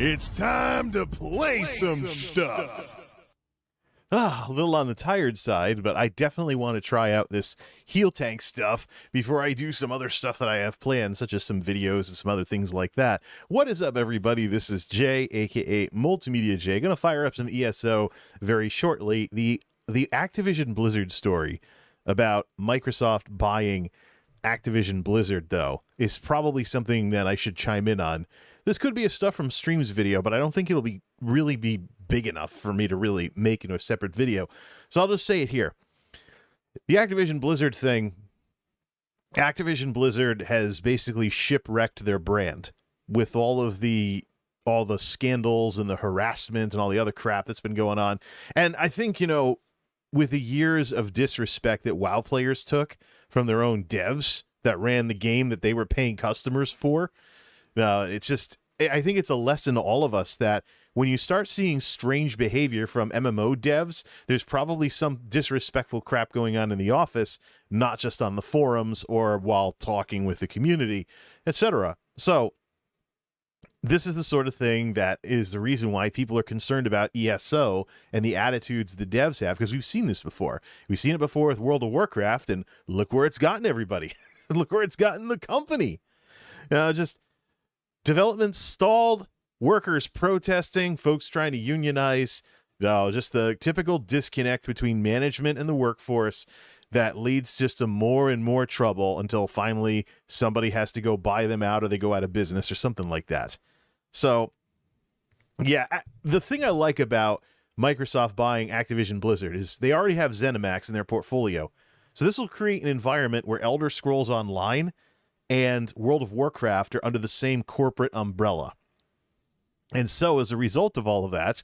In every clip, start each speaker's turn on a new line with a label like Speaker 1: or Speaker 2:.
Speaker 1: It's time to play some stuff.
Speaker 2: A little on the tired side, but I definitely want to try out this Healtank stuff before I do some other stuff that I have planned, such as some videos and some other things like that. What is up, everybody? This is Jay, aka MultimediaJay. Going to fire up some ESO very shortly. The Activision Blizzard story about Microsoft buying Activision Blizzard, though, is probably something that I should chime in on. This could be a Stuff from Streams video, but I don't think it'll really be big enough for me to really make into a separate video. So I'll just say it here. The Activision Blizzard thing, Activision Blizzard has basically shipwrecked their brand with all the scandals and the harassment and all the other crap that's been going on. And I think, with the years of disrespect that WoW players took from their own devs that ran the game that they were paying customers for, I think it's a lesson to all of us that when you start seeing strange behavior from MMO devs, there's probably some disrespectful crap going on in the office, not just on the forums or while talking with the community, etc. So this is the sort of thing that is the reason why people are concerned about ESO and the attitudes the devs have, because we've seen this before. We've seen it before with World of Warcraft, and look where it's gotten everybody. Look where it's gotten the company. Just development stalled, workers protesting, folks trying to unionize, just the typical disconnect between management and the workforce that leads just to more and more trouble until finally somebody has to go buy them out or they go out of business or something like that. So, yeah, the thing I like about Microsoft buying Activision Blizzard is they already have ZeniMax in their portfolio. So this will create an environment where Elder Scrolls Online and World of Warcraft are under the same corporate umbrella. And so, as a result of all of that,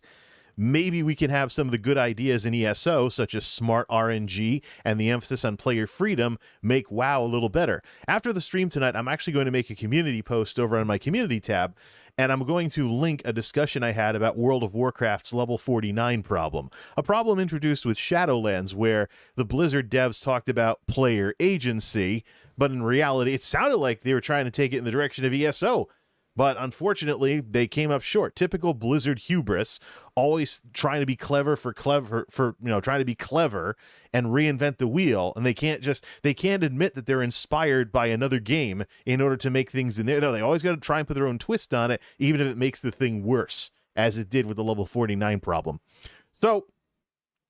Speaker 2: maybe we can have some of the good ideas in ESO, such as smart RNG and the emphasis on player freedom, make WoW a little better. After the stream tonight, I'm actually going to make a community post over on my community tab, and I'm going to link a discussion I had about World of Warcraft's level 49 problem. A problem introduced with Shadowlands, where the Blizzard devs talked about player agency, but in reality, it sounded like they were trying to take it in the direction of ESO. But unfortunately, they came up short. Typical Blizzard hubris, always trying to be clever trying to be clever and reinvent the wheel. And they can't admit that they're inspired by another game in order to make things in there. No, they always got to try and put their own twist on it, even if it makes the thing worse, as it did with the level 49 problem. So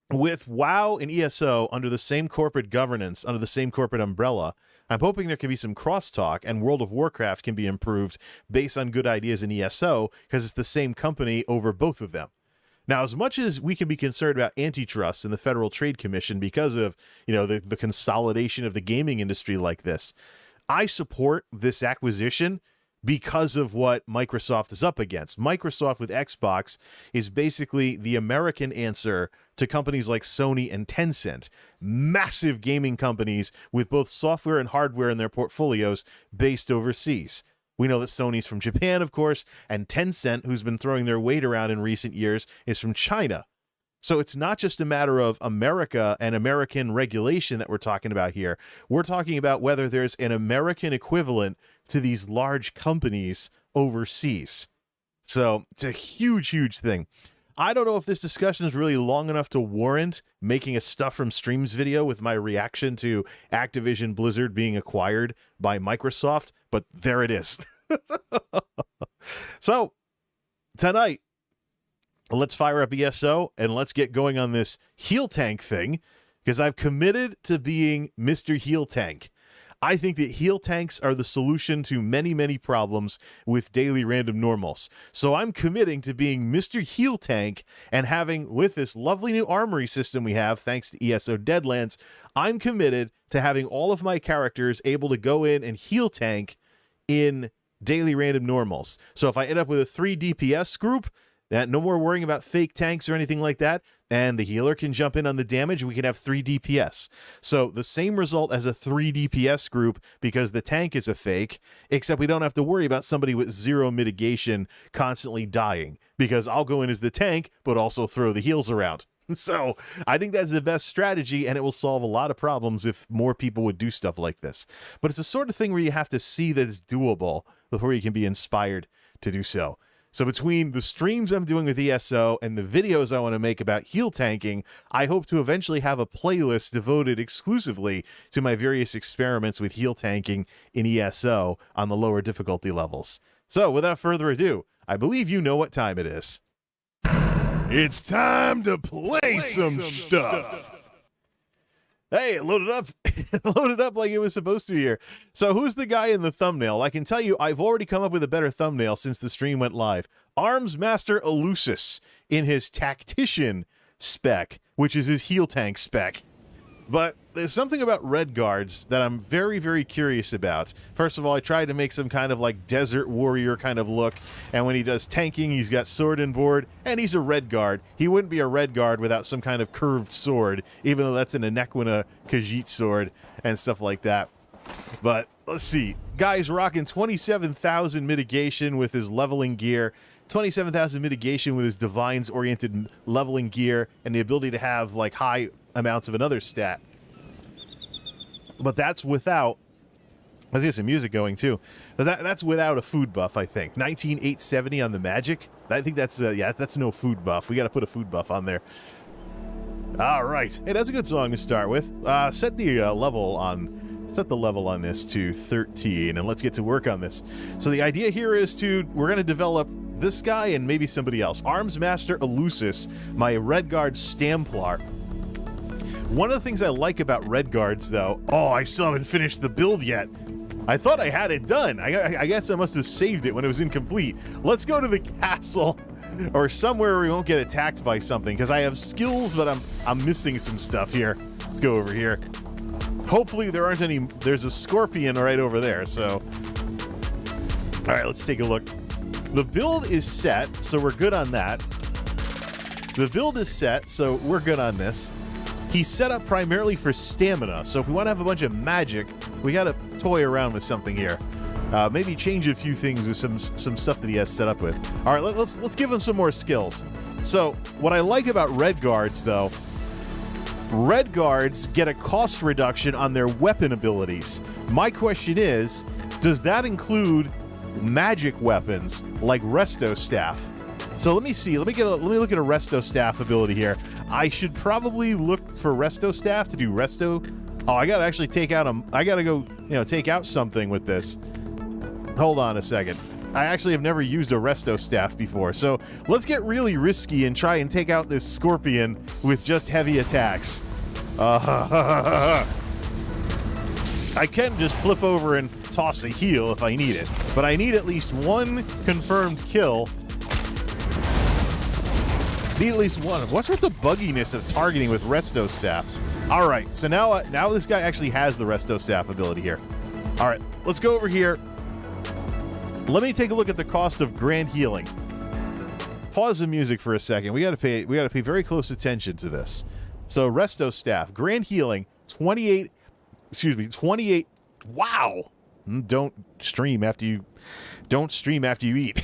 Speaker 2: with WoW and ESO under the same corporate governance, under the same corporate umbrella, I'm hoping there can be some crosstalk and World of Warcraft can be improved based on good ideas in ESO, because it's the same company over both of them. Now, as much as we can be concerned about antitrust and the Federal Trade Commission because of, the consolidation of the gaming industry like this, I support this acquisition because of what Microsoft is up against. Microsoft with Xbox is basically the American answer to companies like Sony and Tencent, massive gaming companies with both software and hardware in their portfolios based overseas. We know that Sony's from Japan, of course, and Tencent, who's been throwing their weight around in recent years, is from China. So it's not just a matter of America and American regulation that we're talking about here. We're talking about whether there's an American equivalent to these large companies overseas. So it's a huge, huge thing. I don't know if this discussion is really long enough to warrant making a Stuff from Streams video with my reaction to Activision Blizzard being acquired by Microsoft, but there it is. So, tonight, let's fire up ESO and let's get going on this Healtank thing, because I've committed to being Mister Healtank. I think that Healtanks are the solution to many, many problems with daily random normals. So I'm committing to being Mister Healtank and having, with this lovely new armory system we have, thanks to ESO Deadlands, I'm committed to having all of my characters able to go in and heal tank in daily random normals. So if I end up with a 3 DPS group, no more worrying about fake tanks or anything like that, and the healer can jump in on the damage, we can have 3 DPS. So the same result as a 3 DPS group because the tank is a fake, except we don't have to worry about somebody with 0 mitigation constantly dying, because I'll go in as the tank, but also throw the heals around. So I think that's the best strategy, and it will solve a lot of problems if more people would do stuff like this. But it's the sort of thing where you have to see that it's doable before you can be inspired to do so. So between the streams I'm doing with ESO and the videos I want to make about heal tanking, I hope to eventually have a playlist devoted exclusively to my various experiments with heal tanking in ESO on the lower difficulty levels. So without further ado, I believe you know what time it is.
Speaker 1: It's time to play some stuff.
Speaker 2: Hey, it loaded up. Loaded up like it was supposed to here. So who's the guy in the thumbnail? I can tell you I've already come up with a better thumbnail since the stream went live. Arms Master Elusus in his Tactician spec, which is his heal tank spec. But there's something about Red Guards that I'm very, very curious about. First of all, I tried to make some kind of like desert warrior kind of look, and when he does tanking, he's got sword and board, and he's a Red Guard. He wouldn't be a Red Guard without some kind of curved sword, even though that's an Anequina Khajiit sword and stuff like that. But let's see. Guy's rocking 27,000 mitigation with his leveling gear, 27,000 mitigation with his Divines-oriented leveling gear, and the ability to have like high amounts of another stat. But that's without, I think there's some music going too, but that's without a food buff, I think. 19,870 on the magic. I think that's, yeah, that's no food buff. We got to put a food buff on there. All right. Hey, that's a good song to start with. Set the level on this to 13, and let's get to work on this. So the idea here is we're going to develop this guy and maybe somebody else. Arms Master Elusus, my Red Guard Stamplar. One of the things I like about Red Guards, though... Oh, I still haven't finished the build yet. I thought I had it done. I guess I must have saved it when it was incomplete. Let's go to the castle or somewhere where we won't get attacked by something, because I have skills, but I'm missing some stuff here. Let's go over here. Hopefully there aren't any... There's a scorpion right over there, so... All right, let's take a look. The build is set, so we're good on that. The build is set, so we're good on this. He's set up primarily for stamina, so if we want to have a bunch of magic, we got to toy around with something here. Maybe change a few things with some stuff that he has set up with. All right, let's give him some more skills. So what I like about Red Guards, though, Red Guards get a cost reduction on their weapon abilities. My question is, does that include magic weapons like Resto Staff? So let me see. Let me look at a Resto Staff ability here. I should probably look for Resto Staff to do Resto. Oh, I gotta actually take out I gotta go, take out something with this. Hold on a second. I actually have never used a Resto Staff before, so let's get really risky and try and take out this scorpion with just heavy attacks. I can just flip over and toss a heal if I need it, but I need at least one confirmed kill. Need at least one. What's with the bugginess of targeting with Resto Staff? All right, so now this guy actually has the Resto Staff ability here. All right, let's go over here. Let me take a look at the cost of Grand Healing. Pause the music for a second. We got to pay very close attention to this. So Resto Staff, Grand Healing, 28. Wow. Don't stream after you eat.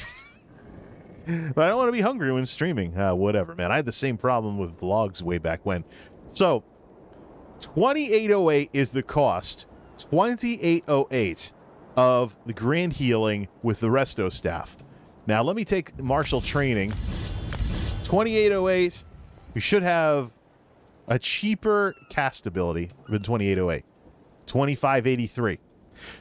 Speaker 2: But I don't want to be hungry when streaming. Whatever, man. I had the same problem with vlogs way back when. So, 2808 is the cost. 2808 of the Grand Healing with the Resto Staff. Now, let me take martial training. 2808. You should have a cheaper cast ability than 2808. 2583.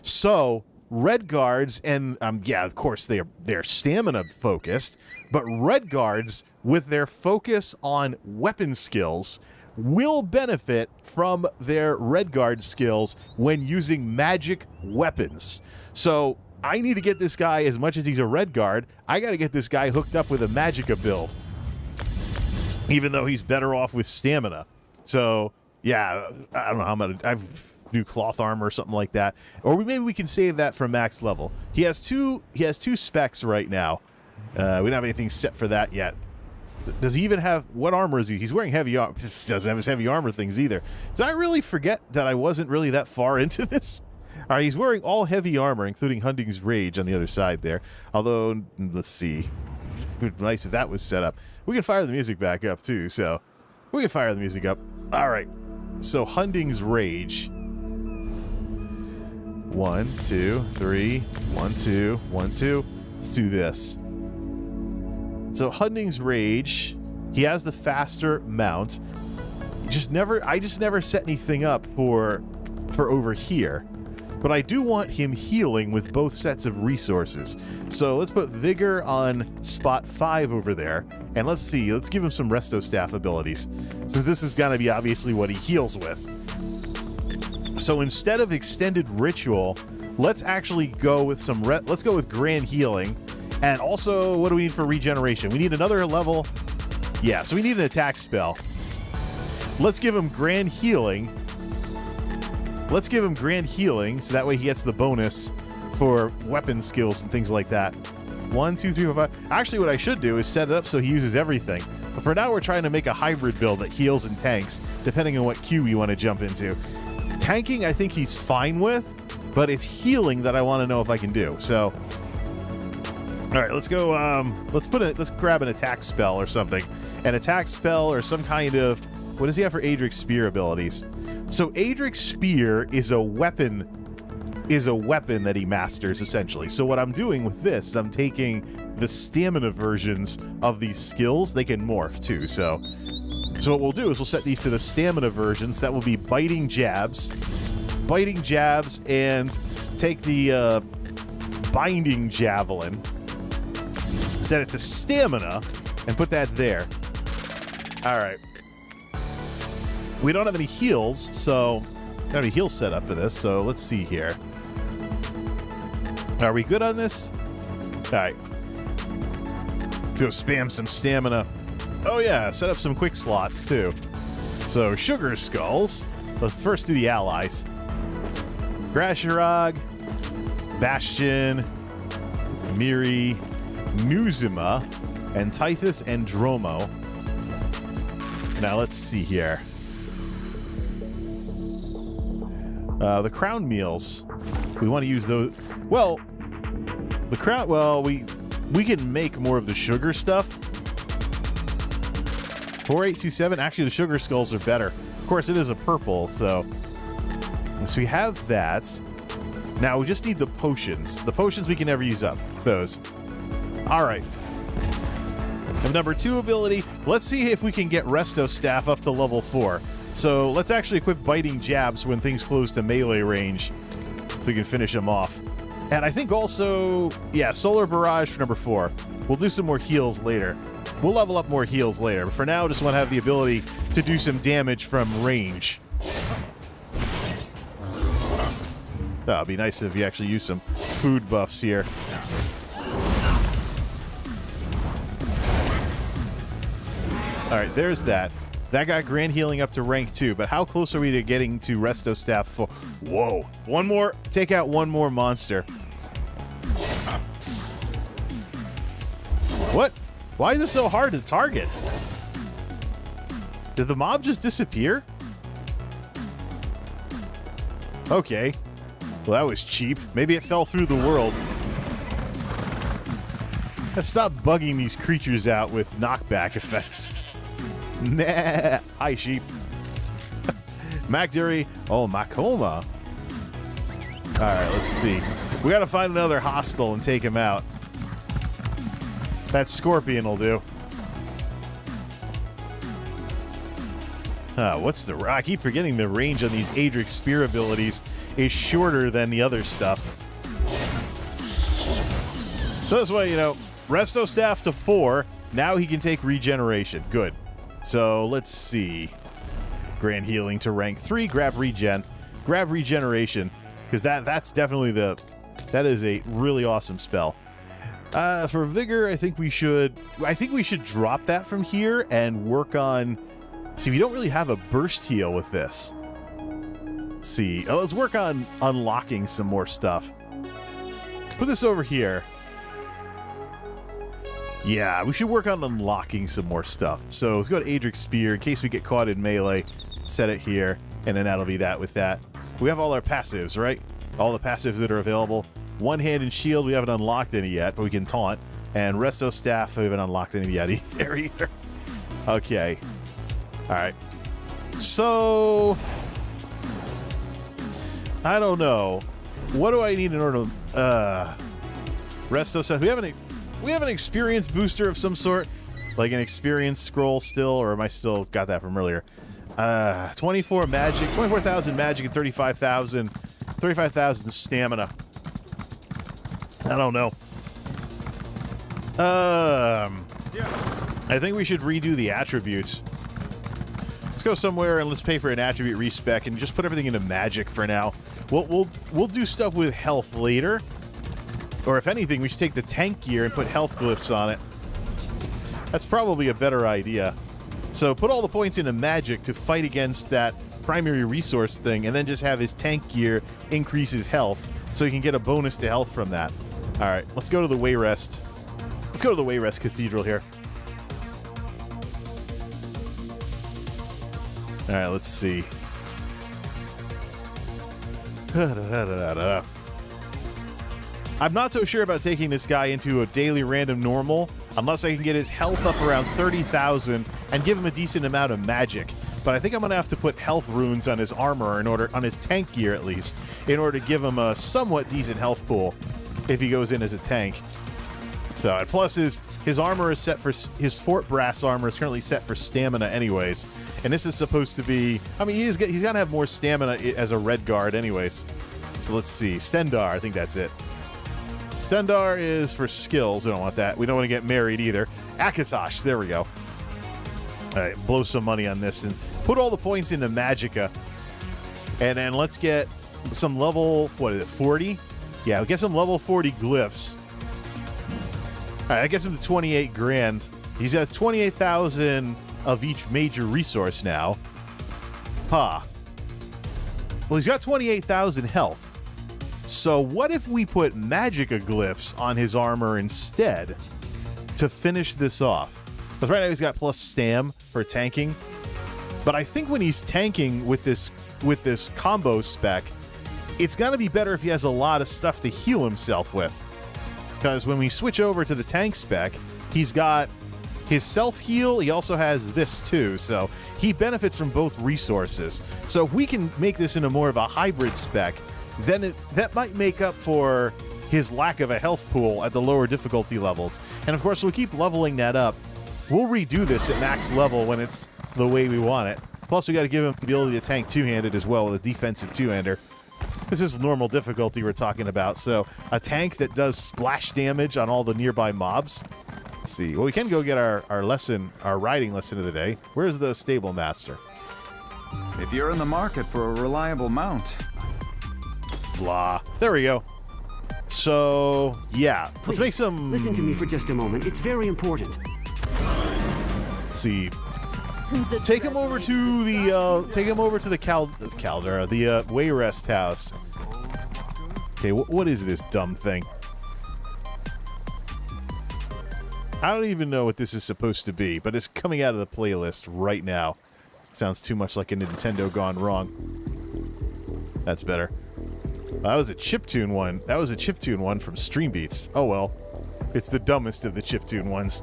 Speaker 2: So, Red Guards, and yeah, of course they're stamina focused, but Red Guards with their focus on weapon skills will benefit from their Red Guard skills when using magic weapons. So I need to get this guy, as much as he's a Red Guard, I got to get this guy hooked up with a Magicka build, even though he's better off with stamina. So yeah, I don't know how I'm gonna do cloth armor or something like that, or maybe we can save that for max level. He has two specs right now. We don't have anything set for that yet. Does he even have, what armor is he? He's wearing heavy armor. Doesn't have his heavy armor things either. Did I really forget that I wasn't really that far into this? All right, he's wearing all heavy armor, including Hunting's Rage on the other side there. Although, let's see. It would be nice if that was set up. We can fire the music back up too, so we can fire the music up. All right, so Hunting's Rage. 1, 2, 3, 1, 2, 1, 2. Let's do this. So Hunting's Rage, he has the faster mount. I just never set anything up for over here. But I do want him healing with both sets of resources. So let's put Vigor on spot 5 over there. And let's see, let's give him some Resto Staff abilities. So this is gonna be obviously what he heals with. So instead of Extended Ritual, let's actually go with let's go with Grand Healing. And also, what do we need for regeneration? We need another level. Yeah, so we need an attack spell. Let's give him Grand Healing. Let's give him Grand Healing, so that way he gets the bonus for weapon skills and things like that. 1, 2, 3, 4, 5. Actually, what I should do is set it up so he uses everything. But for now, we're trying to make a hybrid build that heals and tanks, depending on what queue you want to jump into. Tanking, I think he's fine with, but it's healing that I want to know if I can do. So, all right, let's go. Let's grab an attack spell or something. An attack spell or some kind of, what does he have for Adric's Spear abilities? So Adric's Spear is a weapon that he masters, essentially. So what I'm doing with this is I'm taking the stamina versions of these skills. They can morph too. So what we'll do is we'll set these to the stamina versions. That will be biting jabs, and take the binding javelin, set it to stamina, and put that there. All right. We don't have any heals, so don't have any heals set up for this. So let's see here. Are we good on this? All right. Let's go spam some stamina. Oh yeah, set up some quick slots too. So Sugar Skulls. Let's first do the allies. Grasharog, Bastion, Miri, Nuzima, and Tithus and Dromo. Now let's see here. The crown meals. We want to use those. Well, the crown. Well, we can make more of the sugar stuff. 4827. Actually, the Sugar Skulls are better. Of course, it is a purple, so we have that. Now we just need the potions. The potions we can never use up. Those. All right. And number 2 ability. Let's see if we can get Resto Staff up to level 4. So let's actually equip Biting Jabs when things close to melee range, so we can finish them off. And I think also, yeah, Solar Barrage for number 4. We'll do some more heals later. We'll level up more heals later, but for now, just want to have the ability to do some damage from range. That would be nice if you actually use some food buffs here. All right, there's that. That got Grand Healing up to rank 2, but how close are we to getting to Resto Staff 4? Whoa. One more. Take out one more monster. What? Why is this so hard to target? Did the mob just disappear? Okay. Well, that was cheap. Maybe it fell through the world. Stop bugging these creatures out with knockback effects. Nah. Hi, sheep. Macdury. Oh, Macoma. Alright, let's see. We gotta find another hostile and take him out. That scorpion will do. What's the... I keep forgetting the range on these Adric's spear abilities is shorter than the other stuff. So this way, you know, Resto Staff to 4. Now he can take regeneration. Good. So let's see. Grand healing to rank 3. Grab regen. Grab regeneration. Because that's definitely the... That is a really awesome spell. For vigor, I think we should drop that from here and work on... See, we don't really have a burst heal with this. See, let's work on unlocking some more stuff. Put this over here. Yeah, we should work on unlocking some more stuff. So let's go to Adric's Spear in case we get caught in melee. Set it here, and then that'll be that with that. We have all our passives, right? All the passives that are available. One-handed shield, we haven't unlocked any yet, but we can taunt. And Resto Staff, we haven't unlocked any yet either. Okay. Alright. So... I don't know. What do I need in order to... Resto Staff, we have an experience booster of some sort? Like an experience scroll still, or am I still got that from earlier? 24 magic, 24,000 magic and 35,000 stamina. I don't know. I think we should redo the attributes. Let's go somewhere and let's pay for an attribute respec and just put everything into magic for now. We'll do stuff with health later. Or if anything, we should take the tank gear and put health glyphs on it. That's probably a better idea. So put all the points into magic to fight against that primary resource thing, and then just have his tank gear increase his health, so he can get a bonus to health from that. Alright, let's go to the Wayrest. Let's go to the Wayrest Cathedral here. Alright, let's see. I'm not so sure about taking this guy into a daily random normal unless I can get his health up around 30,000 and give him a decent amount of magic. But I think I'm going to have to put health runes on his armor on his tank gear at least, in order to give him a somewhat decent health pool if he goes in as a tank. So, and plus his armor is set for, his Fort Brass armor is currently set for stamina anyways. And this is supposed to be, I mean, he's got to have more stamina as a red guard anyways. So let's see, Stendar, I think that's it. Stendar is for skills. We don't want that. We don't want to get married either. Akatosh. There we go. All right, blow some money on this and put all the points into Magicka. And then let's get some level, what is it, 40? Yeah, we'll get some level 40 glyphs. All right, I guess him to 28 grand. He has 28,000 of each major resource now. Well, he's got 28,000 health. So what if we put Magicka glyphs on his armor instead to finish this off? Because right now he's got plus stam for tanking. But I think when he's tanking with this combo spec, it's going to be better if he has a lot of stuff to heal himself with. Because when we switch over to the tank spec, he's got his self-heal. He also has this too. So he benefits from both resources. So if we can make this into more of a hybrid spec, then that might make up for his lack of a health pool at the lower difficulty levels. And of course, we'll keep leveling that up. We'll redo this at max level when it's the way we want it. Plus, we got to give him the ability to tank two-handed as well with a defensive two-hander. This is normal difficulty we're talking about. So a tank that does splash damage on all the nearby mobs. Let's see. Well, we can go get our riding lesson of the day. Where's the stable master?
Speaker 3: If you're in the market for a reliable mount.
Speaker 2: Blah. There we go. So, yeah. Let's make some...
Speaker 4: Listen to me for just a moment. It's very important.
Speaker 2: See. Take him over to the Caldera, the Wayrest house. Okay, what is this dumb thing? I don't even know what this is supposed to be, but it's coming out of the playlist right now. Sounds too much like a Nintendo gone wrong. That's better. That was a chiptune one. That was a chiptune one from Stream Beats. Oh well. It's the dumbest of the chiptune ones.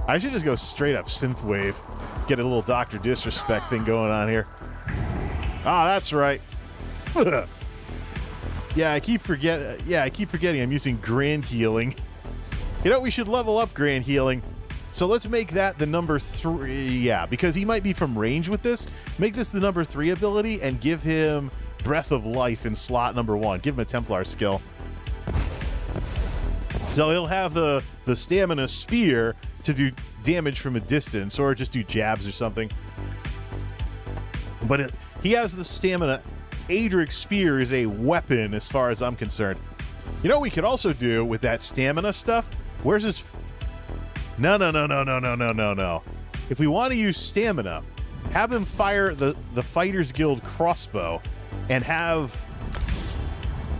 Speaker 2: I should just go straight up synthwave. Get a little Dr. Disrespect thing going on here. Ah, that's right. Yeah, I keep forgetting I'm using Grand Healing. You know, we should level up Grand Healing. So let's make that the number 3. Yeah, because he might be from range with this. Make this the number 3 ability and give him Breath of Life in slot number 1. Give him a Templar skill. So he'll have the Stamina Spear to do damage from a distance, or just do jabs or something. But he has the Stamina. Adric Spear is a weapon as far as I'm concerned. You know what we could also do with that stamina stuff? Where's his... No. If we want to use stamina, have him fire the Fighters Guild crossbow and have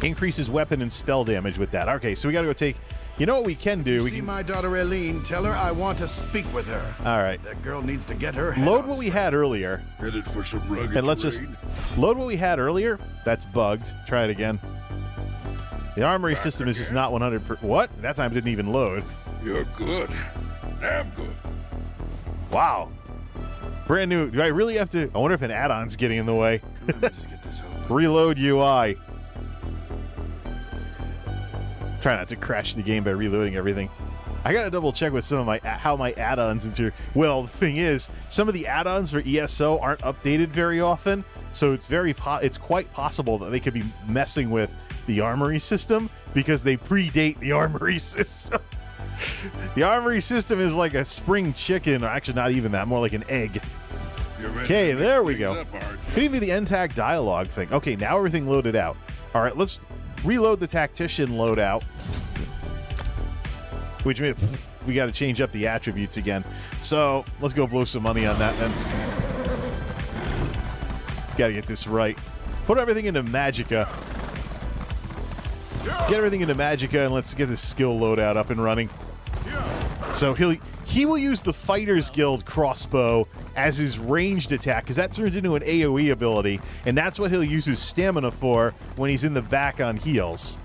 Speaker 2: increase his weapon and spell damage with that. Okay, so we got to go take... You know what we can do? We
Speaker 5: See
Speaker 2: can...
Speaker 5: my daughter Eileen. Tell her I want to speak with her.
Speaker 2: All right.
Speaker 5: That girl needs to get her head
Speaker 2: Load
Speaker 5: on
Speaker 2: what we
Speaker 5: straight.
Speaker 2: had earlier.
Speaker 1: Headed for some rugged
Speaker 2: And let's just
Speaker 1: terrain.
Speaker 2: load what we had earlier. That's bugged. Try it again. The armory system is just not 100%. What? That time it didn't even load.
Speaker 1: You're good. Damn good.
Speaker 2: Wow. Brand new. Do I really have to? I wonder if an add-on's getting in the way.
Speaker 5: Let me just get this over.
Speaker 2: Reload UI. Try not to crash the game by reloading everything. I gotta double check with some of how my add-ons into. Well, the thing is, some of the add-ons for ESO aren't updated very often, so it's quite possible that they could be messing with the armory system because they predate the armory system. The armory system is like a spring chicken, or actually not even that, more like an egg.
Speaker 1: You're ready
Speaker 2: Okay,
Speaker 1: to mix
Speaker 2: there we
Speaker 1: things
Speaker 2: go.
Speaker 1: up, aren't you?
Speaker 2: Could even be the NTAC dialogue thing. Okay, now everything loaded out. All right, let's reload the tactician loadout. Which means we got to change up the attributes again. So let's go blow some money on that then. Got to get this right. Put everything into Magicka. Get everything into Magicka and let's get this skill loadout up and running. So he will use the Fighters Guild crossbow as his ranged attack, because that turns into an AoE ability, and that's what he'll use his stamina for when he's in the back on heals.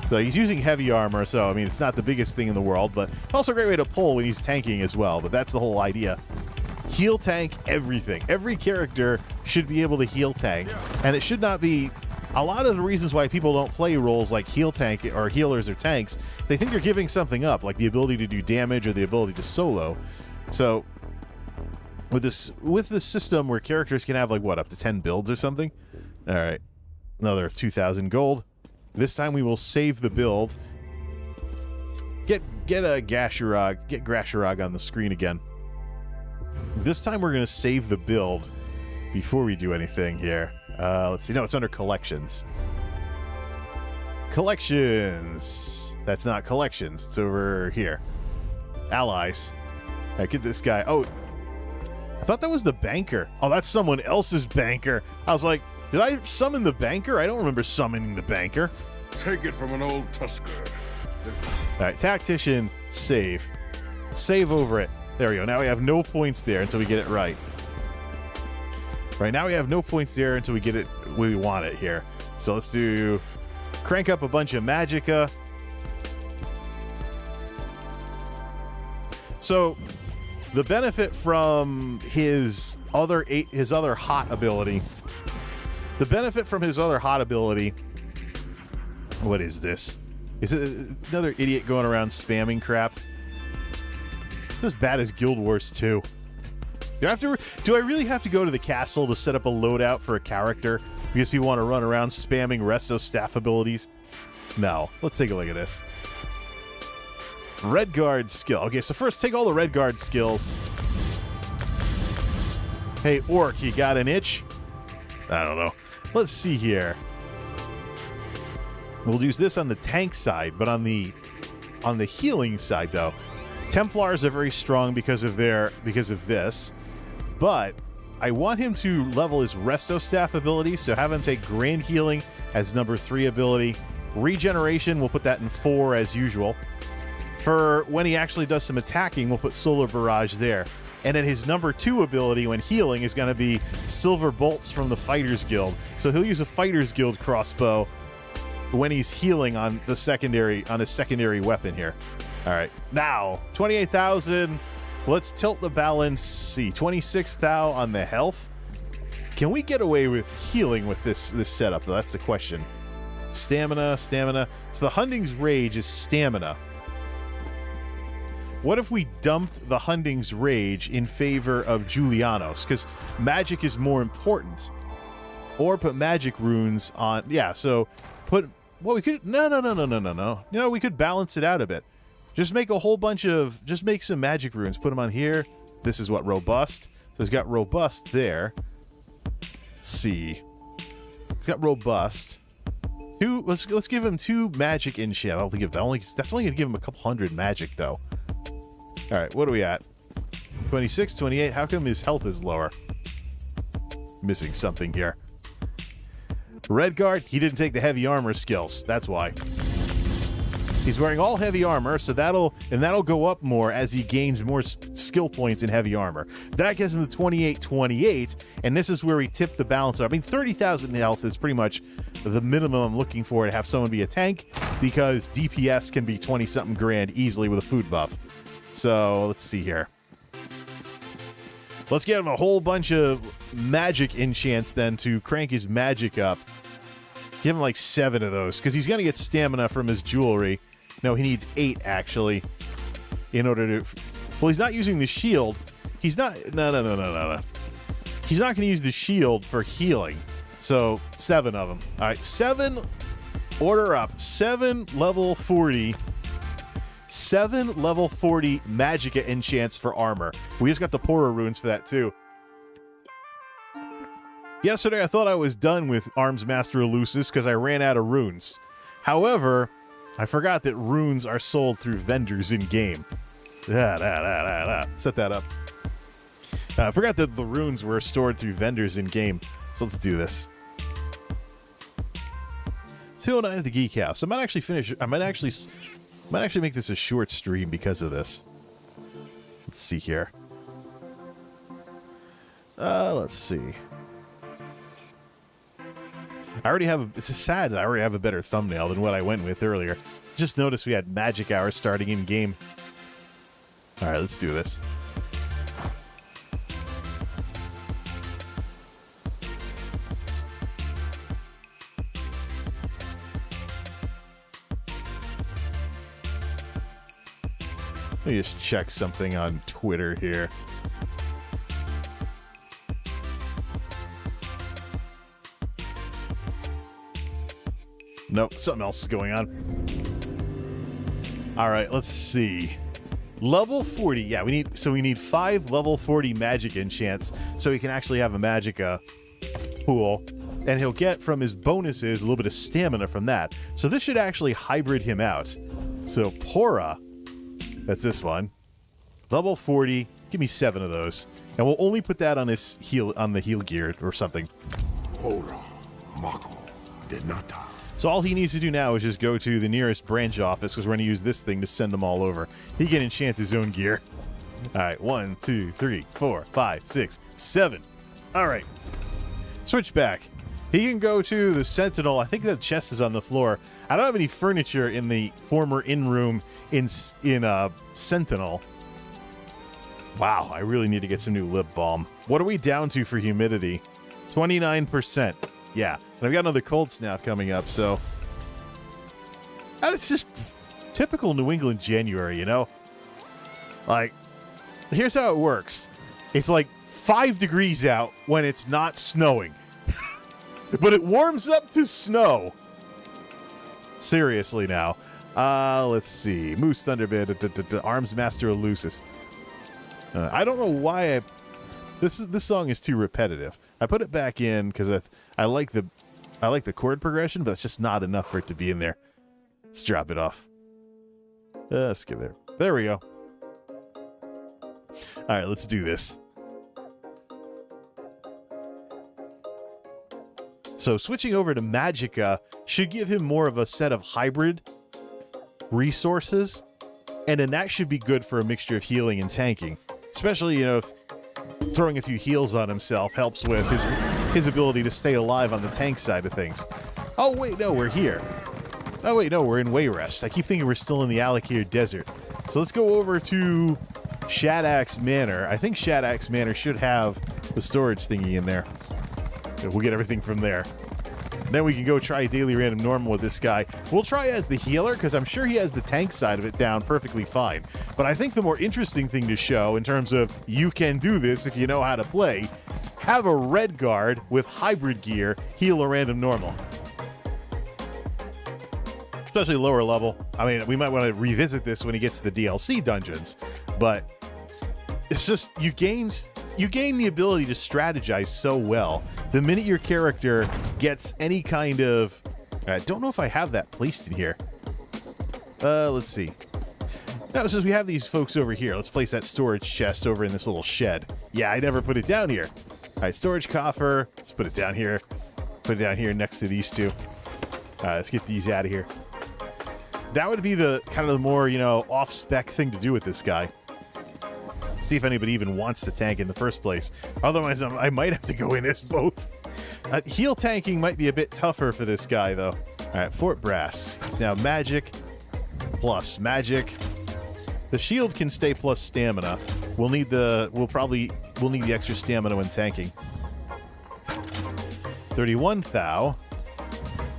Speaker 2: So he's using heavy armor, so I mean it's not the biggest thing in the world, but also a great way to pull when he's tanking as well. But that's the whole idea. Heal tank everything. Every character should be able to heal tank, and it should not be. A lot of the reasons why people don't play roles like heal tank or healers or tanks, they think you're giving something up, like the ability to do damage or the ability to solo. So with this system where characters can have like what, up to 10 builds or something. All right, another 2,000 gold. This time we will save the build. Get a Grashurag on the screen again. This time we're gonna save the build before we do anything here. Let's see. No, it's under collections. Collections. That's not collections. It's over here. Allies. All right, get this guy. Oh, I thought that was the banker. Oh, that's someone else's banker. I was like, did I summon the banker? I don't remember summoning the banker.
Speaker 1: Take it from an old Tusker.
Speaker 2: All right, tactician, save. Save over it. There we go. Now we have no points there until we get it right. Right now we have no points there until we get it where we want it here. So let's do crank up a bunch of Magicka. So the benefit from his other hot ability. The benefit from his other hot ability. What is this? Is it another idiot going around spamming crap? It's as bad as Guild Wars 2. Do I really have to go to the castle to set up a loadout for a character because people want to run around spamming Resto staff abilities? No. Let's take a look at this. Red Guard skill. Okay, so first take all the Red Guard skills. Hey, Orc, you got an itch? I don't know. Let's see here. We'll use this on the tank side, but on the healing side though, Templars are very strong because of this. But I want him to level his Resto Staff ability, so have him take Grand Healing as number 3 ability. Regeneration, we'll put that in 4 as usual. For when he actually does some attacking, we'll put Solar Barrage there. And then his number 2 ability when healing is going to be Silver Bolts from the Fighters Guild. So he'll use a Fighters Guild crossbow when he's healing on the secondary, on his secondary weapon here. All right, now 28,000. Let's tilt the balance. See, 26,000 on the health. Can we get away with healing with this setup, though? That's the question. Stamina. So the Hunding's Rage is stamina. What if we dumped the Hunding's Rage in favor of Julianos? Because magic is more important. Or put magic runes on... Yeah, so put... Well, we could... No. You know, we could balance it out a bit. Just make a whole bunch of... Just make some magic runes. Put them on here. This is what? Robust. So it's got Robust there. Let's see. It's got Robust. Let's give him 2 magic enchant. I don't think that's only gonna give him a couple hundred magic though. All right, what are we at? 26, 28. How come his health is lower? Missing something here. Redguard, he didn't take the heavy armor skills. That's why. He's wearing all heavy armor, so that'll go up more as he gains more skill points in heavy armor. That gets him to 28, and this is where we tip the balance up. I mean, 30,000 health is pretty much the minimum I'm looking for to have someone be a tank, because DPS can be 20-something grand easily with a food buff. So, let's see here. Let's get him a whole bunch of magic enchants then to crank his magic up. Give him like 7 of those, because he's going to get stamina from his jewelry. No, he needs 8, actually, in order to... Well, he's not using the shield. He's not... No. He's not going to use the shield for healing. So, 7 of them. All right, 7... Order up. 7 level 40... 7 level 40 Magicka enchants for armor. We just got the Pora runes for that, too. Yesterday, I thought I was done with Arms Master Elusus because I ran out of runes. However, I forgot that runes are sold through vendors in-game. Set that up. I forgot that the runes were stored through vendors in-game. So let's do this. 209 at the Geek House. I might actually make this a short stream because of this. Let's see here. Let's see. I already have it's sad that I already have a better thumbnail than what I went with earlier. Just noticed we had magic hour starting in game. All right, let's do this. Let me just check something on Twitter here. Nope, something else is going on. All right, let's see. Level 40. Yeah, we need 5 level 40 magic enchants so he can actually have a Magicka pool. And he'll get from his bonuses a little bit of stamina from that. So this should actually hybrid him out. So Pora, that's this one. Level 40. Give me 7 of those. And we'll only put that on his heal, on the heal gear or something.
Speaker 5: Pora, Mako, did not die.
Speaker 2: So all he needs to do now is just go to the nearest branch office, because we're going to use this thing to send them all over. He can enchant his own gear. All right, 1, 2, 3, 4, 5, 6, 7. All right. Switch back. He can go to the Sentinel. I think that chest is on the floor. I don't have any furniture in the former in-room in Sentinel. Wow, I really need to get some new lip balm. What are we down to for humidity? 29%. Yeah, and I've got another cold snap coming up, so... It's just typical New England January, you know? Like, here's how it works. It's like 5 degrees out when it's not snowing. But it warms up to snow. Seriously now. Let's see. Moose Thunderbird, Arms Master Elusus. I don't know why this song is too repetitive. I put it back in because I like the chord progression, but it's just not enough for it to be in there. Let's drop it off. Let's give it there we go. All right, let's do this. So switching over to Magicka should give him more of a set of hybrid resources, and then that should be good for a mixture of healing and tanking. Especially, you know, if throwing a few heals on himself helps with his ability to stay alive on the tank side of things. Oh, wait, no, we're here. Oh, wait, no, we're in Wayrest. I keep thinking we're still in the Alakir Desert. So let's go over to Shadax Manor. I think Shadax Manor should have the storage thingy in there. So we'll get everything from there. Then we can go try daily random normal with this guy. We'll try as the healer, because I'm sure he has the tank side of it down perfectly fine. But I think the more interesting thing to show in terms of you can do this if you know how to play, have a red guard with hybrid gear heal a random normal. Especially lower level. I mean, we might want to revisit this when he gets to the DLC dungeons, but it's just you gain the ability to strategize so well the minute your character gets any kind of... I don't know if I have that placed in here. Let's see. No, since we have these folks over here, let's place that storage chest over in this little shed. Yeah, I never put it down here. All right, storage coffer. Let's put it down here. Put it down here next to these two. Let's get these out of here. That would be the kind of the more, you know, off-spec thing to do with this guy. See if anybody even wants to tank in the first place. Otherwise, I might have to go in as both. Heal tanking might be a bit tougher for this guy, though. All right, Fort Brass. It's now magic plus magic. The shield can stay plus stamina. We'll need the extra stamina when tanking. 31 thou.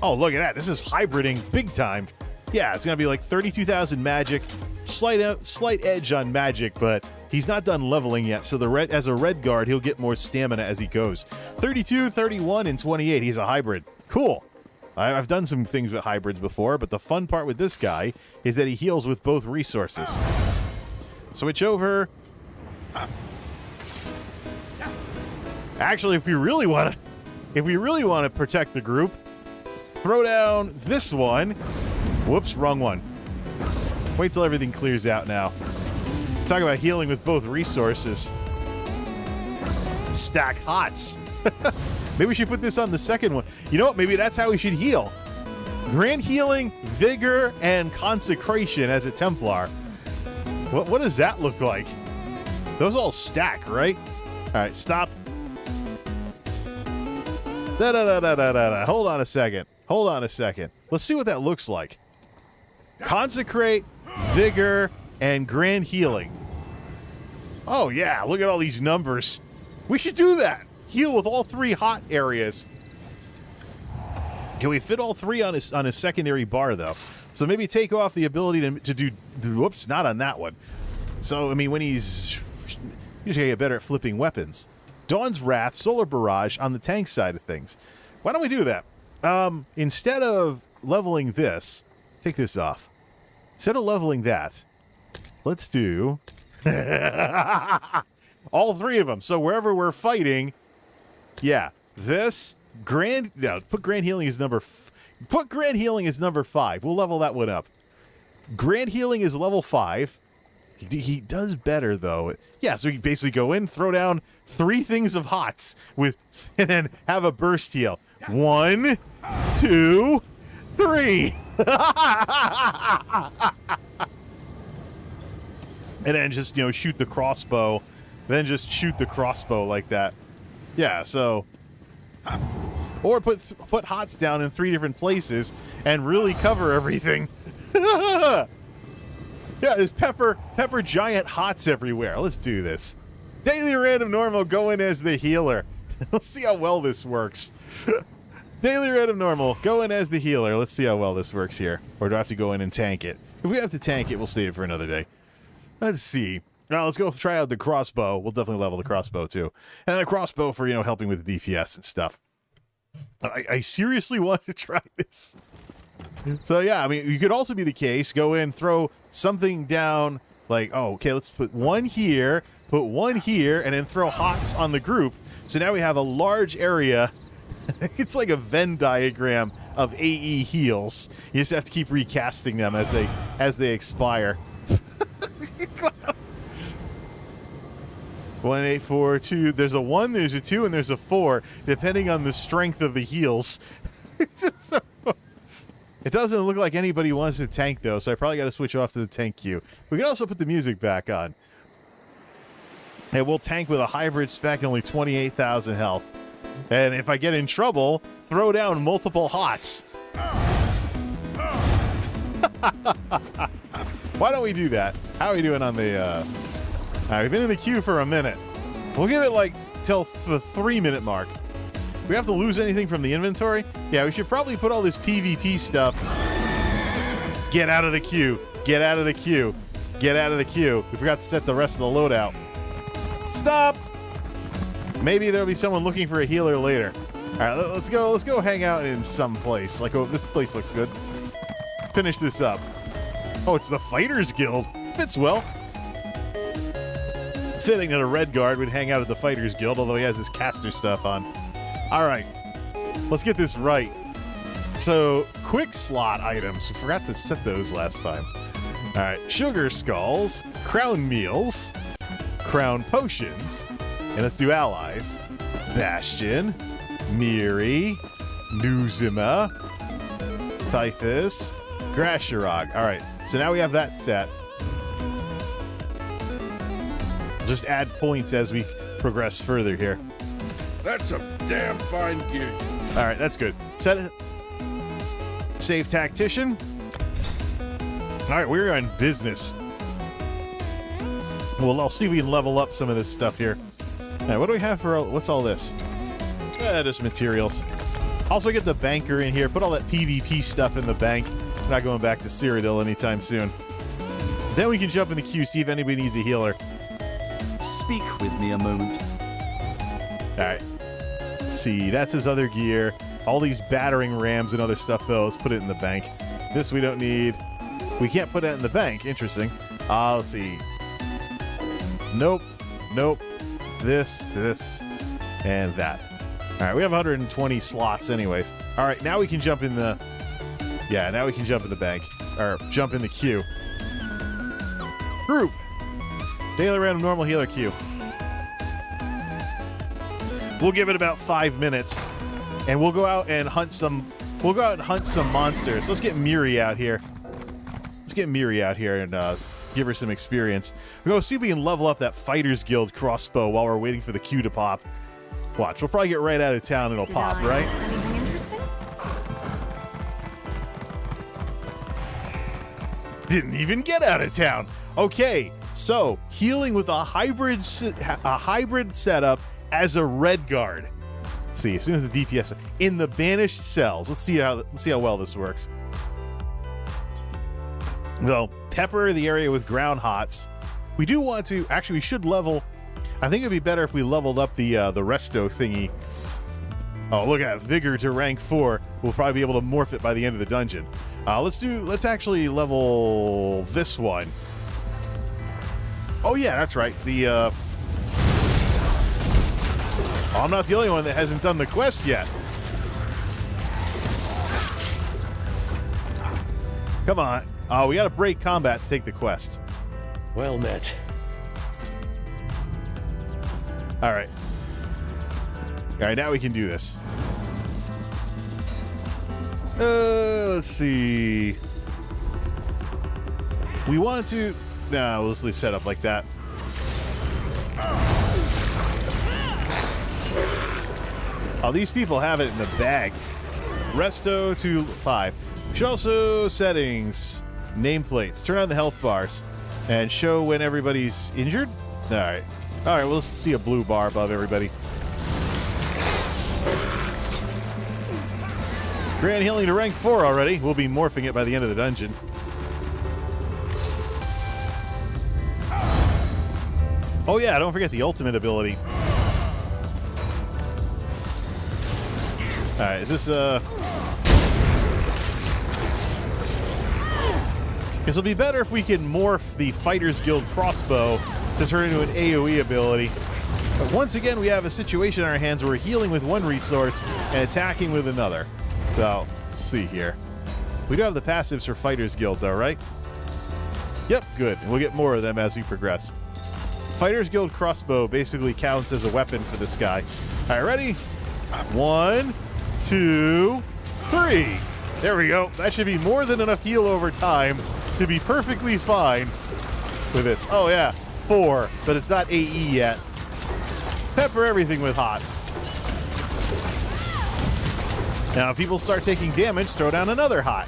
Speaker 2: Oh, look at that. This is hybriding big time. Yeah, it's going to be like 32,000 magic. Slight edge on magic, but he's not done leveling yet, so as a red guard, he'll get more stamina as he goes. 32, 31, and 28. He's a hybrid. Cool. I've done some things with hybrids before, but the fun part with this guy is that he heals with both resources. Switch over. Actually, if we really want to protect the group, throw down this one. Whoops, wrong one. Wait till everything clears out now. Talk about healing with both resources. Stack hots. Maybe we should put this on the second one. You know what? Maybe that's how we should heal. Grand healing, vigor, and consecration as a Templar. What does that look like? Those all stack, right? All right, stop. Da-da-da-da-da-da. Hold on a second. Hold on a second. Let's see what that looks like. Consecrate, vigor, and grand healing. Oh, yeah. Look at all these numbers. We should do that. Heal with all three hot areas. Can we fit all three on a secondary bar, though? So maybe take off the ability to do... Whoops, not on that one. So, I mean, when he's... Usually get better at flipping weapons. Dawn's Wrath, Solar Barrage on the tank side of things. Why don't we do that? Instead of leveling this... Take this off. Instead of leveling that, let's do... all three of them. So wherever we're fighting... Yeah, this... put Grand Healing as number... Put Grand Healing as number 5. We'll level that one up. Grand Healing is level 5. He does better, though. Yeah, so you basically go in, throw down 3 things of hots, and then have a burst heal. 1, 2, 3. And then just, shoot the crossbow. Then just shoot the crossbow like that. Yeah, so... Or put hots down in 3 different places and really cover everything. Yeah, there's pepper giant hots everywhere. Let's do this. Daily random normal, go in as the healer. Let's see how well this works. Daily random normal, go in as the healer. Let's see how well this works here. Or do I have to go in and tank it? If we have to tank it, we'll save it for another day. Let's see. Now let's go try out the crossbow. We'll definitely level the crossbow too. And a crossbow for, helping with DPS and stuff. I seriously want to try this. So yeah, I mean, you could also be the case, go in, throw something down, like, oh, okay, let's put 1 here, put 1 here, and then throw hots on the group. So now we have a large area. It's like a Venn diagram of AE heals. You just have to keep recasting them as they expire. 1, 8, 4, 2. There's a 1, there's a 2, and there's a 4, depending on the strength of the heals. It doesn't look like anybody wants to tank, though, so I probably got to switch off to the tank queue. We can also put the music back on. And we'll tank with a hybrid spec and only 28,000 health. And if I get in trouble, throw down multiple hots. Why don't we do that? How are we doing on the... All right, we've been in the queue for a minute. We'll give it like till the 3-minute mark. Do we have to lose anything from the inventory? Yeah, we should probably put all this PvP stuff. Get out of the queue. Get out of the queue. Get out of the queue. We forgot to set the rest of the loadout. Stop! Maybe there'll be someone looking for a healer later. All right, let's go. Let's go hang out in some place. Like, oh, this place looks good. Finish this up. Oh, it's the Fighters Guild. Fits well. Fitting that a Red Guard would hang out at the Fighters Guild, although he has his caster stuff on. All right, let's get this right. So, quick slot items. We forgot to set those last time. All right, sugar skulls, crown meals, crown potions, and let's do allies. Bastion, Miri, Nuzima, Typhus, Grasharog. All right, so now we have that set. We'll just add points as we progress further here.
Speaker 1: That's a damn fine gig.
Speaker 2: All right, that's good. Set it. Save tactician. All right, we're on business. Well, I'll see if we can level up some of this stuff here. All right, what do we have for... What's all this? Just materials. Also get the banker in here. Put all that PvP stuff in the bank. We're not going back to Cyrodiil anytime soon. Then we can jump in the queue, see if anybody needs a healer.
Speaker 3: Speak with me a moment.
Speaker 2: All right. See, that's his other gear. All these battering rams and other stuff, though. Let's put it in the bank. This we don't need. We can't put that in the bank. Interesting. Let's see. Nope. Nope. This, and that. All right, we have 120 slots anyways. All right, now we can jump in the... Yeah, now we can jump in the bank. Or jump in the queue. Group. Daily random normal healer queue. We'll give it about 5 minutes, and we'll go out and hunt some. We'll go out and hunt some monsters. Let's get Miri out here. Let's get Miri out here and give her some experience. We'll go see if we can level up that Fighters Guild crossbow while we're waiting for the queue to pop. Watch, we'll probably get right out of town and it'll pop, right?
Speaker 6: Anything interesting?
Speaker 2: Didn't even get out of town. Okay, so healing with a hybrid setup as a Red Guard. See, as soon as the DPS in the banished cells. Let's see how well this works. Well, pepper the area with ground hots. We do want to actually. We should level. I think it'd be better if we leveled up the resto thingy. Oh, look at that. Vigor to rank 4. We'll probably be able to morph it by the end of the dungeon. Let's actually level this one. Oh yeah, that's right. The I'm not the only one that hasn't done the quest yet. Come on. We gotta break combat to take the quest.
Speaker 7: Well met.
Speaker 2: Alright. Alright, now we can do this. Let's see. We want to... Nah, we'll just set up like that. Oh, these people have it in the bag. Resto to 5. We should also settings. Nameplates. Turn on the health bars. And show when everybody's injured? Alright. Alright, we'll see a blue bar above everybody. Grand healing to rank 4 already. We'll be morphing it by the end of the dungeon. Oh yeah, don't forget the ultimate ability. Alright, is this This will be better if we can morph the Fighters Guild crossbow to turn into an AoE ability. But once again, we have a situation in our hands where we're healing with one resource and attacking with another. So, let's see here. We do have the passives for Fighters Guild, though, right? Yep, good. And we'll get more of them as we progress. Fighters Guild crossbow basically counts as a weapon for this guy. All right, ready? 1, 2, 3. There we go. That should be more than enough heal over time to be perfectly fine with this. Oh, yeah. 4, but it's not AE yet. Pepper everything with hots. Now, if people start taking damage, throw down another hot.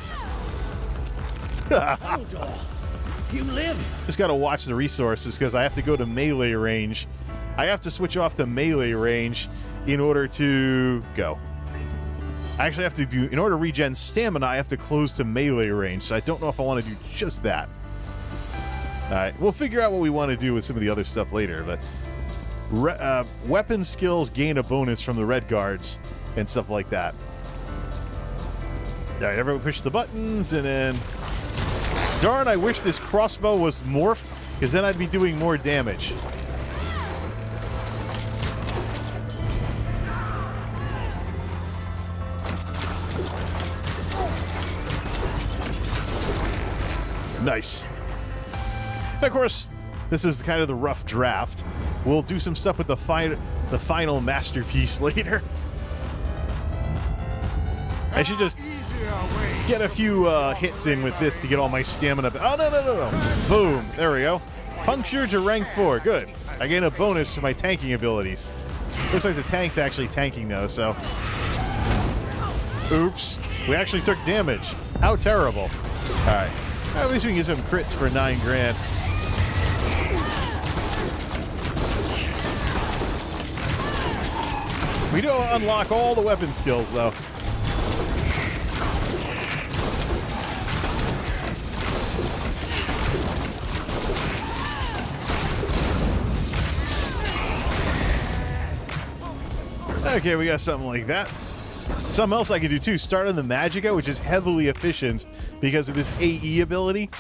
Speaker 4: You live.
Speaker 2: Just got to watch the resources because I have to go to melee range. I have to switch off to melee range in order to go. I actually have to do, in order to regen stamina, I have to close to melee range, so I don't know if I want to do just that. Alright, we'll figure out what we want to do with some of the other stuff later, but weapon skills gain a bonus from the red guards and stuff like that. Alright, everyone push the buttons, and then... Darn, I wish this crossbow was morphed, because then I'd be doing more damage. Nice. And of course, this is kind of the rough draft. We'll do some stuff with the final masterpiece later. I should just get a few hits in with this to get all my stamina. Oh, no. Boom. There we go. Puncture to rank 4. Good. I gain a bonus to my tanking abilities. Looks like the tank's actually tanking, though, so... Oops. We actually took damage. How terrible. All right. At least we can get some crits for 9 grand. We don't unlock all the weapon skills, though. Okay, we got something like that. Something else I can do too, start on the Magicka, which is heavily efficient because of this AE ability.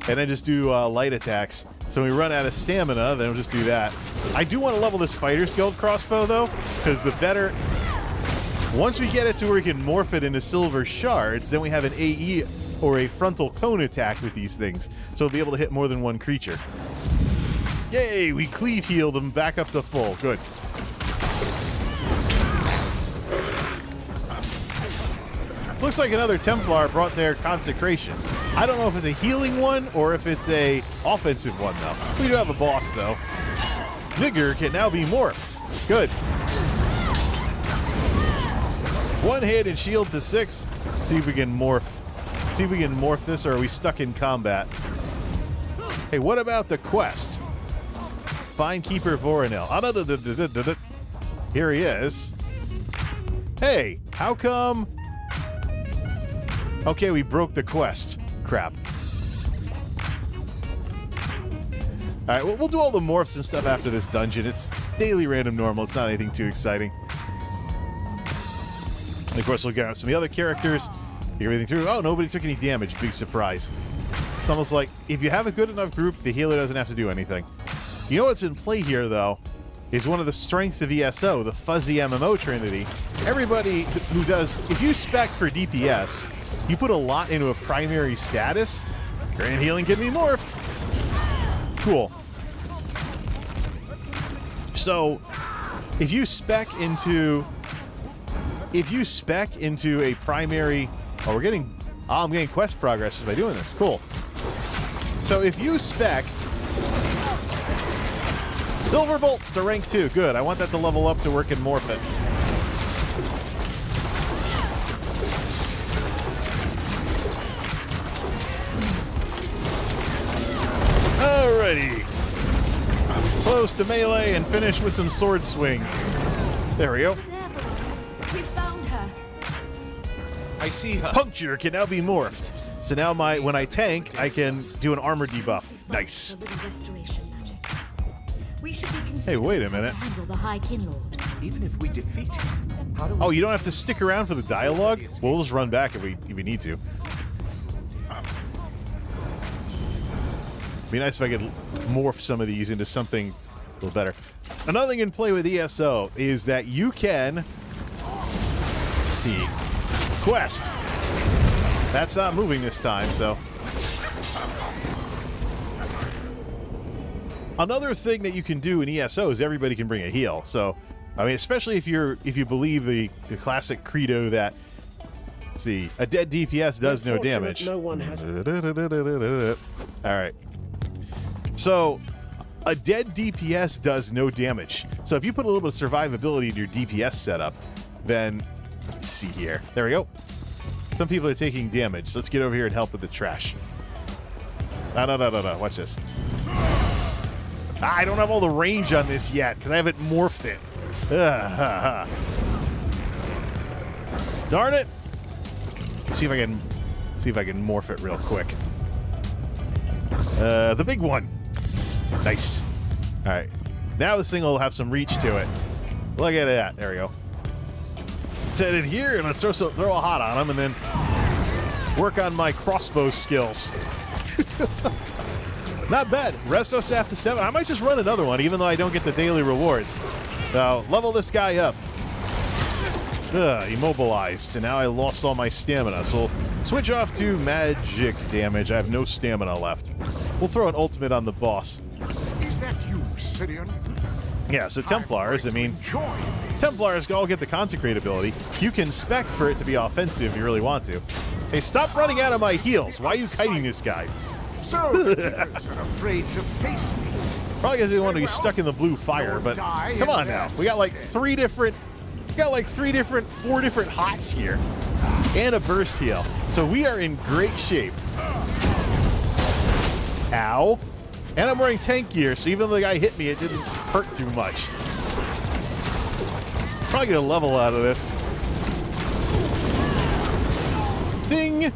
Speaker 2: And then just do light attacks. So when we run out of stamina, then we'll just do that. I do want to level this Fighter's Guild crossbow though, because the better... Once we get it to where we can morph it into silver shards, then we have an AE or a frontal cone attack with these things. So we'll be able to hit more than one creature. Yay, we cleave healed them back up to full. Good. Looks like another Templar brought their consecration. I don't know if it's a healing one or if it's a offensive one, though. We do have a boss, though. Vigor can now be morphed. Good. One hit and shield to 6. See if we can morph. See if we can morph this, or are we stuck in combat? Hey, what about the quest? Find Keeper Voronil. Here he is. Hey, how come... Okay, we broke the quest. Crap. Alright, well, we'll do all the morphs and stuff after this dungeon. It's daily random normal. It's not anything too exciting. And of course, we'll get out some of the other characters. Get everything through. Oh, nobody took any damage. Big surprise. It's almost like, if you have a good enough group, the healer doesn't have to do anything. You know what's in play here, though, is one of the strengths of ESO, the fuzzy MMO trinity. Everybody who does... If you spec for DPS... You put a lot into a primary status, Grand Healing can be morphed. Cool. So, if you spec into a primary... Oh, we're getting... Oh, I'm getting quest progress by doing this. Cool. So, if you spec... Silver Bolts to rank 2. Good. I want that to level up to work and morph it. Alrighty. Close to melee and finish with some sword swings. There we go.
Speaker 6: We found her.
Speaker 7: I see her.
Speaker 2: Puncture can now be morphed. So now when I tank, I can do an armor debuff. Nice.
Speaker 6: A little restoration magic. We should be considering
Speaker 2: Hey, wait a minute.
Speaker 6: how to handle the High Kinlord.
Speaker 7: Even if we defeat him, how do we...
Speaker 2: Oh, you don't have to stick around for the dialogue? Well, we'll just run back if we need to. Be nice if I could morph some of these into something a little better. Another thing in play with ESO is that you can... Let's see. Quest. That's not moving this time, so... Another thing that you can do in ESO is everybody can bring a heal. So, I mean, especially if you believe the classic credo that... Let's see. A dead DPS does no damage.
Speaker 4: No one has.
Speaker 2: Alright. So, a dead DPS does no damage. So if you put a little bit of survivability in your DPS setup, then... Let's see here. There we go. Some people are taking damage. So let's get over here and help with the trash. No. Watch this. I don't have all the range on this yet because I haven't morphed it. Darn it! See if I can morph it real quick. The big one. Nice. All right. Now this thing will have some reach to it. Look at that. There we go. Set it here and let's throw a hot on him and then work on my crossbow skills. Not bad. Resto staff to 7. I might just run another one, even though I don't get the daily rewards. So level this guy up. Immobilized. And now I lost all my stamina. So we'll switch off to magic damage. I have no stamina left. We'll throw an ultimate on the boss.
Speaker 5: Is that you, Syrian?
Speaker 2: Yeah, so Templars, I mean, Templars all get the Consecrate ability. You can spec for it to be offensive if you really want to. Hey, stop running out of my heals. Why are you kiting this guy?
Speaker 5: So the Titans are afraid to face me.
Speaker 2: Probably because they want to be stuck in the blue fire, but come on now. We got like four different hots here. And a burst heal. So we are in great shape. Ow. And I'm wearing tank gear, so even though the guy hit me, it didn't hurt too much. Probably get a level out of this. Ding!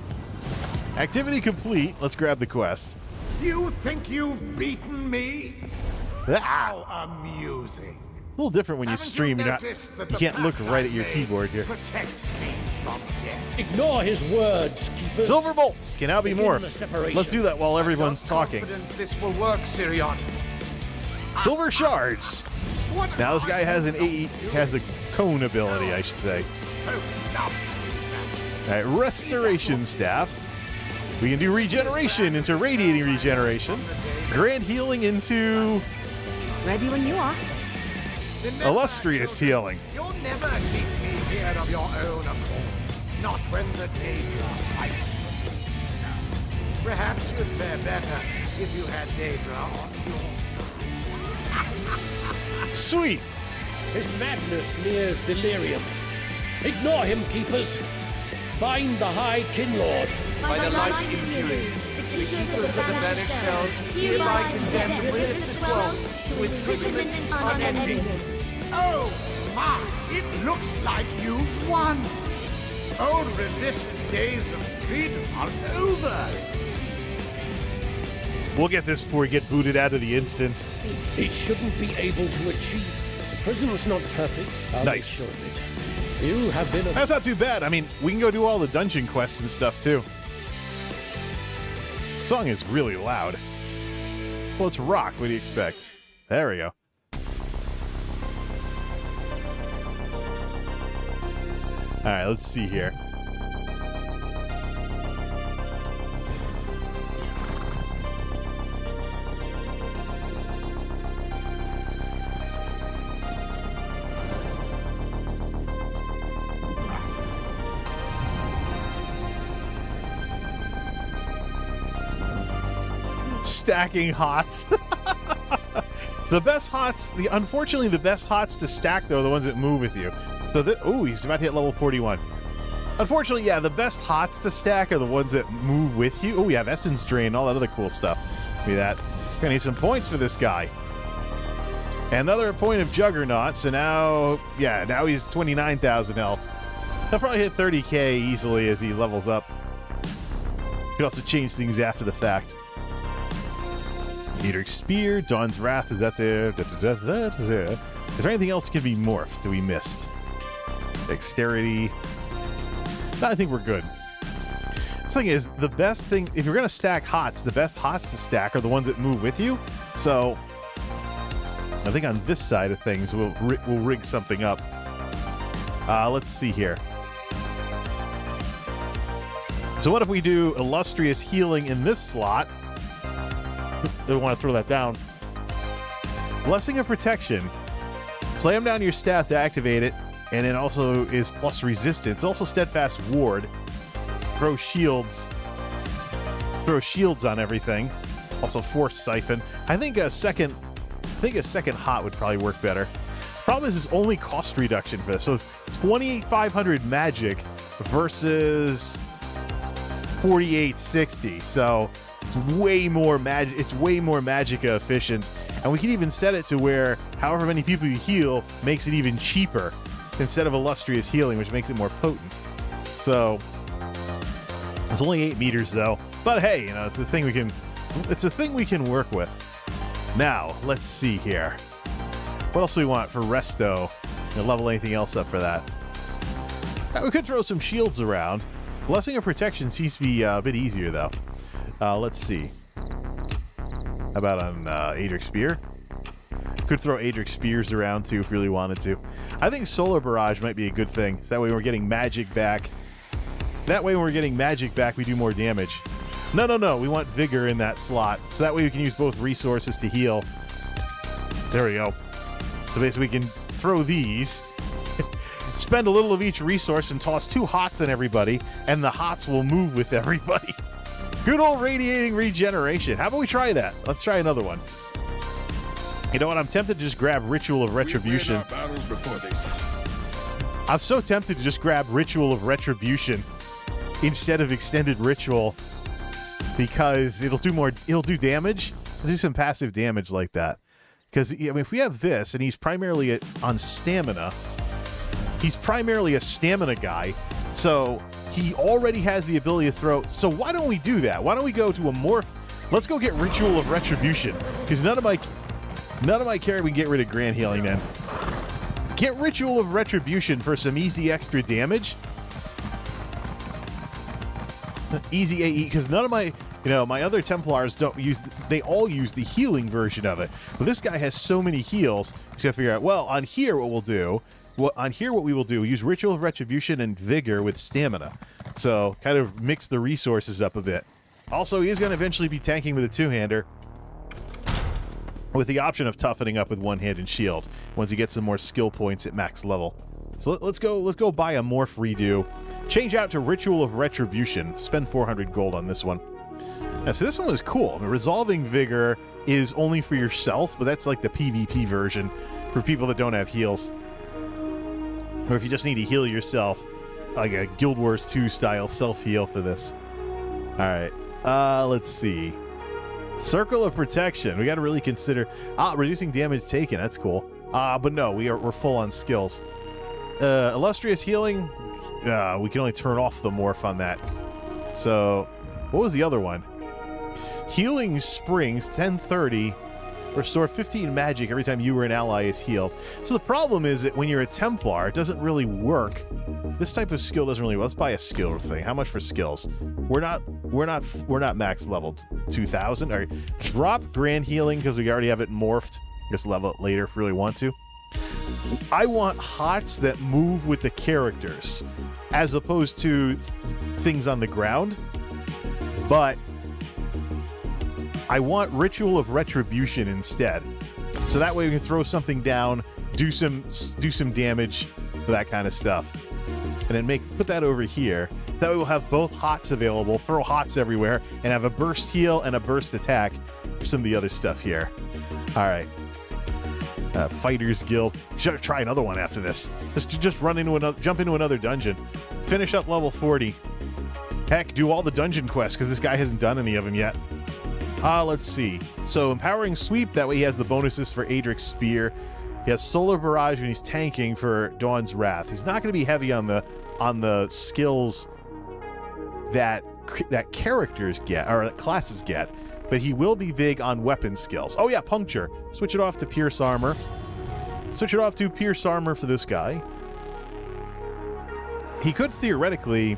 Speaker 2: Activity complete. Let's grab the quest.
Speaker 5: You think you've beaten me?
Speaker 2: Ow!
Speaker 5: Amusing.
Speaker 2: A little different when you stream. You can't look right at your keyboard here.
Speaker 5: Protects me from death.
Speaker 8: Ignore his words, keepers.
Speaker 2: Silver bolts can now be morphed. Let's do that while everyone's talking.
Speaker 7: This will work, Sirion.
Speaker 2: Silver shards. Now this guy has a cone ability, I should say.
Speaker 5: So love to see that.
Speaker 2: All right, restoration staff. We can do regeneration into radiating regeneration. Grand healing into
Speaker 6: Ready when you are.
Speaker 2: illustrious healing.
Speaker 5: You'll never keep me here of your own accord. Not when the Daedra fight. Perhaps you'd fare better if you had Daedra on your side.
Speaker 2: Sweet.
Speaker 8: His madness nears delirium. Ignore him, keepers. Bind the High Kin Lord.
Speaker 6: By the light imbued, the keepers of the vanished cells hereby condemn Resistor 12 to imprisonment unending.
Speaker 5: Oh my, it looks like you've won. Old revision days of freedom are over.
Speaker 2: We'll get this before we get booted out of the instance.
Speaker 8: He shouldn't be able to achieve. The prison's not perfect. I'll
Speaker 2: Nice.
Speaker 8: make sure of it. You have been a...
Speaker 2: That's not too bad. I mean, we can go do all the dungeon quests and stuff too. The song is really loud. Well, it's rock. What do you expect? There we go. All right, let's see here. Stacking hots. Unfortunately, the best hots to stack, though, are the ones that move with you. So he's about to hit level 41. Unfortunately, yeah, the best hots to stack are the ones that move with you. Oh, we have Essence Drain, all that other cool stuff. Look at that. Gonna need some points for this guy. Another point of Juggernaut, so now he's 29,000 health. He'll probably hit 30k easily as he levels up. You can also change things after the fact. Meteoric Spear, Dawn's Wrath, is that there? Is there anything else that can be morphed that we missed? Dexterity. No, I think we're good. The thing is, the best thing, if you're going to stack hots, the best hots to stack are the ones that move with you. So, I think on this side of things, we'll rig something up. Let's see here. So what if we do Illustrious Healing in this slot? Don't want to throw that down. Blessing of Protection. Slam down your staff to activate it, and it also is plus resistance. Also Steadfast Ward. Throw shields on everything. Also Force Siphon. I think a second hot would probably work better. Problem is only cost reduction for this. So 2,500 magic versus 4860. So it's way more magicka efficient, and we can even set it to where however many people you heal makes it even cheaper instead of illustrious healing, which makes it more potent. So it's only 8 meters though, but hey, you know, it's a thing we can work with. Now let's see here. What else do we want for resto? Level anything else up for that? We could throw some shields around. Blessing of Protection seems to be a bit easier, though. Let's see. How about on Adric Spear? Could throw Adric Spears around, too, if we really wanted to. I think Solar Barrage might be a good thing. So that way we're getting magic back. That way when we're getting magic back, we do more damage. No. We want Vigor in that slot. So that way we can use both resources to heal. There we go. So basically we can throw these, spend a little of each resource, and toss 2 hots on everybody, and the hots will move with everybody. Good old radiating regeneration. How about we try that? Let's try another one. You know what? I'm tempted to just grab Ritual of Retribution. I'm so tempted to just grab Ritual of Retribution instead of Extended Ritual, because it'll do damage. It'll do some passive damage like that. Because, I mean, if we have this, and he's primarily on stamina, he's primarily a stamina guy, so he already has the ability to throw. So why don't we do that? Why don't we go to a morph? Let's go get Ritual of Retribution, because none of my care, we can get rid of Grand Healing then. Get Ritual of Retribution for some easy extra damage. Easy AE, because none of my... my other Templars they all use the healing version of it. But this guy has so many heals, we have to figure out, well, on here what we will do, use Ritual of Retribution and Vigor with Stamina. So, kind of mix the resources up a bit. Also, he is going to eventually be tanking with a 2-hander, with the option of toughening up with 1-hand and shield, once he gets some more skill points at max level. So let's go buy a morph redo. Change out to Ritual of Retribution. Spend 400 gold on this one. Yeah, so this one was cool. I mean, Resolving Vigor is only for yourself, but that's like the PvP version for people that don't have heals. Or if you just need to heal yourself, like a Guild Wars 2 style self-heal for this. Alright, let's see. Circle of Protection. We got to really consider... reducing damage taken. That's cool. But no, we're full on skills. Illustrious Healing. We can only turn off the morph on that. So... what was the other one? Healing Springs, 1030. Restore 15 magic every time you or an ally is healed. So the problem is that when you're a Templar, it doesn't really work. This type of skill doesn't really work. Let's buy a skill thing. How much for skills? We're not max leveled 2000. All right. Drop Grand Healing because we already have it morphed. Just level it later if we really want to. I want hots that move with the characters as opposed to things on the ground. But I want Ritual of Retribution instead. So that way we can throw something down, do some damage for that kind of stuff. And then put that over here. That way we'll have both hots available, throw hots everywhere, and have a burst heal and a burst attack for some of the other stuff here. Alright. Fighters Guild. Should try another one after this. Just jump into another dungeon. Finish up level 40. Heck, do all the dungeon quests, because this guy hasn't done any of them yet. Let's see. So, Empowering Sweep, that way he has the bonuses for Adric's Spear. He has Solar Barrage when he's tanking for Dawn's Wrath. He's not going to be heavy on the skills that characters get, or that classes get, but he will be big on weapon skills. Oh yeah, Puncture. Switch it off to Pierce Armor. Switch it off to Pierce Armor for this guy. He could theoretically...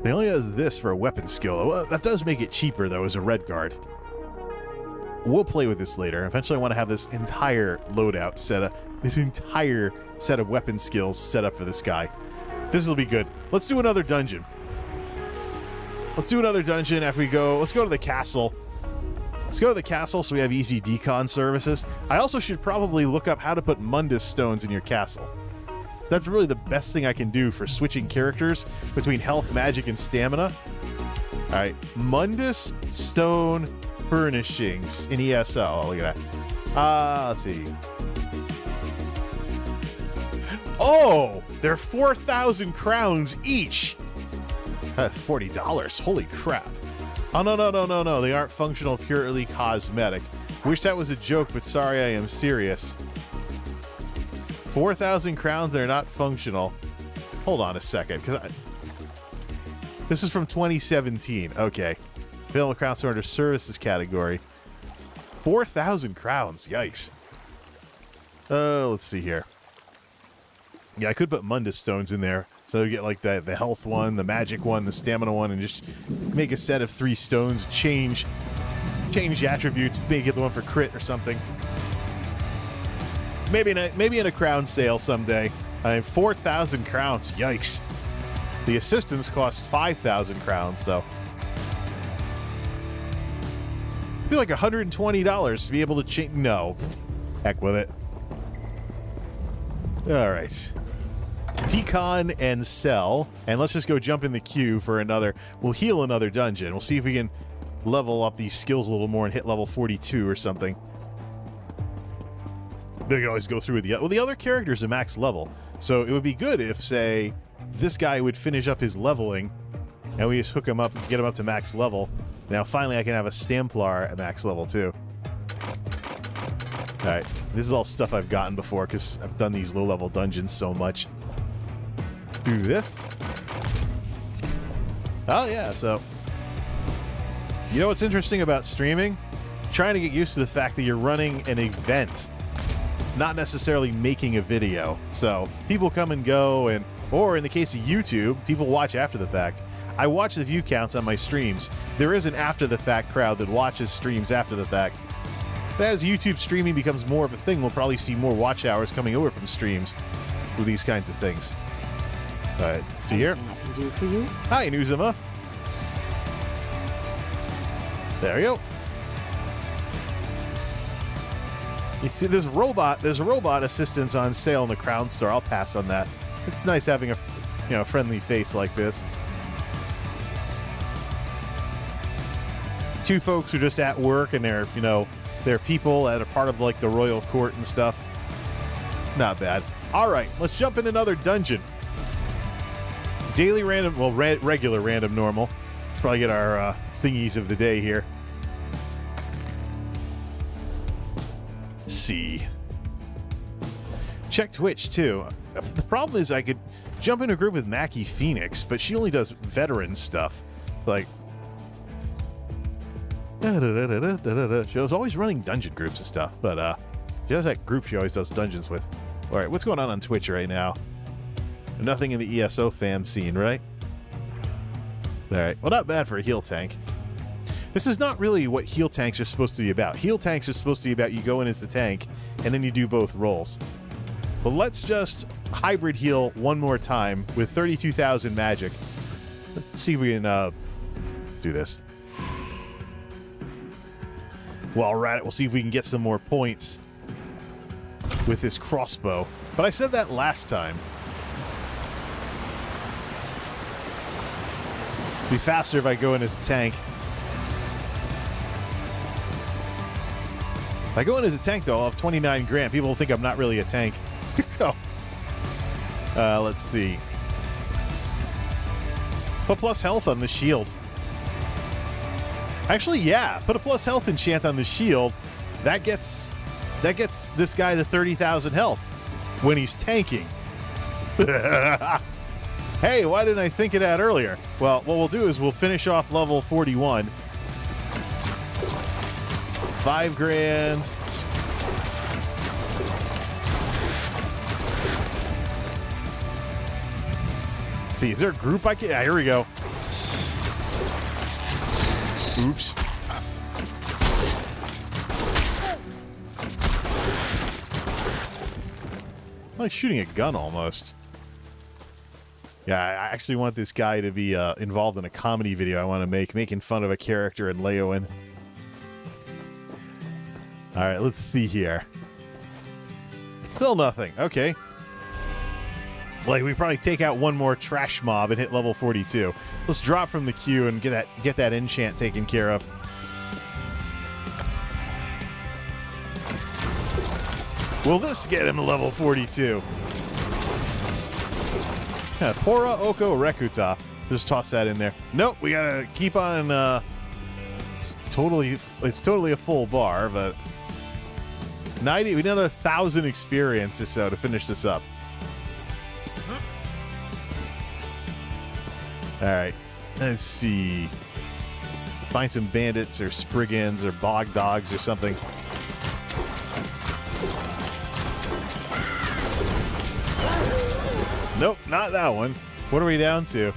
Speaker 2: He only has this for a weapon skill. Well, that does make it cheaper, though, as a red guard. We'll play with this later. Eventually, I want to have this entire loadout set up. This entire set of weapon skills set up for this guy. This will be good. Let's do another dungeon. Let's do another dungeon after we go. Let's go to the castle. Let's go to the castle so we have easy decon services. I also should probably look up how to put Mundus stones in your castle. That's really the best thing I can do for switching characters between health, magic, and stamina. Alright, Mundus Stone Furnishings in ESO. Look at that. Let's see. Oh! They're 4,000 crowns each! $40. Holy crap. Oh, no. They aren't functional, purely cosmetic. Wish that was a joke, but sorry, I am serious. 4,000 crowns, they're not functional. Hold on a second, because this is from 2017. Okay. Available crowns are under services category. 4,000 crowns. Yikes. Let's see here. Yeah, I could put Mundus stones in there. So you get like the health one, the magic one, the stamina one, and just make a set of 3 stones, change the attributes, make it the one for crit or something. Maybe in a crown sale someday. 4,000 crowns. Yikes. The assistants cost 5,000 crowns, so it'd be like $120 to be able to change. No. Heck with it. All right. Decon and sell, and let's just go jump in the queue for another. We'll heal another dungeon. We'll see if we can level up these skills a little more and hit level 42 or something. We can always go through with the other characters are max level, so it would be good if, say, this guy would finish up his leveling, and we just hook him up, get him up to max level. Now finally I can have a Stamplar at max level too. All right, this is all stuff I've gotten before because I've done these low-level dungeons so much. Do this. Oh yeah, so you know what's interesting about streaming? Trying to get used to the fact that you're running an event, not necessarily making a video. So people come and go, and or in the case of YouTube, people watch after the fact. I watch the view counts on my streams. There is an after the fact crowd that watches streams after the fact. But as YouTube streaming becomes more of a thing, we'll probably see more watch hours coming over from streams with these kinds of things. All right, see here.
Speaker 4: Anything I can do for you?
Speaker 2: Hi, Nuzuma. There you go. You see, there's robot assistance on sale in the Crown Store. I'll pass on that. It's nice having a friendly face like this. 2 folks who are just at work and they're people that are part of like the royal court and stuff. Not bad. All right, let's jump in another dungeon. Daily random, well, regular random normal. Let's probably get our thingies of the day here. Let's see. Check Twitch too. The problem is I could jump in a group with Mackie Phoenix, but she only does veteran stuff. Like, she was always running dungeon groups and stuff, but she has that group she always does dungeons with. All right, what's going on Twitch right now? Nothing in the ESO fam scene, right? All right, well, not bad for a heal tank. This is not really what heal tanks are supposed to be about. Heal tanks are supposed to be about you go in as the tank, and then you do both roles. But let's just hybrid heal one more time with 32,000 magic. Let's see if we can do this. While we're at it, we'll see if we can get some more points with this crossbow. But I said that last time. It'd be faster if I go in as a tank. If I go in as a tank, though, I'll have 29 grand. People will think I'm not really a tank. So, let's see. Put plus health on the shield. Actually, yeah. Put a plus health enchant on the shield. That gets this guy to 30,000 health when he's tanking. Hey, why didn't I think of that earlier? Well, what we'll do is we'll finish off level 41. 5 grand. Let's see, is there a group I can... Yeah, here we go. Oops. Like shooting a gun almost. Yeah, I actually want this guy to be involved in a comedy video I want to make, making fun of a character in Leowen. All right, let's see here. Still nothing. Okay. Like, we probably take out one more trash mob and hit level 42. Let's drop from the queue and get that enchant taken care of. Will this get him to level 42? Yeah, Pora Oko Rekuta. Just toss that in there. Nope, we gotta keep on. It's totally a full bar, but 90. We need another 1,000 experience or so to finish this up. All right, let's see. Find some bandits or spriggans or bog dogs or something. Nope, not that one. What are we down to?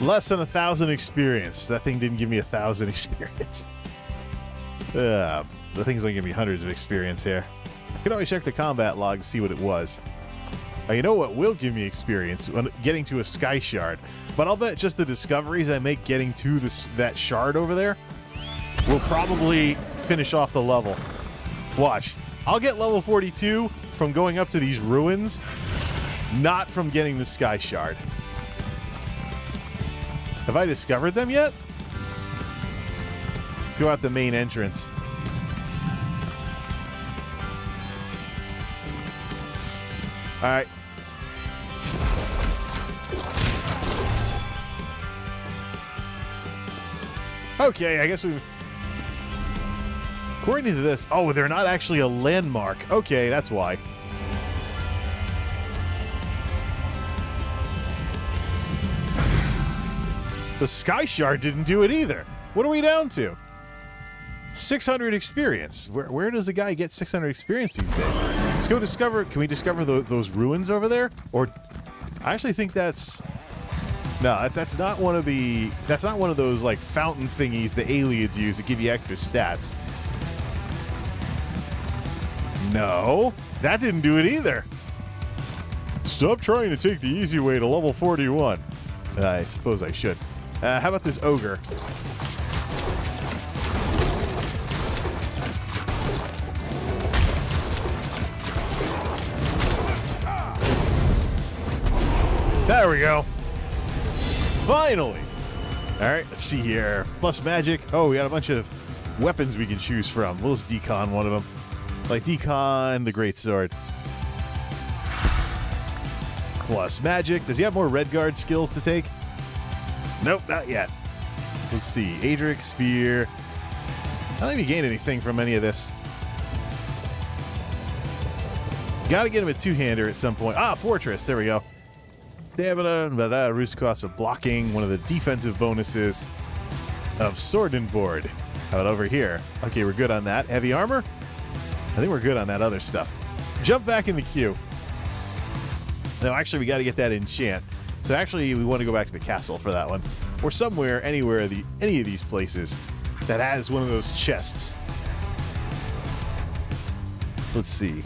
Speaker 2: Less than 1,000 experience. That thing didn't give me 1,000 experience. The thing's gonna give me hundreds of experience here. I could always check the combat log to see what it was. You know what will give me experience? Getting to a sky shard. But I'll bet just the discoveries I make getting to that shard over there will probably finish off the level. Watch. I'll get level 42 from going up to these ruins, not from getting the sky shard. Have I discovered them yet? Let's go out the main entrance. All right. Okay, I guess we've... According to this... Oh, they're not actually a landmark. Okay, that's why. The Sky Shard didn't do it either. What are we down to? 600 experience. Where does the guy get 600 experience these days? Let's go discover... Can we discover those ruins over there? Or... I actually think that's... No, that's not one of the... That's not one of those, like, fountain thingies the aliens use to give you extra stats. No, that didn't do it either. Stop trying to take the easy way to level 41. I suppose I should. How about this ogre? There we go. Finally! Alright, let's see here. Plus magic. Oh, we got a bunch of weapons we can choose from. We'll just decon one of them. Like decon the great sword. Plus magic. Does he have more red guard skills to take? Nope, not yet. Let's see. Adric, spear. I don't even gain anything from any of this. Gotta get him a two-hander at some point. Ah, fortress. There we go. Stamina, roost cost of blocking, one of the defensive bonuses of sword and board. How about over here? Okay, we're good on that. Heavy armor? I think we're good on that other stuff. Jump back in the queue. No, actually, we got to get that enchant. So actually, we want to go back to the castle for that one. Or somewhere, anywhere, any of these places that has one of those chests. Let's see.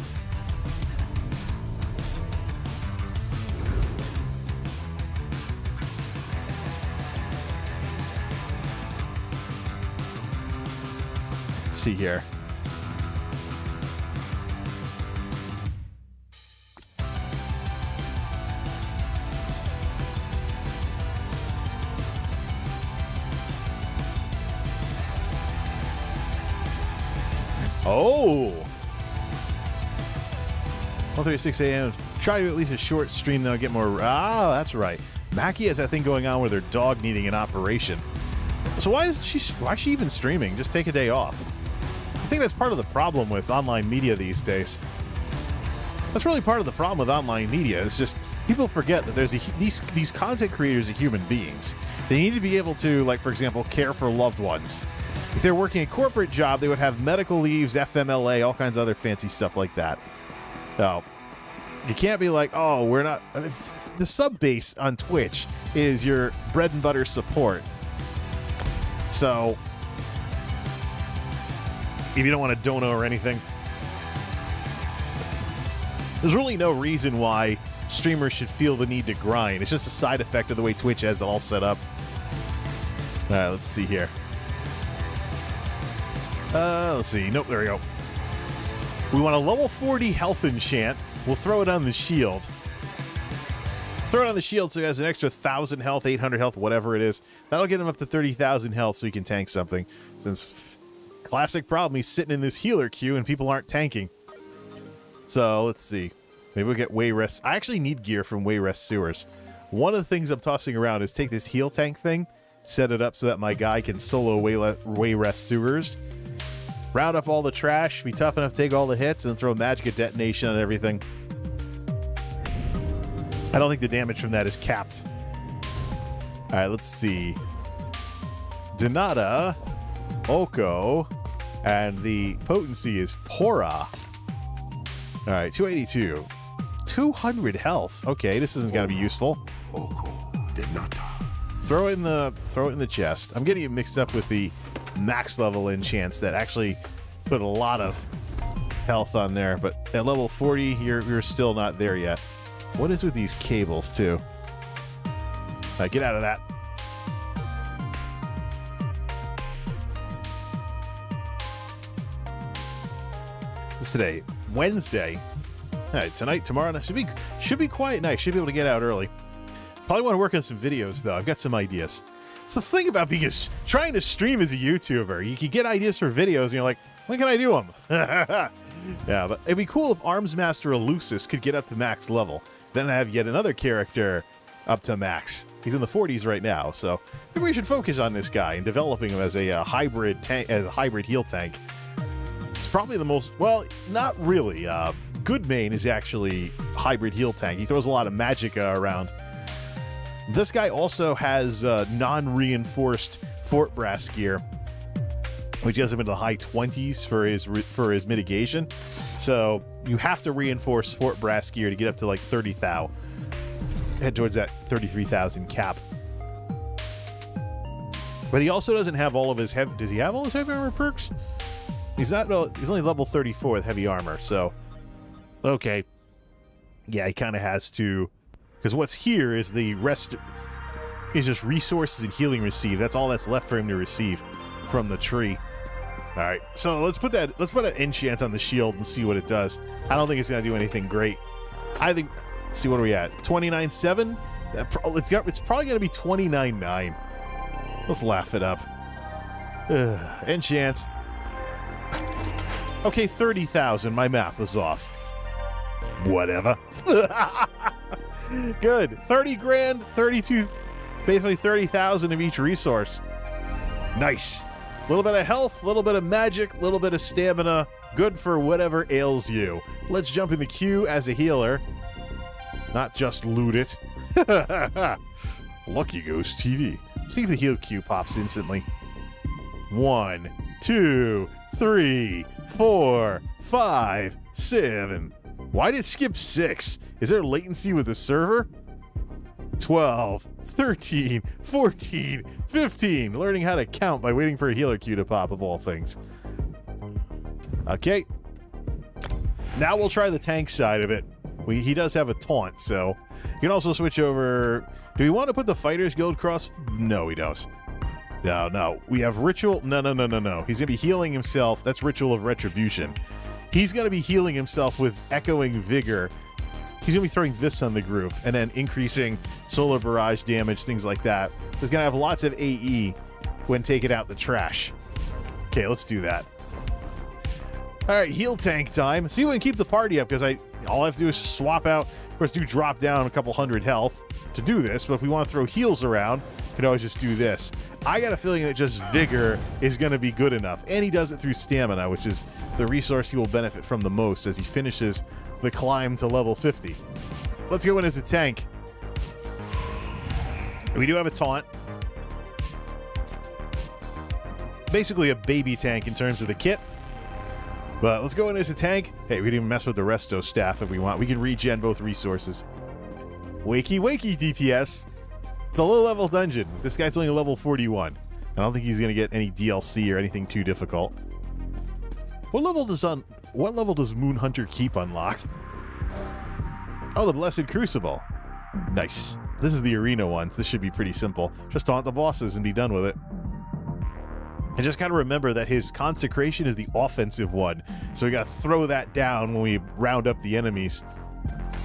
Speaker 2: See here. Oh! 1:36 a.m. Try to at least a short stream, though. Get more. Ah, that's right. Mackie has that thing going on with her dog needing an operation. So why is she even streaming? Just take a day off. I think that's part of the problem with online media these days. That's really part of the problem with online media. It's just people forget that there's these content creators are human beings. They need to be able to, like, for example, care for loved ones. If they're working a corporate job, they would have medical leaves, FMLA, all kinds of other fancy stuff like that. So you can't be like, oh, we're not... The sub base on Twitch is your bread and butter support. So if you don't want to dono or anything, there's really no reason why streamers should feel the need to grind. It's just a side effect of the way Twitch has it all set up. All right, let's see here. Let's see. Nope, there we go. We want a level 40 health enchant. We'll throw it on the shield. Throw it on the shield so he has an extra 1,000 health, 800 health, whatever it is. That'll get him up to 30,000 health so he can tank something. Since, classic problem, he's sitting in this healer queue and people aren't tanking. So, let's see. Maybe we'll get Wayrest. I actually need gear from Wayrest Sewers. One of the things I'm tossing around is take this Healtank thing, set it up so that my guy can solo Wayrest Sewers, round up all the trash, be tough enough to take all the hits, and throw Magic Detonation on everything. I don't think the damage from that is capped. All right, let's see. Donata, Oko, and the potency is Pora. All right, 282. 200 health. Okay, this isn't going to be useful. Throw it in the chest. I'm getting it mixed up with the max level enchants that actually put a lot of health on there, but at level 40, you're still not there yet. What is with these cables, too? Get out of that. What's today? Wednesday. All right, tonight, tomorrow night should be quiet night. Should be able to get out early. Probably want to work on some videos though. I've got some ideas. It's the thing about trying to stream as a YouTuber. You can get ideas for videos, and you're like, when can I do them? Yeah, but it'd be cool if Arms Master Elusis could get up to max level. Then I have yet another character up to max. He's in the 40s right now, so maybe we should focus on this guy and developing him as a hybrid tank, as a hybrid heal tank. It's probably the most, well, not really. Good main is actually hybrid heal tank. He throws a lot of magicka around. This guy also has non-reinforced Fort Brass gear, which gets him into the high 20s for his mitigation. So you have to reinforce Fort Brass gear to get up to like 30,000. Head towards that 33,000 cap. But he also doesn't have all of his heavy. Does he have all his heavy armor perks? He's only level 34 with heavy armor. So okay, yeah, he kind of has to, because what's here is the rest is just resources and healing received. That's all that's left for him to receive from the tree. All right, so let's put an enchant on the shield and see what it does. I don't think it's gonna do anything great. I think. See, what are we at? 29.7. It's probably gonna be 29.9. Let's laugh it up. Enchant. Okay, 30,000. My math was off. Whatever. Good. 30 grand, 32, basically 30,000 of each resource. Nice. A little bit of health, a little bit of magic, a little bit of stamina. Good for whatever ails you. Let's jump in the queue as a healer. Not just loot it. Lucky Ghost TV. See if the heal queue pops instantly. 1, 2, 3, 4, 5, 7. Why did it skip 6? Is there latency with the server? 12, 13, 14, 15. Learning how to count by waiting for a healer queue to pop, of all things. Okay. Now we'll try the tank side of it. He does have a taunt, so you can also switch over. Do we want to put the Fighters Guild cross? No, we don't. No. We have Ritual. No. He's going to be healing himself. That's Ritual of Retribution. He's going to be healing himself with Echoing Vigor. He's going to be throwing this on the group and then increasing Solar Barrage damage, things like that. He's going to have lots of AE when taking out the trash. Okay, let's do that. All right, heal tank time. See if we can keep the party up, because all I have to do is swap out. Of course, do drop down a couple hundred health to do this, but if we want to throw heals around, we can always just do this. I got a feeling that just Vigor is going to be good enough, and he does it through Stamina, which is the resource he will benefit from the most as he finishes the climb to level 50. Let's go in as a tank. We do have a taunt. Basically a baby tank in terms of the kit. But let's go in as a tank. Hey, we can even mess with the resto staff if we want. We can regen both resources. Wakey DPS. It's a low-level dungeon. This guy's only level 41. I don't think he's going to get any DLC or anything too difficult. What level does Moon Hunter Keep unlock? Oh, the Blessed Crucible. Nice. This is the arena one. This should be pretty simple. Just taunt the bosses and be done with it. And just gotta remember that his consecration is the offensive one. So we gotta throw that down when we round up the enemies.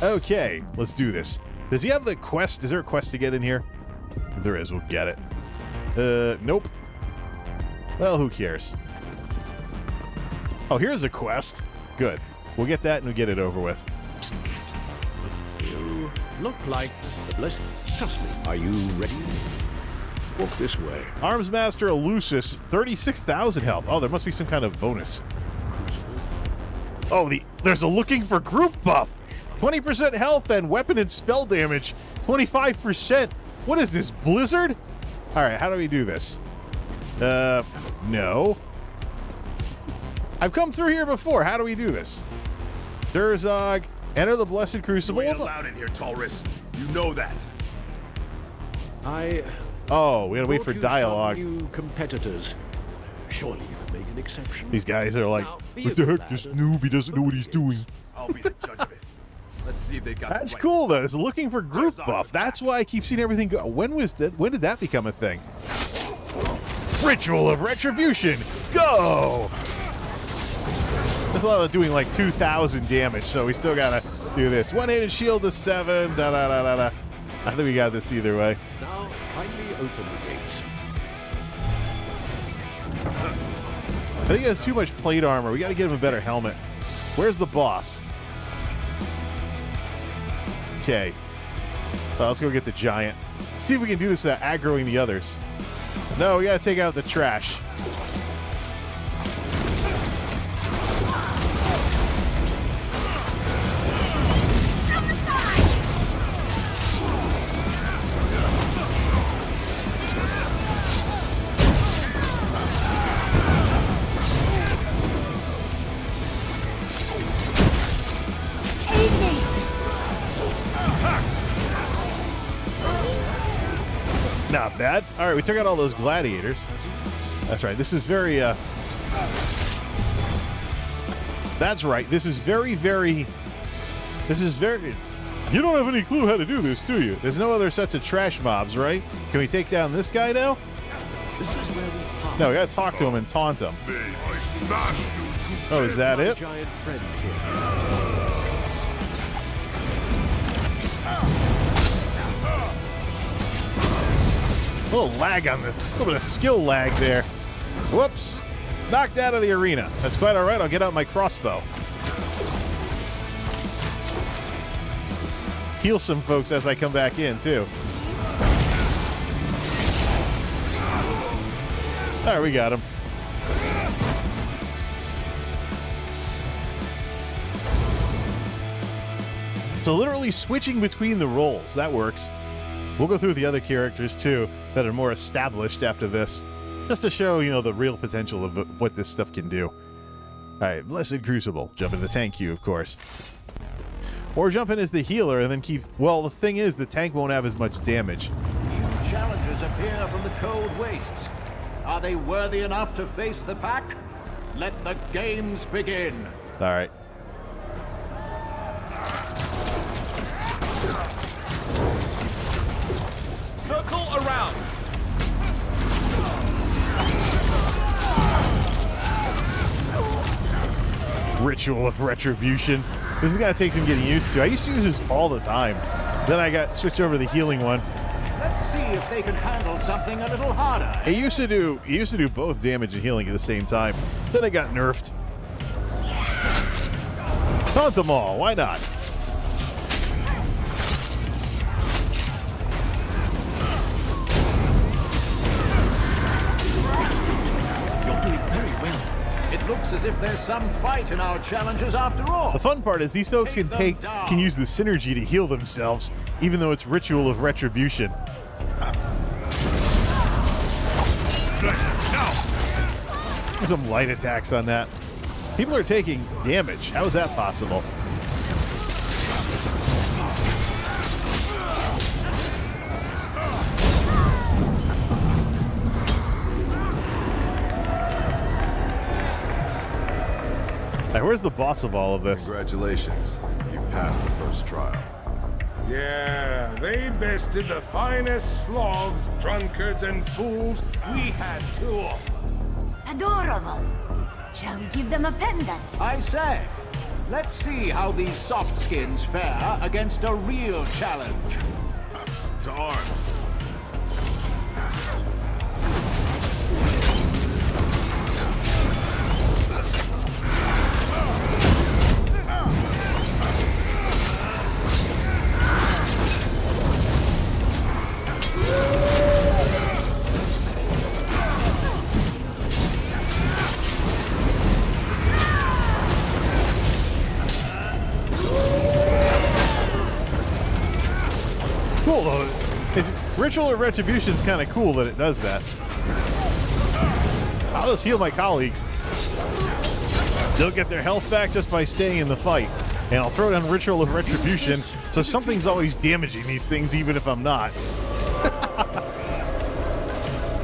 Speaker 2: Okay, let's do this. Does he have the quest? Is there a quest to get in here? If there is, we'll get it. Nope. Well, who cares? Oh, here's a quest. Good. We'll get that and we'll get it over with.
Speaker 8: look like the blessing. Trust me. Are you ready? Walk this way.
Speaker 2: Arms Master Elusus, 36,000 health. Oh, there must be some kind of bonus. Oh, there's a looking for group buff. 20% health and weapon and spell damage. 25%. What is this, Blizzard? All right, how do we do this? No. I've come through here before. How do we do this? Durzog, enter the Blessed Crucible.
Speaker 1: You ain't allowed in here, Taurus. You know that.
Speaker 2: Oh, we gotta wait for
Speaker 8: brought you
Speaker 2: dialogue.
Speaker 8: some new competitors. Surely you can make an exception.
Speaker 2: These guys are like,
Speaker 8: Now, be
Speaker 2: what
Speaker 8: a
Speaker 2: the
Speaker 8: good
Speaker 2: heck? This
Speaker 8: lad.
Speaker 2: noob, he doesn't know what he's doing.
Speaker 1: I'll be the judge of it. Let's see if they got
Speaker 2: That's
Speaker 1: the right
Speaker 2: cool though. It's looking for group
Speaker 1: Durzog's
Speaker 2: buff.
Speaker 1: attack.
Speaker 2: That's why I keep seeing everything go. When did that become a thing? Ritual of Retribution. Go! That's a lot of doing like 2,000 damage, so we still gotta do this. One-handed shield to 7. Da da da da da. I think we got this either way.
Speaker 8: Now, kindly open the gates.
Speaker 2: I think he has too much plate armor. We gotta give him a better helmet. Where's the boss? Okay. Well, let's go get the giant. See if we can do this without aggroing the others. No, we gotta take out the trash. Not bad. All right, we took out all those gladiators. That's right. This is very, that's right. This is very... You don't have any clue how to do this, do you? There's no other sets of trash mobs, right? Can we take down this guy now?
Speaker 8: This is where we part.
Speaker 2: No, we gotta talk to him and taunt him.
Speaker 1: May I smash you?
Speaker 2: Oh, is that
Speaker 8: My
Speaker 2: it?
Speaker 8: giant friend here.
Speaker 2: A little lag on the... A little bit of skill lag there. Whoops. Knocked out of the arena. That's quite all right. I'll get out my crossbow. Heal some folks as I come back in, too. There, we got him. So literally switching between the roles. That works. We'll go through the other characters, too, that are more established after this, just to show, you know, the real potential of what this stuff can do. All right, Blessed Crucible. Jump in the tank queue, of course. Or jump in as the healer and then keep... Well, the thing is, the tank won't have as much damage.
Speaker 9: New challengers appear from the cold wastes. Are they worthy enough to face the pack? Let the games begin.
Speaker 2: All right.
Speaker 7: Circle around.
Speaker 2: Ritual of Retribution. This is going to take some getting used to. I used to use this all the time. Then I got switched over to the healing one.
Speaker 9: Let's see if they can handle something a little harder.
Speaker 2: It used to do both damage and healing at the same time. Then it got nerfed. Taunt them all. Why not?
Speaker 9: You're doing very well. It looks as if there's some fight in our challengers after all.
Speaker 2: The fun part is these folks can use the synergy to heal themselves, even though it's Ritual of Retribution. There's some light attacks on that. People are taking damage. How is that possible? All right, where's the boss of all of this?
Speaker 1: Congratulations. You've passed the first trial.
Speaker 5: Yeah, they bested the finest sloths, drunkards, and fools we had two of.
Speaker 6: Adorable. Shall we give them a pendant?
Speaker 9: I say, let's see how these soft skins fare against a real challenge.
Speaker 1: To arms.
Speaker 2: Ritual of Retribution is kind of cool that it does that. I'll just heal my colleagues. They'll get their health back just by staying in the fight. And I'll throw down Ritual of Retribution, so something's always damaging these things, even if I'm not.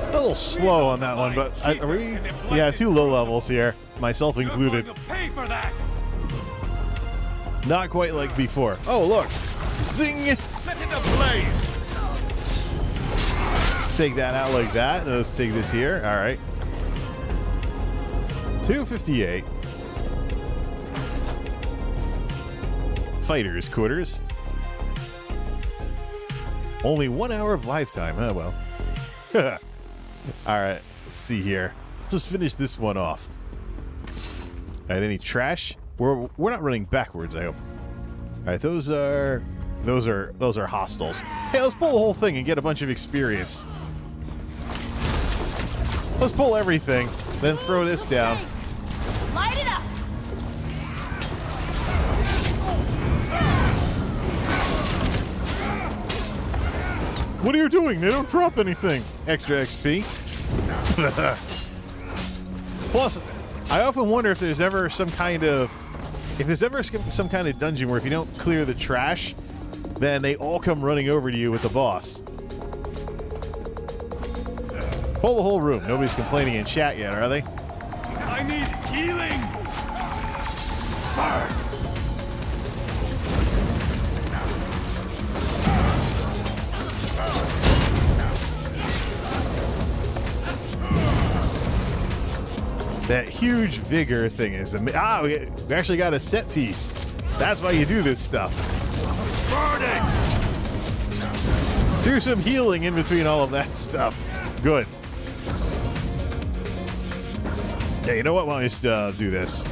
Speaker 2: A little slow on that one, but are we? Yeah, 2 low levels here, myself included.
Speaker 7: Pay for that.
Speaker 2: Not quite like before. Oh, look. Zing!
Speaker 7: Set it ablaze.
Speaker 2: Take that out like that. Let's take this here. All right. 258. Fighters' quarters. Only 1 hour of lifetime. Oh, well. All right. Let's see here. Let's just finish this one off. All right. Any trash? We're not running backwards, I hope. All right. Those are hostiles. Hey, let's pull the whole thing and get a bunch of experience. Let's pull everything, then throw this down.
Speaker 6: Light it up!
Speaker 2: What are you doing? They don't drop anything. Extra XP. Plus, I often wonder if there's ever some kind of dungeon where if you don't clear the trash, then they all come running over to you with the boss. Pull the whole room. Nobody's complaining in chat yet, are they?
Speaker 7: I need healing. Fire.
Speaker 2: That huge vigor thing is we actually got a set piece. That's why you do this stuff.
Speaker 7: Burning.
Speaker 2: Do some healing in between all of that stuff. Good. Yeah, you know what? Why don't we just do this?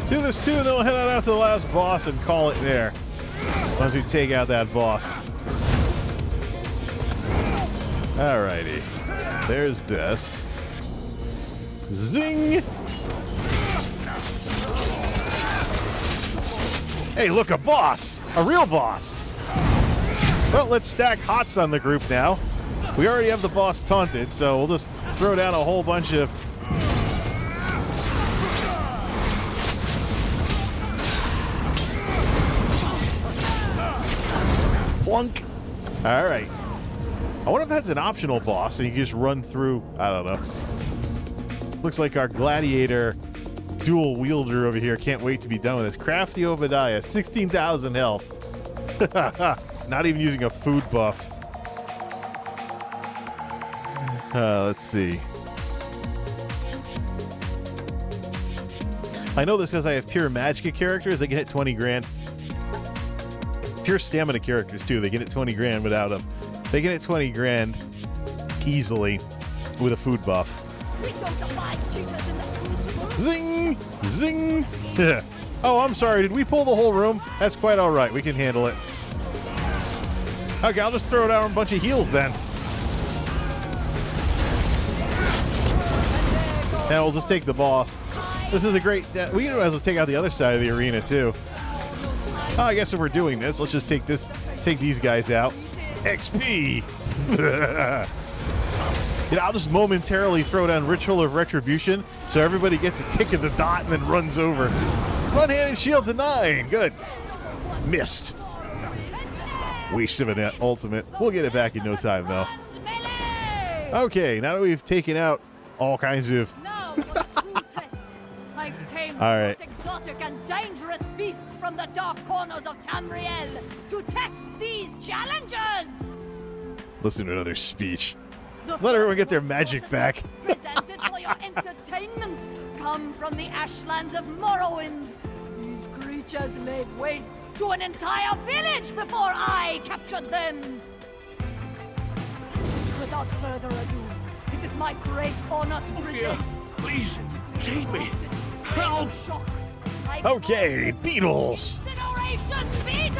Speaker 2: Do this too, and then we'll head on out to the last boss and call it there. Once we take out that boss. Alrighty. There's this. Zing! Hey, look, a boss! A real boss! Well, let's stack hots on the group now. We already have the boss taunted, so we'll just throw down a whole bunch of... Plunk! Alright. I wonder if that's an optional boss and you can just run through... I don't know. Looks like our gladiator dual wielder over here can't wait to be done with this. Crafty Obadiah, 16,000 health. Not even using a food buff. Let's see. I know this because I have pure Magicka characters. They can hit 20 grand. Pure stamina characters, too. They can hit 20 grand without them. They can hit 20 grand easily with a food buff. Zing! Zing! Oh, I'm sorry. Did we pull the whole room? That's quite all right. We can handle it. Okay, I'll just throw down a bunch of heals then. Now we'll just take the boss. This is a great... we might as well take out the other side of the arena, too. Oh, I guess if we're doing this, let's just take these guys out. XP! I'll just momentarily throw down Ritual of Retribution so everybody gets a tick of the dot and then runs over. One-handed shield to 9. Good. Missed. Waste of an ultimate. We'll get it back in no time, though. Okay, now that we've taken out all kinds of... All right.
Speaker 6: Exotic and dangerous beasts from the dark corners of Tamriel to test these challengers.
Speaker 2: Listen to another speech. Let everyone get their magic back.
Speaker 6: Presented for your entertainment come from the ashlands of Morrowind. These creatures laid waste to an entire village before I captured them. Without further ado, it is my great honor to present.
Speaker 7: Please, save me. Help!
Speaker 2: Okay, Beetles.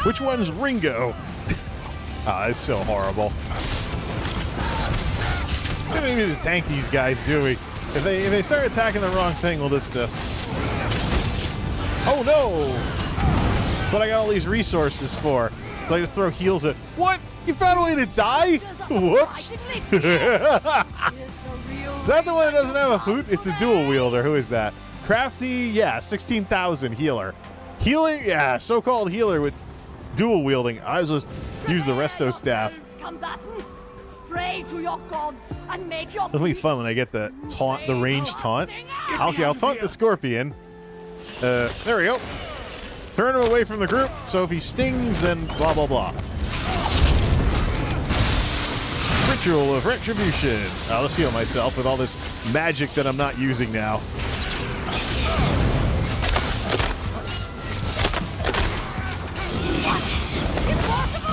Speaker 2: Which one's Ringo? Ah, it's so horrible. We don't even need to tank these guys, do we? If they start attacking the wrong thing, we'll just... Oh no! what I got all these resources for. So I just throw heals at. What? You found a way to die? Whoops. Is that the one that doesn't have a food? It's a dual wielder. Who is that? Crafty, yeah, 16,000 healer. Healing, yeah, so-called healer with dual wielding. I was just use the resto staff.
Speaker 6: Pray to your gods and make your
Speaker 2: It'll be fun when I get the taunt, the ranged taunt. Okay, I'll taunt the scorpion. There we go. Turn him away from the group, so if he stings, then blah, blah, blah. Ritual of Retribution. Let's heal myself with all this magic that I'm not using now.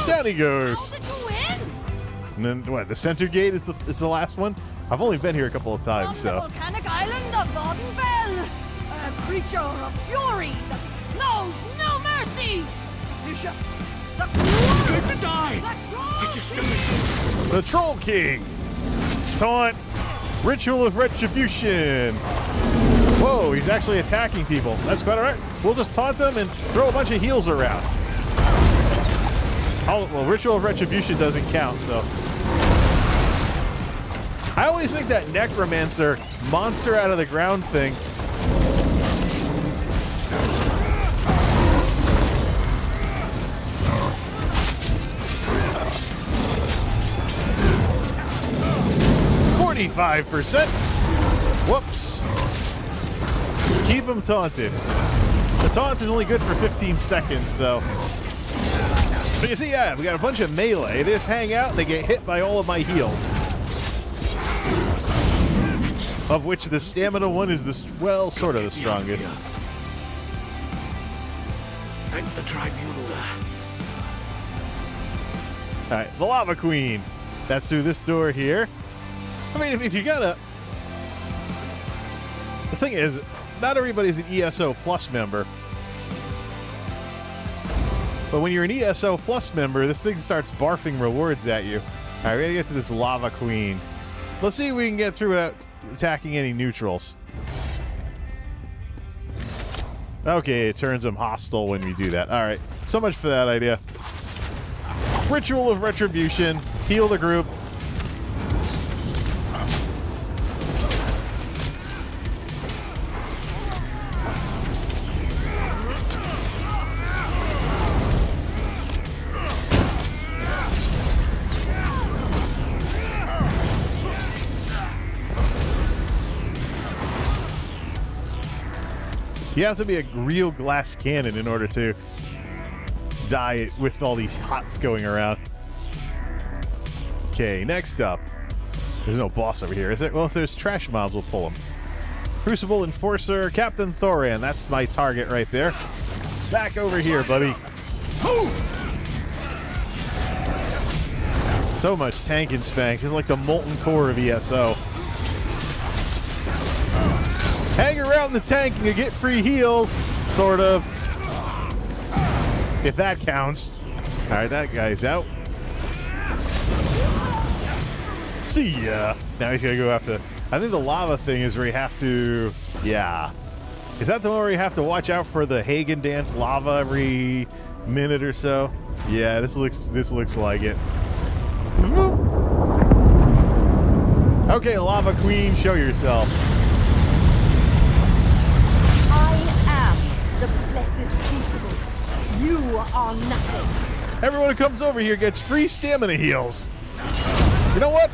Speaker 2: Down he goes. And then, what, the center gate is the last one? I've only been here a couple of times, so.
Speaker 6: The volcanic island of Vardenfell. A creature of fury that knows no mercy. Vicious. The cruel.
Speaker 7: To die.
Speaker 6: The troll.
Speaker 2: The Troll King. Taunt. Ritual of Retribution. Whoa, he's actually attacking people. That's quite all right. We'll just taunt him and throw a bunch of heals around. Oh, well, Ritual of Retribution doesn't count, so. I always think that Necromancer monster out of the ground thing. %. Whoops. Keep him taunted. The taunt is only good for 15 seconds, so. But you see, yeah, we got a bunch of melee. They just hang out, they get hit by all of my heals. Of which the stamina one is the, well, sort of the strongest.
Speaker 7: Thank the tribunal.
Speaker 2: Alright, the Lava Queen. That's through this door here. I mean, if you gotta... The thing is, not everybody's an ESO Plus member. But when you're an ESO Plus member, this thing starts barfing rewards at you. Alright, we gotta get to this Lava Queen. Let's see if we can get through without attacking any neutrals. Okay, it turns them hostile when we do that. Alright, so much for that idea. Ritual of Retribution. Heal the group. You have to be a real glass cannon in order to die with all these hots going around. Okay, next up. There's no boss over here, is it? Well, if there's trash mobs, we'll pull them. Crucible Enforcer, Captain Thoran. That's my target right there. Back over here, buddy. So much tank and spank. It's like the molten core of ESO. Hang around the tank and you get free heals, sort of. If that counts. Alright, that guy's out. See ya. Now he's gonna go after... I think the lava thing is where you have to... Yeah. Is that the one where you have to watch out for the Hagen dance lava every minute or so? Yeah, this looks like it. Okay, Lava Queen, show yourself.
Speaker 6: The blessed crucible. You are nothing.
Speaker 2: Everyone who comes over here gets free stamina heals. You know what?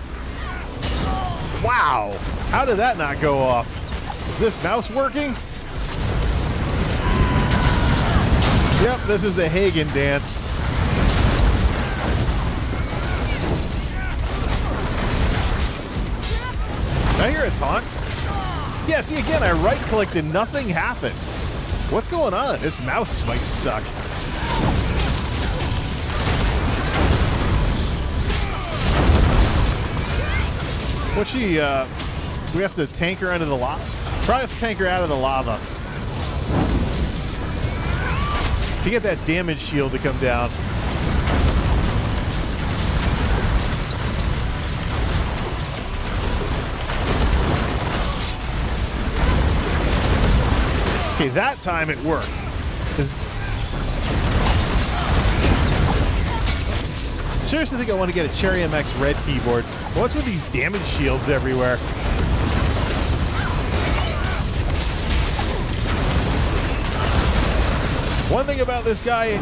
Speaker 2: Wow. How did that not go off? Is this mouse working? Yep, this is the Hagen dance. Did I hear a taunt? Yeah, see, again, I right-clicked and nothing happened. What's going on? This mouse might suck. What's she, do we have to tank her out of the lava? Probably have to tank her out of the lava. To get that damage shield to come down. Okay, that time it worked. seriously think I want to get a Cherry MX red keyboard. What's with these damage shields everywhere? One thing about this guy...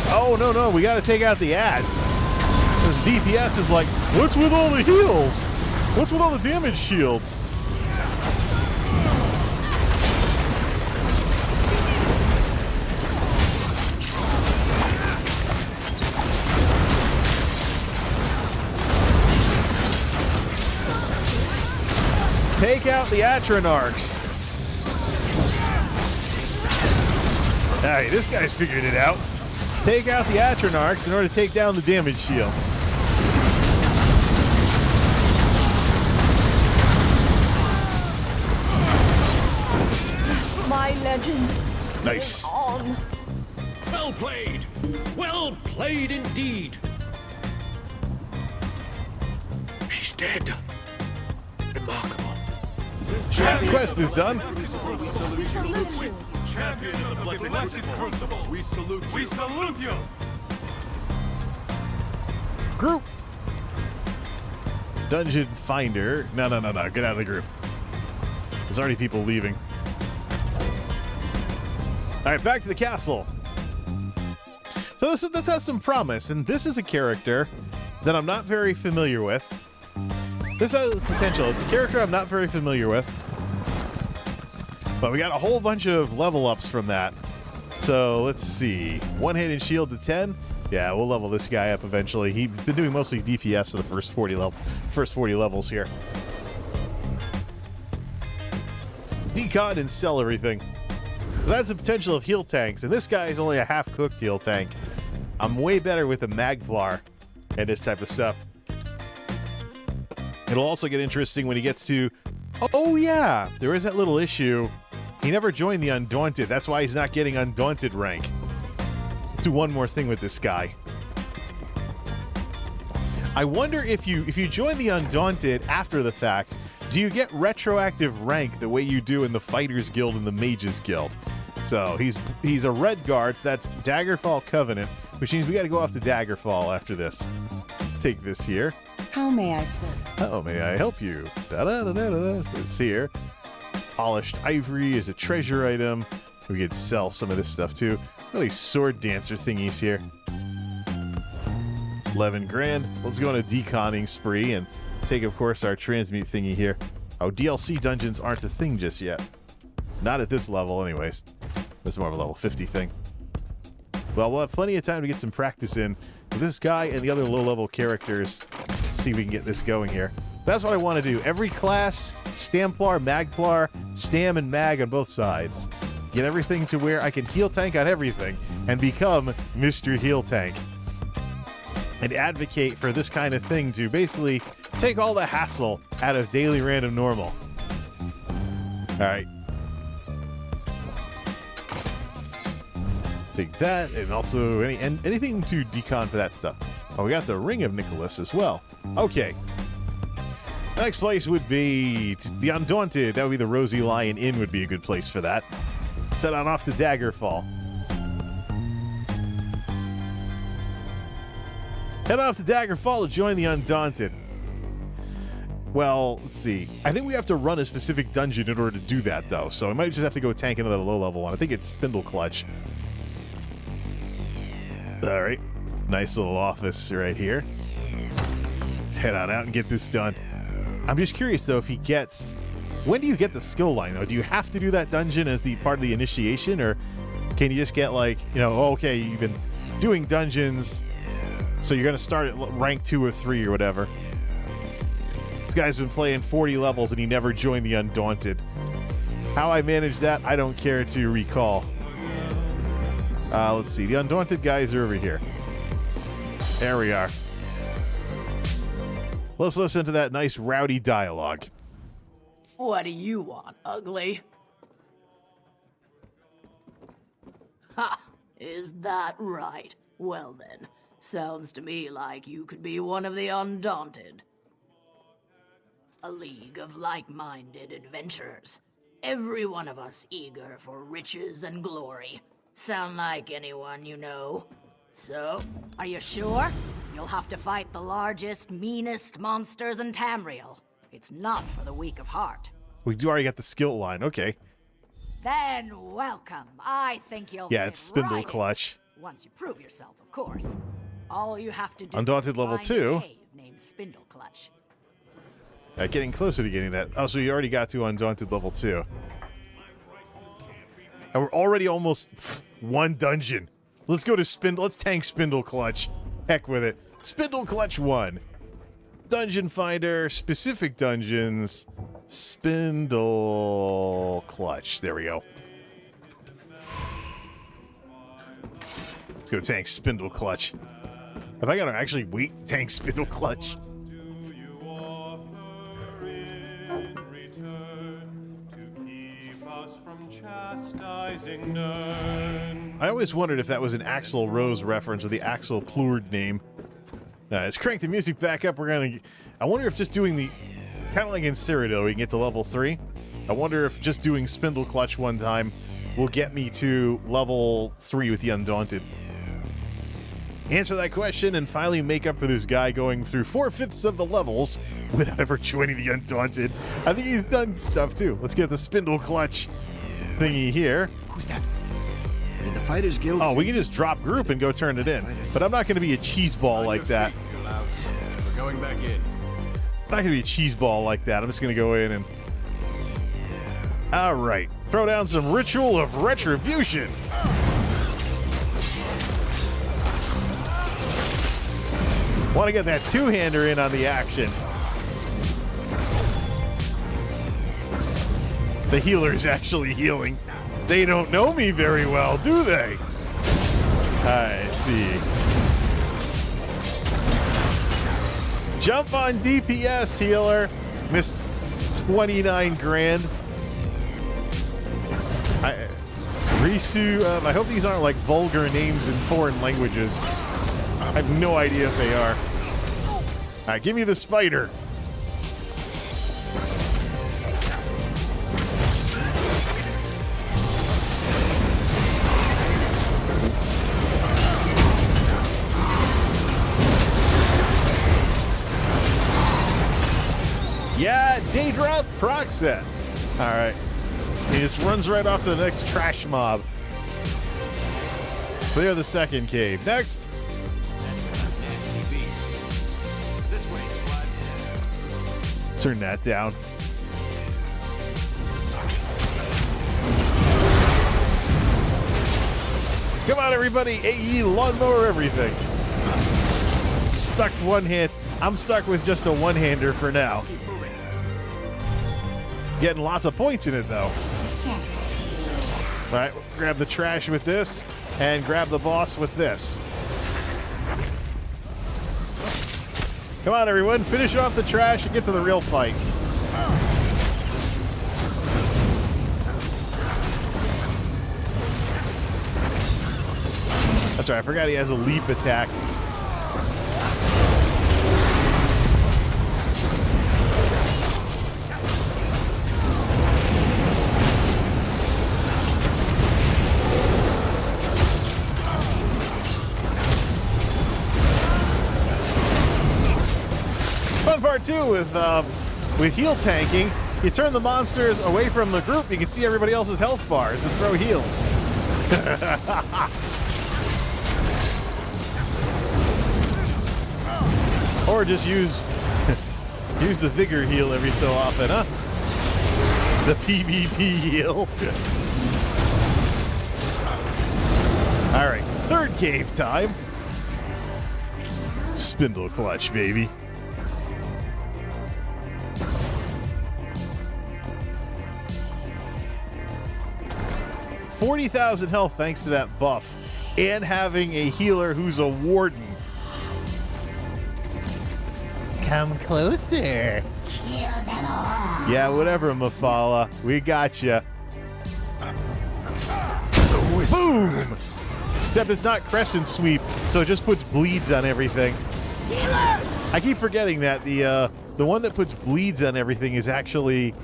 Speaker 2: Oh, no, we got to take out the ads. This DPS is like, what's with all the heals? What's with all the damage shields? Take out the Atronarchs. Hey, this guy's figured it out. Take out the Atronarchs in order to take down the damage shields.
Speaker 6: My legend.
Speaker 2: Nice.
Speaker 6: Live on.
Speaker 8: Well played! Well played indeed!
Speaker 7: She's dead. Remarkable.
Speaker 2: Quest is done.
Speaker 1: Champion of the blessed crucible. We salute you. We salute you.
Speaker 2: Group. Dungeon Finder. No. Get out of the group. There's already people leaving. All right, back to the castle. So this has some promise, and this is a character that I'm not very familiar with. This has potential. It's a character I'm not very familiar with. But we got a whole bunch of level ups from that. So let's see. One hit and shield to 10. Yeah, we'll level this guy up eventually. He's been doing mostly DPS for the first 40 levels here. Decon and sell everything. That's the potential of Healtanks, and this guy is only a half-cooked Healtank. I'm way better with a Magflar and this type of stuff. It'll also get interesting when he gets to... Oh, yeah! There is that little issue. He never joined the Undaunted. That's why he's not getting Undaunted rank. Let's do one more thing with this guy. I wonder if you join the Undaunted after the fact, do you get retroactive rank the way you do in the Fighters Guild and the Mages Guild? So he's a red guard, so that's Daggerfall Covenant, which means we got to go off to Daggerfall after this. Let's take this here.
Speaker 6: How may I serve?
Speaker 2: Oh, may I help you? Da-da-da-da-da. It's here. Polished ivory is a treasure item. We could sell some of this stuff too. Really sword dancer thingies here. 11 grand. Let's go on a deconning spree and take, of course, our transmute thingy here. Oh, DLC dungeons aren't a thing just yet. Not at this level, anyways. That's more of a level 50 thing. Well, we'll have plenty of time to get some practice in with this guy and the other low-level characters. See if we can get this going here. That's what I want to do. Every class, Stamplar, Magplar, Stam, and Mag on both sides. Get everything to where I can heal tank on everything and become Mister Healtank. And advocate for this kind of thing to basically take all the hassle out of daily random normal. All right. Take that, and also anything to decon for that stuff. Oh, we got the Ring of Nicholas as well. Okay. Next place would be the Undaunted. That would be the Rosy Lion Inn would be a good place for that. Set on off to Daggerfall. Head off to Daggerfall to join the Undaunted. Well, let's see. I think we have to run a specific dungeon in order to do that, though. So I might just have to go tank another low-level one. I think it's Spindle Clutch. All right. Nice little office right here. Let's head on out and get this done. I'm just curious, though, if he gets... When do you get the skill line, though? Do you have to do that dungeon as the part of the initiation, or can you just get, like, you know, oh, okay, you've been doing dungeons, so you're going to start at rank 2 or 3 or whatever. This guy's been playing 40 levels, and he never joined the Undaunted. How I managed that, I don't care to recall. Let's see. The Undaunted guys are over here. There we are. Let's listen to that nice rowdy dialogue.
Speaker 6: What do you want, ugly? Ha! Is that right? Well then, sounds to me like you could be one of the Undaunted. A league of like-minded adventurers. Every one of us eager for riches and glory. Sound like anyone you know? So, are you sure? you'll have to fight the largest, meanest monsters in Tamriel. It's not for the weak of heart.
Speaker 2: We do already got the skill line. Okay.
Speaker 6: Then welcome. I think you'll
Speaker 2: Yeah,
Speaker 6: fit
Speaker 2: it's Spindle
Speaker 6: right in.
Speaker 2: Clutch.
Speaker 6: Once you prove yourself, of course. All you have to do
Speaker 2: Undaunted
Speaker 6: is
Speaker 2: level
Speaker 6: find
Speaker 2: 2.
Speaker 6: a cave named Spindle Clutch.
Speaker 2: Getting closer to getting that. Oh, so you already got to Undaunted level 2. And we're already almost one dungeon. Let's go to Spindle. Let's tank Spindle Clutch. Heck with it. Spindle Clutch 1. Dungeon Finder, specific dungeons, Spindle Clutch. There we go. Let's go tank Spindle Clutch. Have I got to actually wait to tank Spindle Clutch? I always wondered if that was an Axl Rose reference or the Axl Plurd name. Let's crank the music back up. I wonder if just doing the... Kind of like in Cyrodiil, we can get to level 3. I wonder if just doing Spindle Clutch one time will get me to level 3 with the Undaunted. Answer that question and finally make up for this guy going through 4/5 of the levels without ever joining the Undaunted. I think he's done stuff too. Let's get the Spindle Clutch thingy here.
Speaker 7: Who's that? Did the Fighters Guild?
Speaker 2: Oh, we can just drop group and go turn it in. But I'm not going to be a cheeseball like that.
Speaker 3: We're going back in.
Speaker 2: I'm not going to be a cheeseball like that. I'm just going to go in and... Alright. Throw down some Ritual of Retribution. Want to get that two-hander in on the action. The healer's actually healing. They don't know me very well, do they? I see. Jump on DPS, healer. Missed 29 grand. Risu, I hope these aren't like vulgar names in foreign languages. I have no idea if they are. Alright, give me the spider. Yeah, Daedroth proc set. Alright. He just runs right off to the next trash mob. Clear the second cave. Next. Turn that down. Come on, everybody. AE lawnmower everything. Stuck one hand. I'm stuck with just a one-hander for now. Getting lots of points in it, though. All right, grab the trash with this, and grab the boss with this. Come on, everyone. Finish off the trash and get to the real fight. That's right. I forgot he has a leap attack. Fun part too with heal tanking, you turn the monsters away from the group, you can see everybody else's health bars and throw heals. Or just use the vigor heal every so often, huh? The PvP heal. All right, third cave time. Spindle Clutch, baby. $40,000 health thanks to that buff, and having a healer who's a warden. Come closer. Yeah, whatever, Mafala. We got you. Boom! Except it's not Crescent Sweep, so it just puts bleeds on everything. I keep forgetting that the one that puts bleeds on everything is actually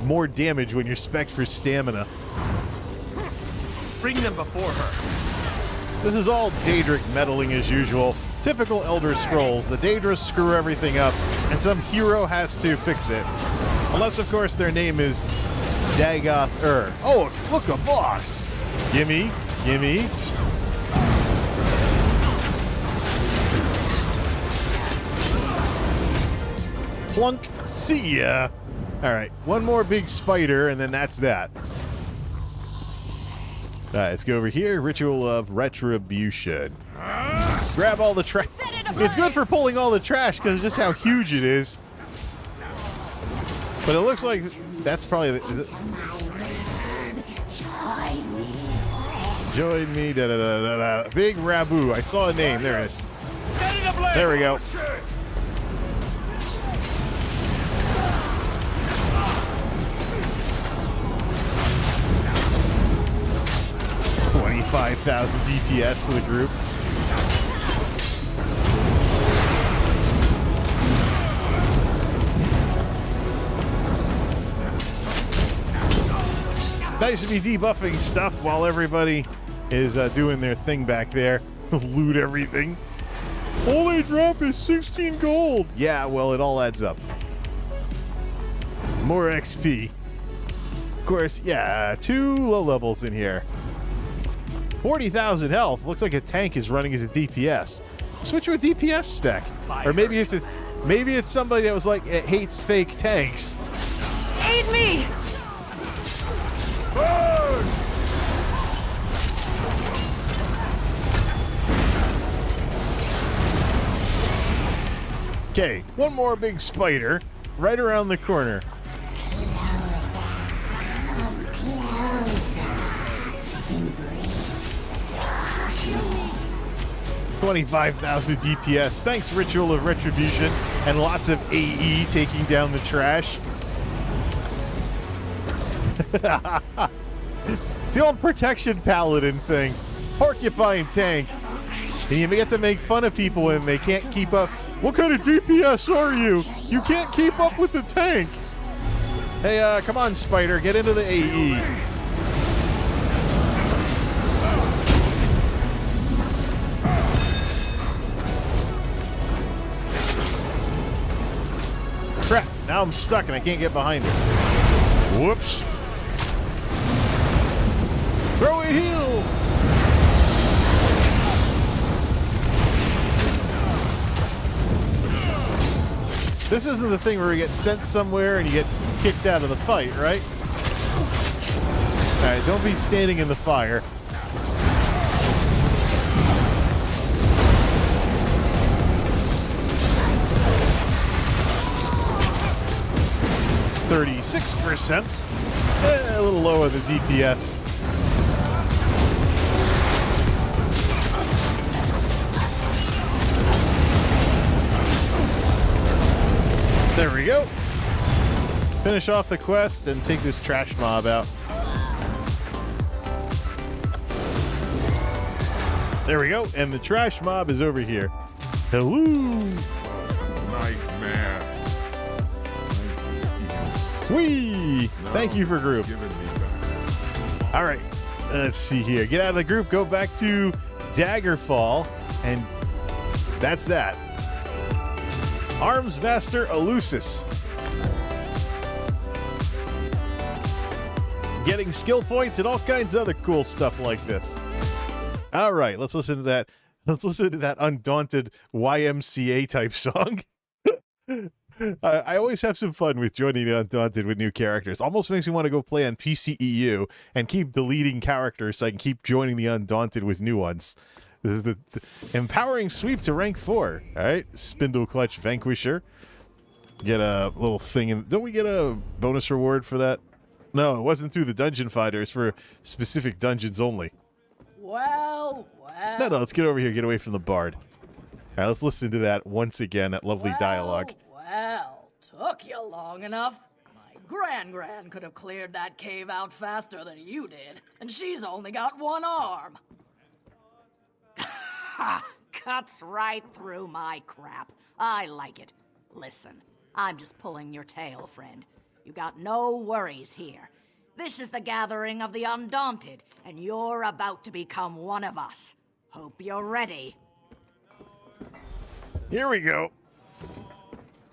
Speaker 2: more damage when you're spec'd for stamina.
Speaker 1: Bring them before her.
Speaker 2: This is all Daedric meddling as usual. Typical Elder Scrolls. The Daedras screw everything up, and some hero has to fix it. Unless, of course, their name is Dagoth-ur. Oh, look, a boss! Gimme, gimme. Plunk. See ya. Alright, one more big spider, and then that's that. Alright, let's go over here. Ritual of Retribution. Grab all the trash. It's good for pulling all the trash because of just how huge it is. But it looks like that's probably the, is it? Join me. Da, da, da, da, da. Big Rabu. I saw a name. There it is. There we go. $25,000 DPS to the group. Nice to be debuffing stuff while everybody is doing their thing back there. Loot everything. All they drop is 16 gold. Yeah, well, it all adds up. More XP. Of course, yeah, 2 low levels in here. 40,000 health. Looks like a tank is running as a DPS. Switch to a DPS spec. Or maybe it's somebody that was like, it hates fake tanks.
Speaker 6: Aid me!
Speaker 2: Okay, one more big spider right around the corner. $25,000 DPS. Thanks, Ritual of Retribution, and lots of AE taking down the trash. It's the old protection paladin thing. Porcupine tank. And you get to make fun of people when they can't keep up. What kind of DPS are you? You can't keep up with the tank. Hey, come on, Spider. Get into the AE. Crap. Now I'm stuck and I can't get behind it. Whoops. Throw a heal. This isn't the thing where you get sent somewhere and you get kicked out of the fight, right? Alright, don't be standing in the fire. %. A little lower than DPS. There we go. Finish off the quest and take this trash mob out. There we go. And the trash mob is over here. Hello.
Speaker 1: Nightmare.
Speaker 2: Whee! Thank you for group. All right. Let's see here. Get out of the group. Go back to Daggerfall. And that's that. Arms Master Elusis. Getting skill points and all kinds of other cool stuff like this. All right, let's listen to that. Let's listen to that Undaunted YMCA type song. I always have some fun with joining the Undaunted with new characters. Almost makes me want to go play on PCEU and keep deleting characters so I can keep joining the Undaunted with new ones. This is the empowering sweep to rank 4. All right, Spindle Clutch Vanquisher. Get a little thing in. Don't we get a bonus reward for that? No, it wasn't through the dungeon fighter. It's for specific dungeons only.
Speaker 6: Well.
Speaker 2: No, let's get over here. Get away from the bard. All right, let's listen to that once again. That lovely dialogue.
Speaker 6: Well, took you long enough. My gran could have cleared that cave out faster than you did, and she's only got one arm. Ha! Cuts right through my crap. I like it. Listen, I'm just pulling your tail, friend. You got no worries here. This is the gathering of the Undaunted, and you're about to become one of us. Hope you're ready.
Speaker 2: Here we go.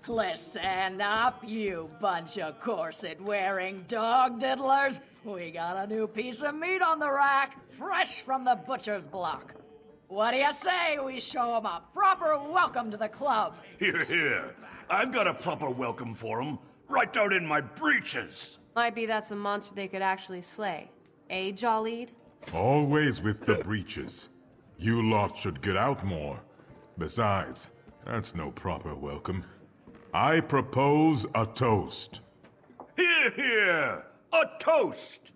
Speaker 6: Listen up, you bunch of corset-wearing dog diddlers. We got a new piece of meat on the rack, fresh from the butcher's block. What do you say we show 'em a proper welcome to the club?
Speaker 5: Here, here. I've got a proper welcome for 'em, right down in my breeches.
Speaker 10: Might be that's a monster they could actually slay. Eh, Jawlead?
Speaker 1: Always with the breeches. You lot should get out more. Besides, that's no proper welcome. I propose a toast.
Speaker 5: Here, here. A toast.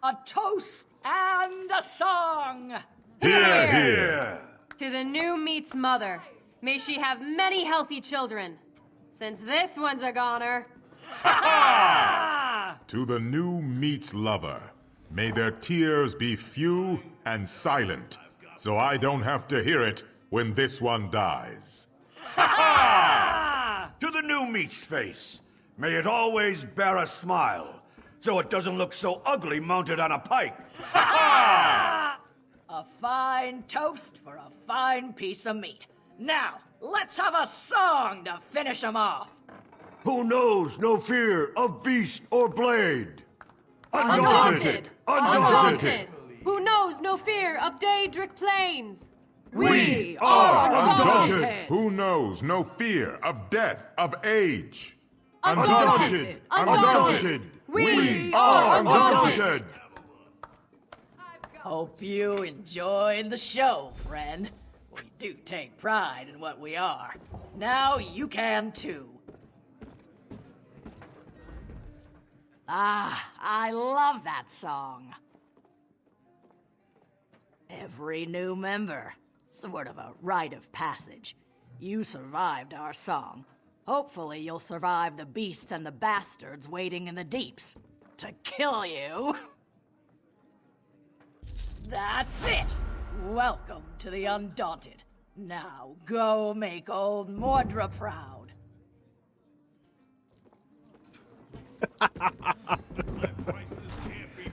Speaker 6: A toast and a song.
Speaker 1: Here, here.
Speaker 10: To the new meat's mother. May she have many healthy children. Since this one's a goner.
Speaker 1: To the new meat's lover. May their tears be few and silent, so I don't have to hear it when this one dies.
Speaker 5: To the new meat's face. May it always bear a smile, so it doesn't look so ugly mounted on a pike.
Speaker 6: A fine toast for a fine piece of meat. Now, let's have a song to finish 'em off.
Speaker 5: Who knows no fear of beast or blade?
Speaker 10: Undaunted!
Speaker 5: Undaunted!
Speaker 10: Who knows no fear of Daedric plains?
Speaker 5: We
Speaker 6: are
Speaker 10: undaunted!
Speaker 1: Who knows no fear of death, of age?
Speaker 10: Undaunted!
Speaker 5: Undaunted!
Speaker 10: We
Speaker 5: are undaunted!
Speaker 6: Hope you enjoyed the show, friend. We do take pride in what we are. Now you can too. Ah, I love that song. Every new member, sort of a rite of passage. You survived our song. Hopefully you'll survive the beasts and the bastards waiting in the deeps to kill you. That's it! Welcome to the Undaunted. Now go make old Mordra proud.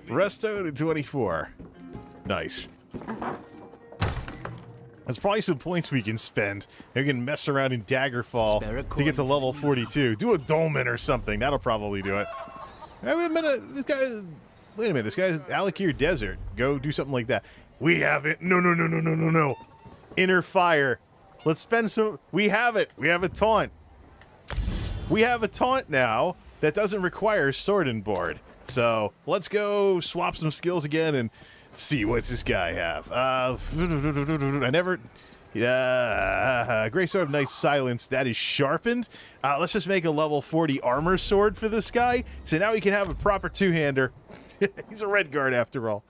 Speaker 2: Resto to 24. Nice. There's probably some points we can spend. We can mess around in Daggerfall to get to level 42. Do a dolmen or something. That'll probably do it. Hey, wait a minute. This guy... Wait a minute. This guy's Alakir Desert. Go do something like that. We have it. No. Inner Fire. Let's spend some... We have it. We have a taunt. We have a taunt now that doesn't require sword and board. So let's go swap some skills again and see what's this guy have. Great Sword of Night's Silence, that is sharpened. Let's just make a level 40 armor sword for this guy. So now he can have a proper two-hander. He's a red guard after all.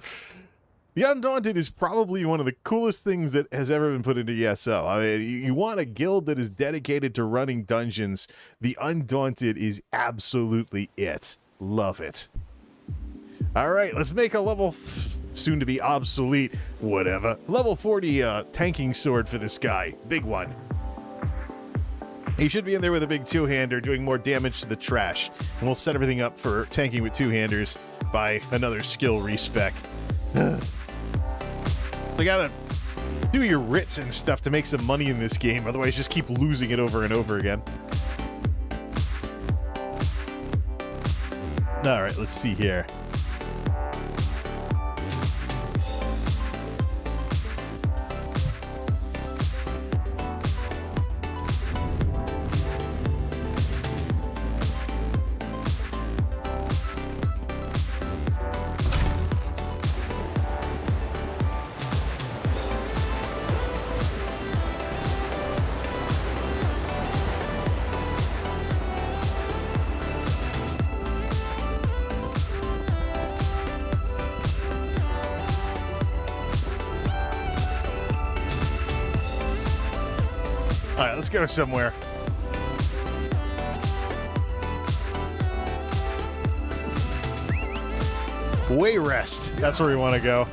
Speaker 2: The Undaunted is probably one of the coolest things that has ever been put into ESO. I mean, you want a guild that is dedicated to running dungeons. The Undaunted is absolutely it. Love it. All right, let's make a level soon to be obsolete, whatever. Level 40 tanking sword for this guy. Big one. He should be in there with a big two-hander doing more damage to the trash. And we'll set everything up for tanking with two-handers by another skill respec. You gotta do your writs and stuff to make some money in this game, otherwise just keep losing it over and over again. Alright, let's see here. Alright, let's go somewhere. Wayrest. That's where we want to go.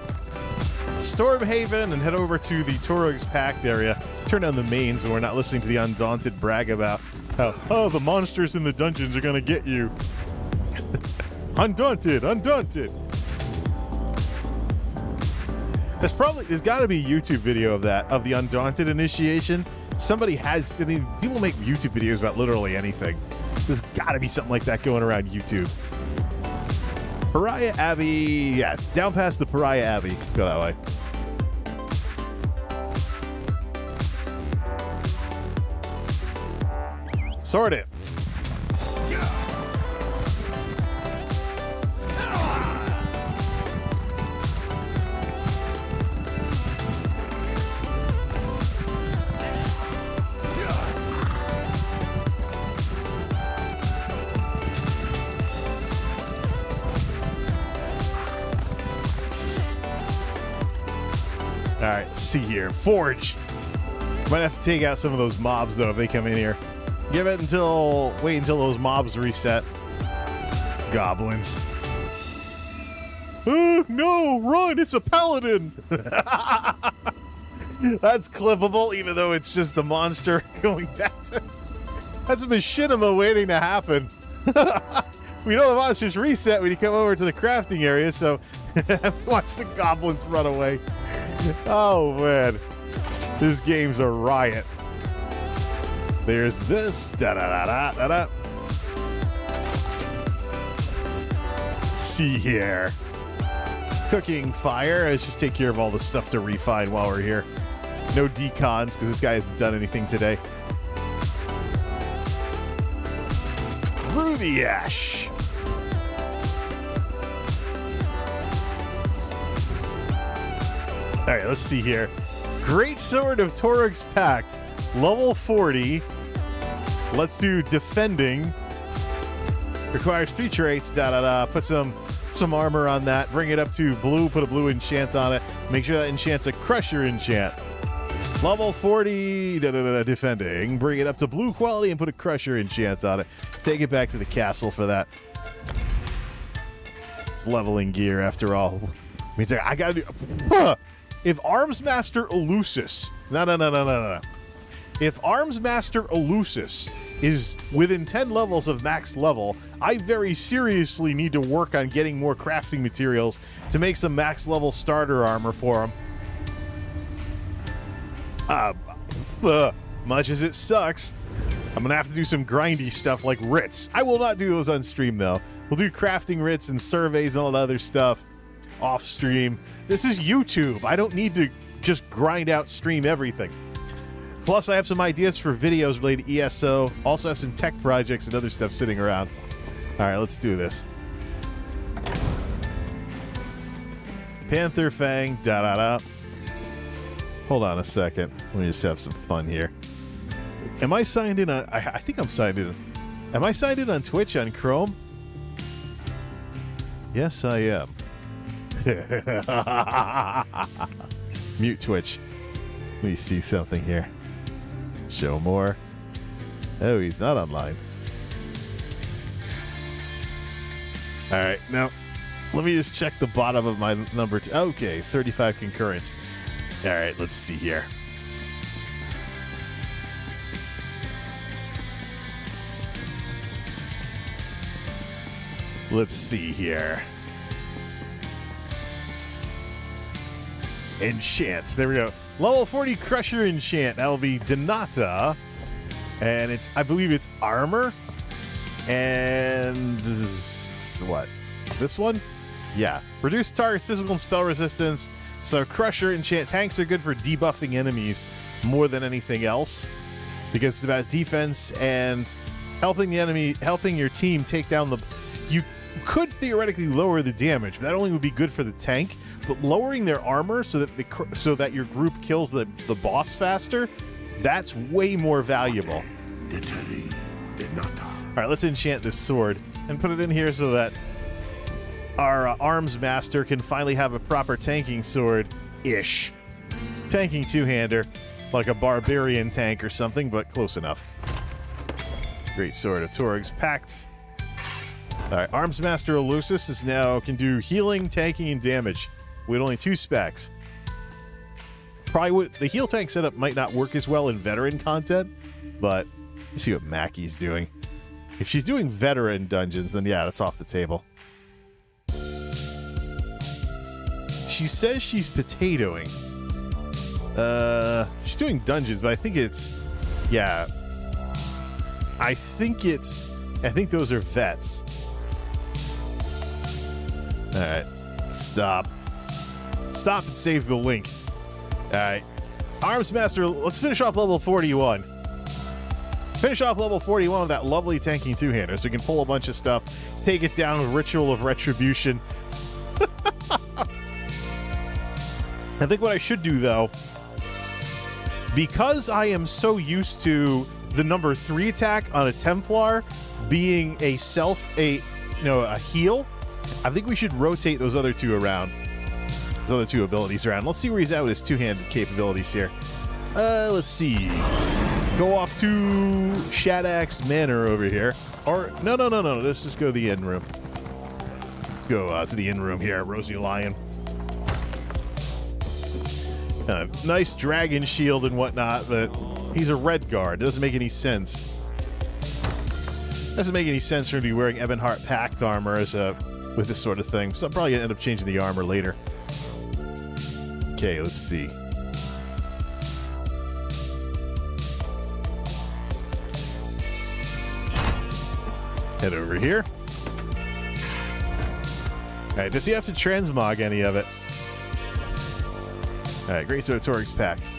Speaker 2: Stormhaven and head over to the Torug's Pact area. Turn down the mains so we're not listening to the Undaunted brag about how, oh, the monsters in the dungeons are going to get you. Undaunted. There's got to be a YouTube video of that, of the Undaunted initiation. Somebody has, I mean, people make YouTube videos about literally anything. There's got to be something like that going around YouTube. Pariah Abbey, yeah, down past the Pariah Abbey. Let's go that way. Sort it. All right, let's see here. Forge. Might have to take out some of those mobs, though, if they come in here. Wait until those mobs reset. It's goblins. No, run, it's a paladin. That's clippable, even though it's just the monster going back to... That's a machinima waiting to happen. We know the monsters reset when you come over to the crafting area, so watch the goblins run away. Oh, man. This game's a riot. There's this. Da-da-da-da-da-da. See here. Cooking fire. Let's just take care of all the stuff to refine while we're here. No decons, because this guy hasn't done anything today. Brew the ash. All right, let's see here. Great Sword of Torag's Pact. Level 40. Let's do defending. Requires 3 traits. Put some armor on that. Bring it up to blue. Put a blue enchant on it. Make sure that enchant's a crusher enchant. Level 40. Defending. Bring it up to blue quality and put a crusher enchant on it. Take it back to the castle for that. It's leveling gear after all. Means I gotta do. If Arms Master Elusus. No. If Arms Master Elusus is within 10 levels of max level, I very seriously need to work on getting more crafting materials to make some max level starter armor for him. Much as it sucks, I'm going to have to do some grindy stuff like writs. I will not do those on stream, though. We'll do crafting writs and surveys and all that other stuff off stream. This is YouTube. I don't need to just grind out stream everything. Plus, I have some ideas for videos related to ESO. Also have some tech projects and other stuff sitting around. All right, let's do this. Panther Fang, Hold on a second. Let me just have some fun here. Am I signed in on... I think I'm signed in. Am I signed in on Twitch on Chrome? Yes, I am. Mute Twitch. Let me see something here. Show more. Oh, he's not online. All right, now let me just check the bottom of my number. Okay, 35 concurrents. All right, let's see here. Let's see here. Enchants. There we go. Level 40 Crusher Enchant. That will be Donata. And it's, I believe it's armor. And what? This one? Yeah. Reduce target's physical and spell resistance. So Crusher Enchant. Tanks are good for debuffing enemies more than anything else. Because it's about defense and helping the enemy, helping your team take down the... You could theoretically lower the damage, but that only would be good for the tank. But lowering their armor so that your group kills the boss faster, that's way more valuable. All right, let's enchant this sword and put it in here so that our arms master can finally have a proper tanking sword-ish. Tanking two-hander, like a barbarian tank or something, but close enough. Great Sword of Torag's Pact. All right, Arms Master Elusus is now can do healing, tanking, and damage with only 2 specs. Probably would, the heal tank setup might not work as well in veteran content, but you see what Mackie's doing. If she's doing veteran dungeons, then yeah, that's off the table. She says she's potatoing. She's doing dungeons, but I think it's Yeah. I think those are vets. Alright. Stop and save the link. Alright. Arms Master, let's finish off level 41. Finish off level 41 with that lovely tanking two-hander so we can pull a bunch of stuff, take it down with Ritual of Retribution. I think what I should do, though, because I am so used to the number 3 attack on a Templar being a heal, I think we should rotate those other two around. Those other two abilities around. Let's see where he's at with his two-handed capabilities here. Let's see. Go off to Shadax Manor over here. Or, no. Let's just go to the inn room. Let's go to the inn room here, Rosy Lion. Nice dragon shield and whatnot, but he's a red guard. It doesn't make any sense. Doesn't make any sense for him to be wearing Ebonheart Pact armor as with this sort of thing. So I'm probably going to end up changing the armor later. Okay, let's see. Head over here. Alright, does he have to transmog any of it? Alright, Greatsword Torix Pact.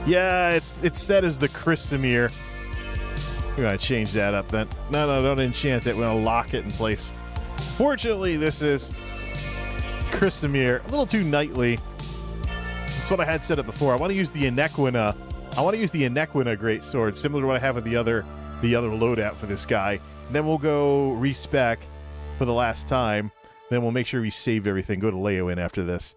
Speaker 2: Yeah, it's set as the Christamir. We're going to change that up then. No, don't enchant it. We're going to lock it in place. Fortunately, this is Christamir. A little too knightly. That's what I had set up before. I want to use the Inequina. Greatsword, similar to what I have with the other loadout for this guy. And then we'll go respec for the last time. Then we'll make sure we save everything. Go to Leo-in after this.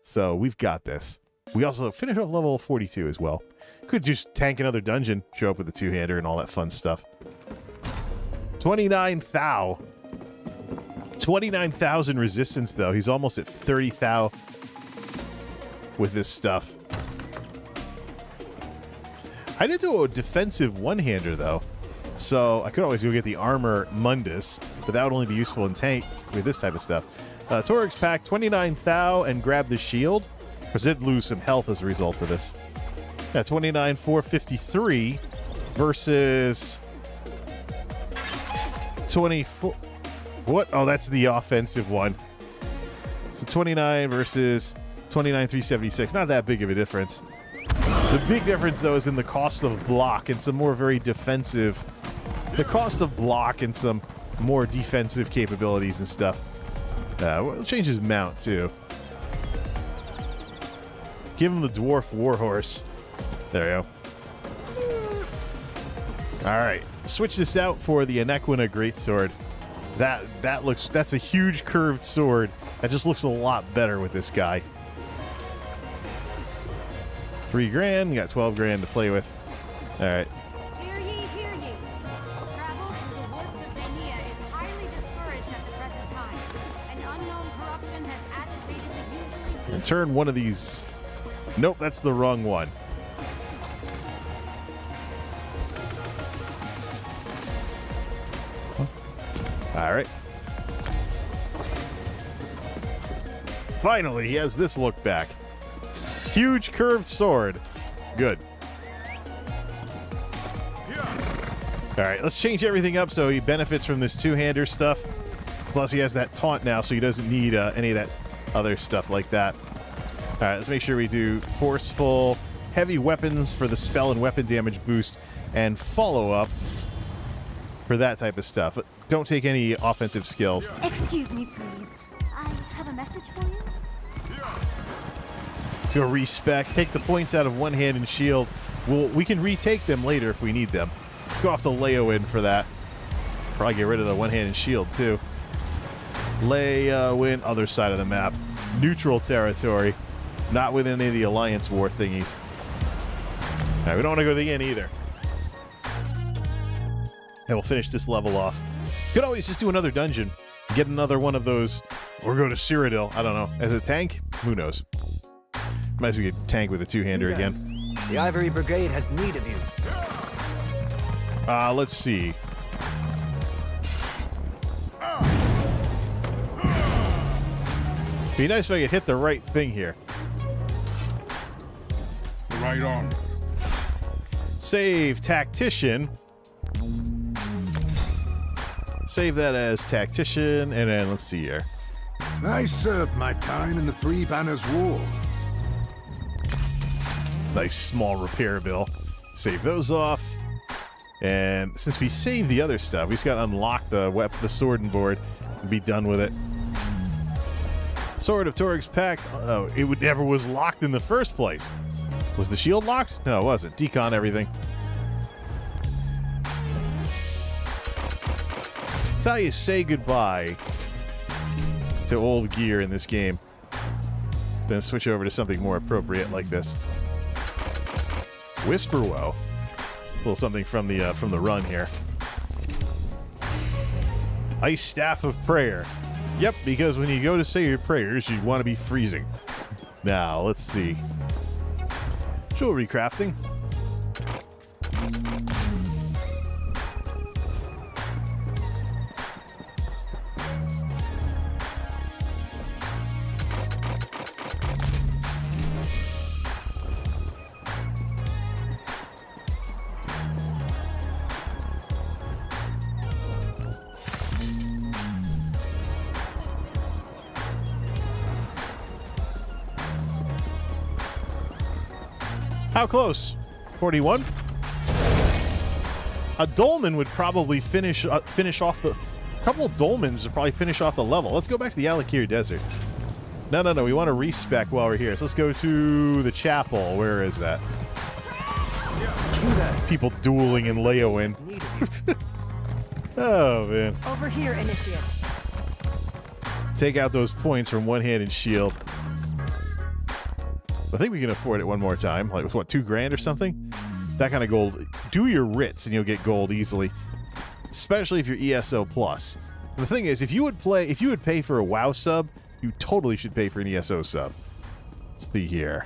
Speaker 2: So we've got this. We also finish off level 42 as well. Could just tank another dungeon, show up with the two-hander and all that fun stuff. 29,000 resistance, though. He's almost at 30,000 with this stuff. I did do a defensive one-hander, though. So I could always go get the armor Mundus, but that would only be useful in tank with this type of stuff. Torix Pack, 29,000 and grab the shield. Because it did lose some health as a result of this. Yeah, 29,453 versus 24. What? Oh, that's the offensive one. So 29 versus 29,376. Not that big of a difference. The big difference, though, is in the cost of block and some more very defensive. The cost of block and some more defensive capabilities and stuff. We'll change his mount, too. Give him the Dwarf Warhorse. There we go. Alright. Switch this out for the Inequina Greatsword. That's a huge curved sword. That just looks a lot better with this guy. $3,000. We got $12,000 to play with. Alright.
Speaker 10: Hear ye, hear ye. Travel through the woods of Dania is highly discouraged at the present time. An unknown corruption has agitated the usually...
Speaker 2: And turn one of these... Nope, that's the wrong one. Alright. Finally, he has this look back. Huge curved sword. Good. Alright, let's change everything up so he benefits from this two-hander stuff. Plus, he has that taunt now, so he doesn't need any of that other stuff like that. Alright, let's make sure we do forceful, heavy weapons for the spell and weapon damage boost, and follow-up for that type of stuff. But don't take any offensive skills.
Speaker 11: Excuse me, please. I have a message for you.
Speaker 2: Let's go respec. Take the points out of one hand and shield. We can retake them later if we need them. Let's go off to Leo-in for that. Probably get rid of the one hand and shield, too. Leo-in, other side of the map. Neutral territory. Not within any of the Alliance War thingies. Alright, we don't want to go to the inn either. And we'll finish this level off. Could always just do another dungeon. Get another one of those. Or go to Cyrodiil. I don't know. As a tank? Who knows? Might as well get tank with a two-hander again.
Speaker 7: The Ivory Brigade has need of you.
Speaker 2: Let's see. Be nice if I could hit the right thing here.
Speaker 1: Right on.
Speaker 2: Save Tactician. Save that as Tactician, and then let's see here.
Speaker 5: I served my time in the Three Banners War.
Speaker 2: Nice small repair bill. Save those off. And since we saved the other stuff, we just got to unlock the sword and board and be done with it. Sword of Torg's Pact. Oh, it never was locked in the first place. Was the shield locked? No, it wasn't. Decon everything. That's how you say goodbye to old gear in this game. Then switch over to something more appropriate like this. Whisperwoe. A little something from the run here. Ice Staff of Prayer. Yep, because when you go to say your prayers, you want to be freezing. Now, let's see. Jewelry crafting. How close? 41? A dolmen would probably finish off the... A couple of dolmens would probably finish off the level. Let's go back to the Alakir Desert. No. We want to respec while we're here. So let's go to the chapel. Where is that? People dueling in Leowen. Oh, man.
Speaker 10: Over here, Initiate.
Speaker 2: Take out those points from one-handed shield. I think we can afford it one more time. Like, what, $2,000 or something? That kind of gold. Do your writs and you'll get gold easily. Especially if you're ESO plus. The thing is, if you would pay for a WoW sub, you totally should pay for an ESO sub. Let's see here.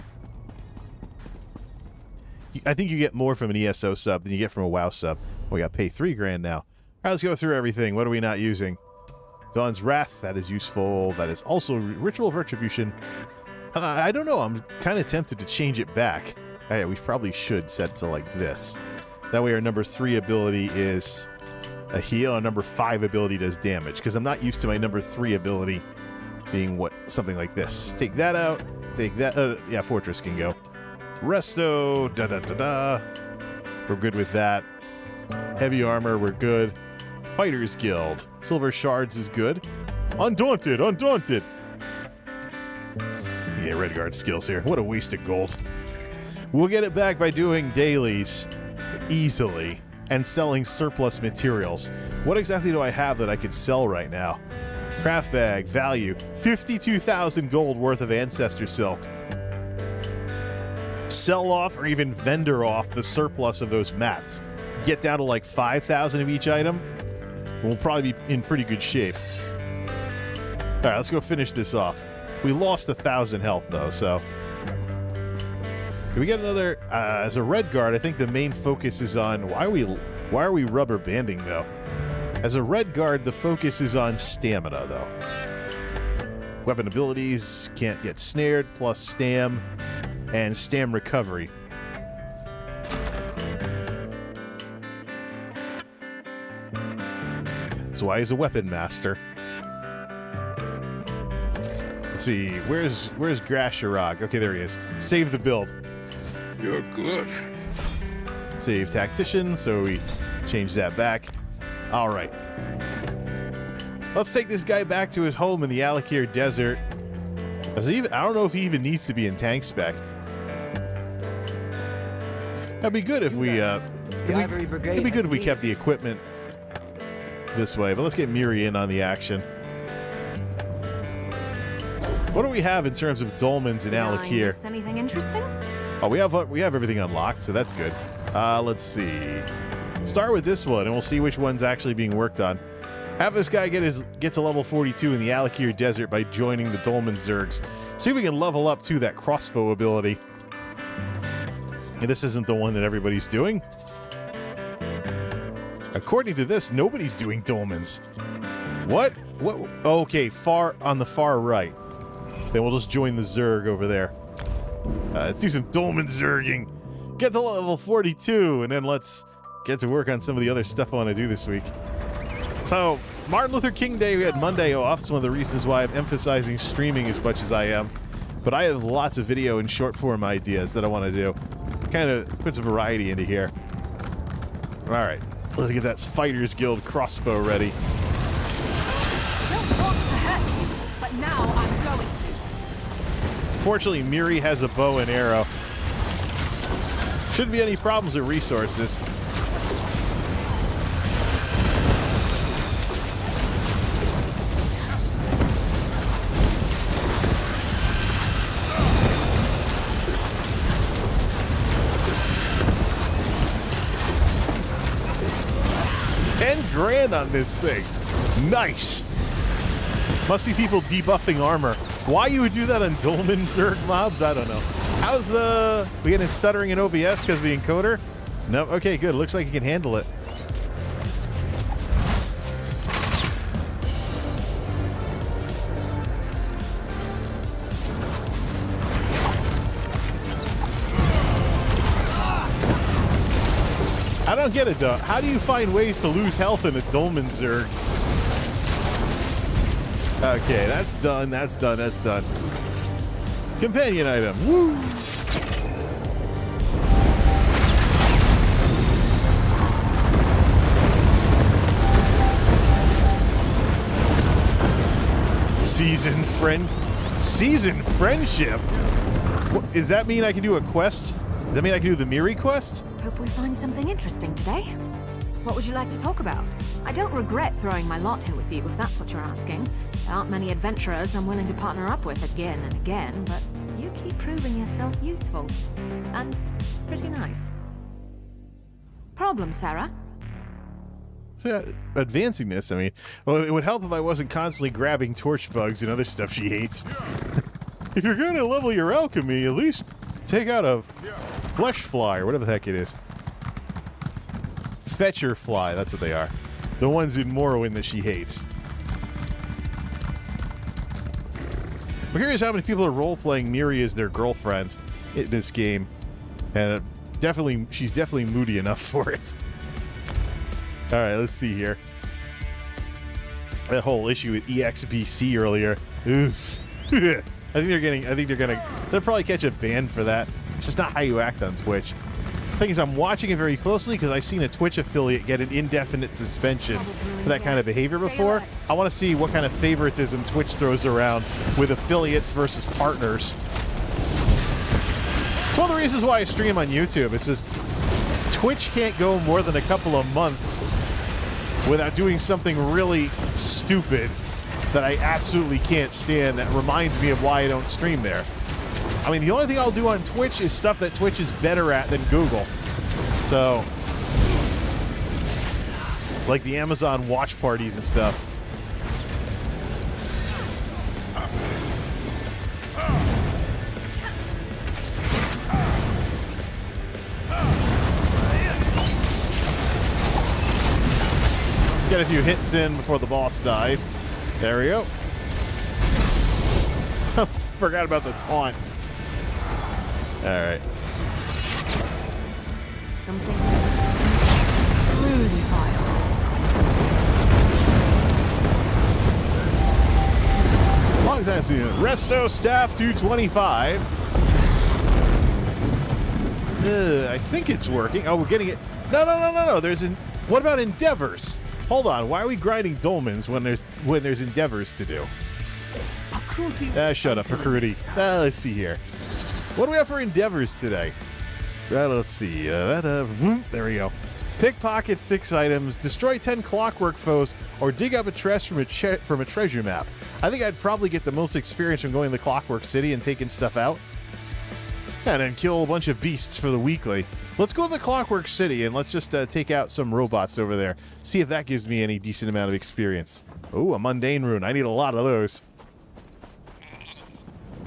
Speaker 2: I think you get more from an ESO sub than you get from a WoW sub. We got to pay $3,000 now. All right, let's go through everything. What are we not using? Dawn's Wrath, that is useful. That is also Ritual of Retribution. I don't know. I'm kind of tempted to change it back. Oh, yeah, we probably should set it to like this. That way our number 3 ability is a heal, and number 5 ability does damage, because I'm not used to my number 3 ability being something like this. Take that out. Take that. Yeah, Fortress can go. Resto. Da-da-da-da. We're good with that. Heavy armor, we're good. Fighters Guild. Silver Shards is good. Undaunted. Yeah, Redguard skills here. What a waste of gold. We'll get it back by doing dailies easily and selling surplus materials. What exactly do I have that I could sell right now? Craft bag, value, 52,000 gold worth of Ancestor Silk. Sell off or even vendor off the surplus of those mats. Get down to like 5,000 of each item. We'll probably be in pretty good shape. All right, let's go finish this off. We lost 1,000 health, though, so... Can we get another... as a red guard, I think the main focus is on... Why are we rubber banding, though? As a red guard, the focus is on stamina, though. Weapon abilities, can't get snared, plus stam, and stam recovery. So why is a weapon master? Let's see, where's Grasharog? Okay, there he is. Save the build.
Speaker 5: You're good.
Speaker 2: Save Tactician, so we change that back. All right. Let's take this guy back to his home in the Alakir Desert. I don't know if he even needs to be in tank spec. That'd be good if we it'd be good if we kept the equipment this way, but let's get Miri in on the action. What do we have in terms of dolmens in Alakir?
Speaker 10: Anything interesting?
Speaker 2: Oh, we have everything unlocked, so that's good. Let's see. Start with this one, and we'll see which one's actually being worked on. Have this guy get to level 42 in the Alakir Desert by joining the Dolmen Zergs. See if we can level up to that crossbow ability. And this isn't the one that everybody's doing. According to this, nobody's doing dolmens. What? Okay, on the far right. Then we'll just join the Zerg over there. Let's do some dolmen zerging. get to level 42, and then let's get to work on some of the other stuff I want to do this week. So, Martin Luther King Day, we had Monday off. It's one of the reasons why I'm emphasizing streaming as much as I am. But I have lots of video and short form ideas that I want to do. Kind of put some variety into here. Alright, let's get that Fighters Guild crossbow ready.
Speaker 10: Don't want to hurt you, but now I'm going to.
Speaker 2: Fortunately, Miri has a bow and arrow. Shouldn't be any problems with resources. $10,000 on this thing. Nice. Must be people debuffing armor. Why you would do that on Dolmen Zerg mobs, I don't know. How's we getting stuttering in OBS because of the encoder? No, okay, good. Looks like you can handle it. I don't get it though. How do you find ways to lose health in a Dolmen Zerg? Okay, that's done, that's done, that's done. Companion item. Woo! Season friendship? What, does that mean I can do a quest? Does that mean I can do the Miri quest?
Speaker 10: Hope we find something interesting today. What would you like to talk about? I don't regret throwing my lot in with you, if that's what you're asking. There aren't many adventurers I'm willing to partner up with again and again, but you keep proving yourself useful. And pretty nice. Problem, Sarah?
Speaker 2: Yeah, advancing this, I mean, well, it would help if I wasn't constantly grabbing torch bugs and other stuff she hates. If you're going to level your alchemy, at least take out a flesh fly, or whatever the heck it is. Fetcher fly, that's what they are. The ones in Morrowind that she hates. I'm curious how many people are role-playing Miri as their girlfriend in this game. And she's definitely moody enough for it. Alright, let's see here. That whole issue with EXBC earlier. Oof. they'll probably catch a ban for that. It's just not how you act on Twitch. The thing is, I'm watching it very closely because I've seen a Twitch affiliate get an indefinite suspension for that kind of behavior before. I want to see what kind of favoritism Twitch throws around with affiliates versus partners. It's one of the reasons why I stream on YouTube. It's just Twitch can't go more than a couple of months without doing something really stupid that I absolutely can't stand that reminds me of why I don't stream there. I mean, the only thing I'll do on Twitch is stuff that Twitch is better at than Google. So, like the Amazon watch parties and stuff. Get a few hits in before the boss dies. There we go. Forgot about the taunt. Alright.
Speaker 10: Something really vile.
Speaker 2: Long time seen it. Resto staff 225. I think it's working. Oh, we're getting it. No. What about endeavors? Hold on. Why are we grinding dolmens when there's endeavors to do? Shut up, Hakuruti. Let's see here. What do we have for endeavors today? Let's see. There we go. Pickpocket 6 items, destroy 10 clockwork foes, or dig up a chest from a treasure map. I think I'd probably get the most experience from going to the Clockwork City and taking stuff out. And then kill a bunch of beasts for the weekly. Let's go to the Clockwork City and let's just take out some robots over there. See if that gives me any decent amount of experience. Ooh, a mundane rune. I need a lot of those.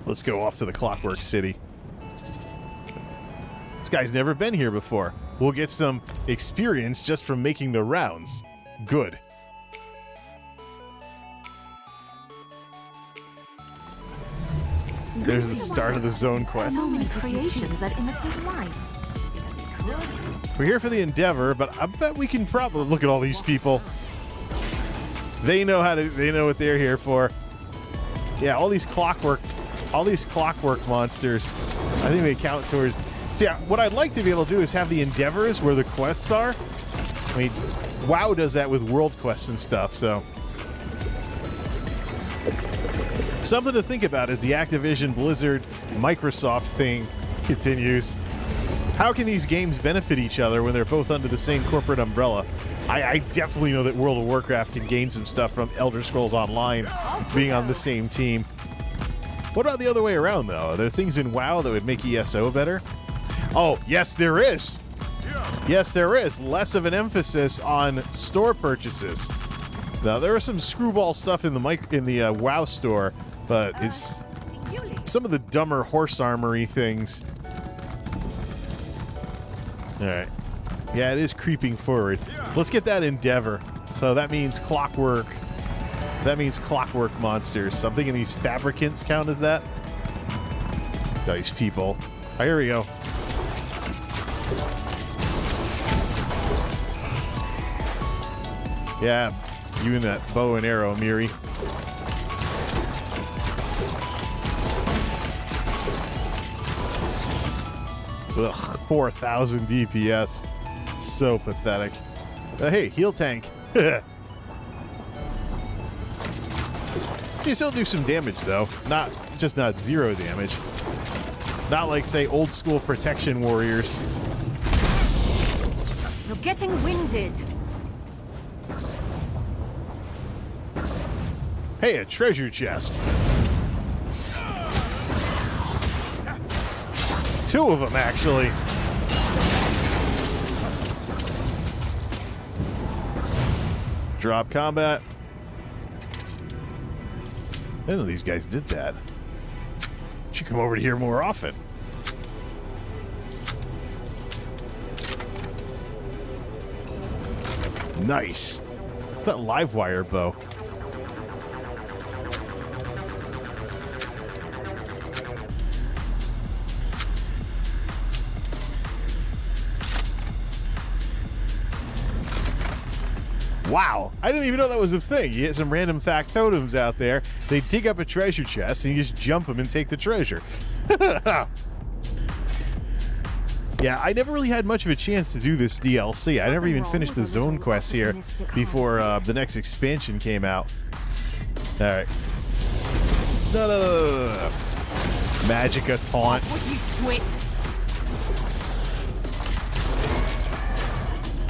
Speaker 2: Let's go off to the Clockwork City. This guy's never been here before. We'll get some experience just from making the rounds. Good.
Speaker 10: There's the start of the zone quest. So many creations that imitate life.
Speaker 2: We're here for the Endeavor, but I bet we can probably look at all these people. They know what they're here for. Yeah, all these clockwork monsters. I think they count towards. See, what I'd like to be able to do is have the Endeavors where the quests are. I mean, WoW does that with world quests and stuff, so. Something to think about as the Activision, Blizzard, Microsoft thing continues. How can these games benefit each other when they're both under the same corporate umbrella? I definitely know that World of Warcraft can gain some stuff from Elder Scrolls Online being on the same team. What about the other way around, though? Are there things in WoW that would make ESO better? Oh, yes, there is. Yes, there is. Less of an emphasis on store purchases. Now, there is some screwball stuff in the WoW store, but it's some of the dumber horse armory things. All right. Yeah, it is creeping forward. Let's get that Endeavor. So that means clockwork. That means clockwork monsters. So I'm thinking these fabricants count as that. These people. Oh, here we go. Yeah, you and that bow and arrow, Miri. Ugh, 4,000 DPS. So pathetic. Hey, Healtank. You still do some damage, though. Not zero damage. Not like, say, old school protection warriors.
Speaker 10: You're getting winded.
Speaker 2: Hey, a treasure chest. 2 of them, actually. Drop combat. I didn't know these guys did that. Should come over to here more often. Nice. That live wire bow. Wow, I didn't even know that was a thing. You get some random factotums out there, they dig up a treasure chest, and you just jump them and take the treasure. Yeah, I never really had much of a chance to do this DLC. I never even finished the zone quest here before the next expansion came out. All right. No. Magicka taunt.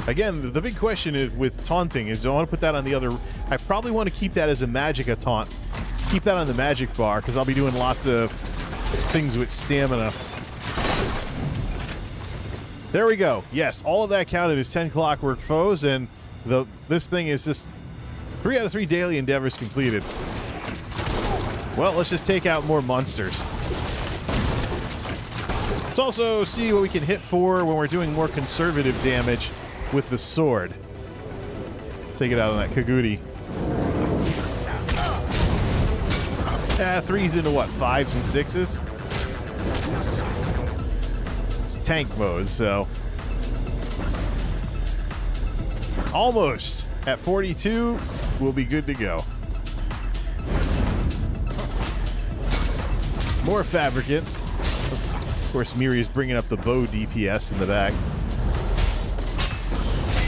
Speaker 2: Again, the big question is with taunting is, do I want to put that on the other... I probably want to keep that as a Magicka taunt. Keep that on the magic bar, because I'll be doing lots of things with stamina. There we go. Yes, all of that counted as 10 clockwork foes, and this thing is just 3 out of 3 daily endeavors completed. Well, let's just take out more monsters. Let's also see what we can hit for when we're doing more conservative damage with the sword. Take it out on that Kagudi. 3s into what, 5s and 6s? It's tank mode, so. Almost. At 42, we'll be good to go. More fabricants. Of course, Miri's bringing up the bow DPS in the back.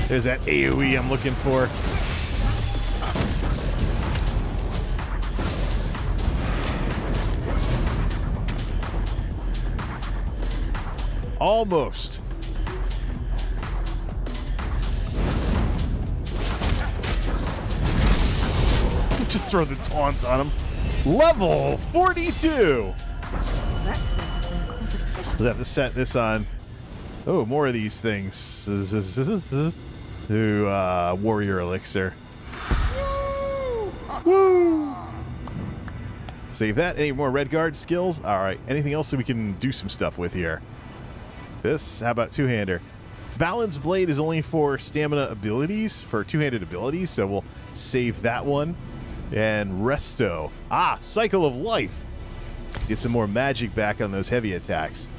Speaker 2: There's that AoE I'm looking for. Almost. Just throw the taunt on him. Level 42. We'll have to set this on. Oh, more of these things. To warrior elixir. Woo! Save that. Any more red guard skills? All right. Anything else that we can do some stuff with here? This. How about two-hander? Balance blade is only for stamina abilities, for two-handed abilities, so we'll save that one. And resto. Ah, cycle of life. Get some more magic back on those heavy attacks.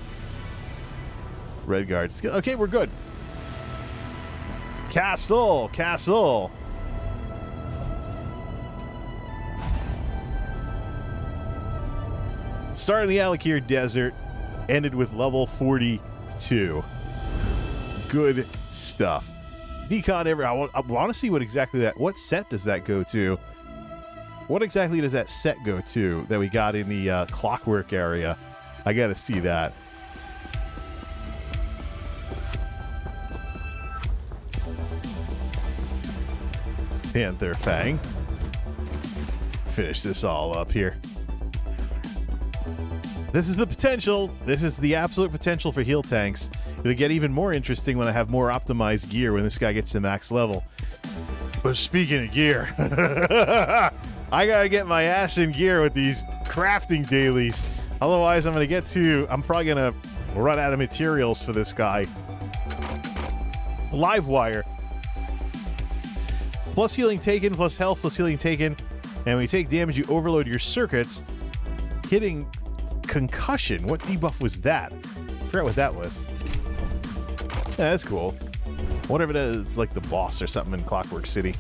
Speaker 2: Red guard skill. Okay, we're good. Castle. Started in the Alakir Desert, ended with level 42. Good stuff. Decon every. I want to see what set does that go to? What exactly does that set go to that we got in the clockwork area? I got to see that. Panther Fang. Finish this all up here. This is the potential. This is the absolute potential for Healtanks. It'll get even more interesting when I have more optimized gear when this guy gets to max level. But speaking of gear, I gotta get my ass in gear with these crafting dailies. Otherwise, I'm probably gonna run out of materials for this guy. Live wire. Plus healing taken, plus health, plus healing taken. And when you take damage, you overload your circuits. Hitting concussion. What debuff was that? I forgot what that was. Yeah, that's cool. Whatever it is, it's like the boss or something in Clockwork City.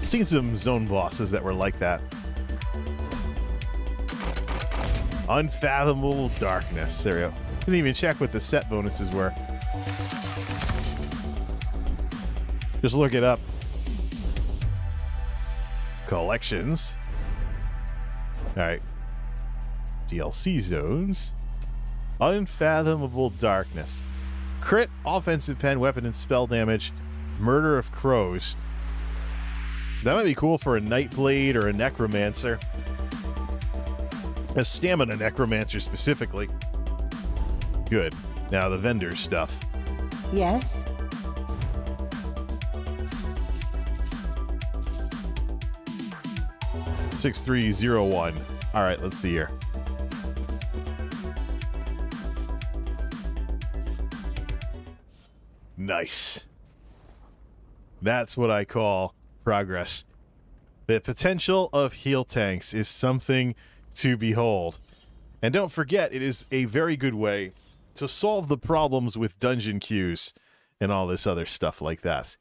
Speaker 2: Seen some zone bosses that were like that. Unfathomable darkness. There we go. Didn't even check what the set bonuses were. Just look it up. Collections. Alright. DLC zones. Unfathomable darkness. Crit, offensive pen, weapon, and spell damage. Murder of crows. That might be cool for a Nightblade or a Necromancer. A Stamina Necromancer specifically. Good. Now the vendor stuff.
Speaker 11: Yes?
Speaker 2: 6301. All right, let's see here. Nice. That's what I call progress. The potential of Healtanks is something to behold. And don't forget, it is a very good way to solve the problems with dungeon queues and all this other stuff like that.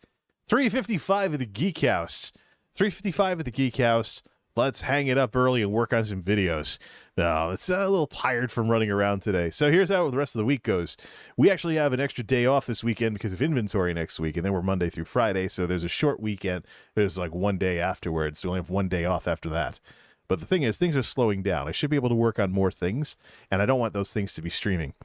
Speaker 2: 355 at the Geek House. 355 at the Geek House. Let's hang it up early and work on some videos. No, it's a little tired from running around today. So here's how the rest of the week goes. We actually have an extra day off this weekend because of inventory next week, and then we're Monday through Friday, so there's a short weekend. There's like one day afterwards, so we only have one day off after that. But the thing is, things are slowing down. I should be able to work on more things, and I don't want those things to be streaming.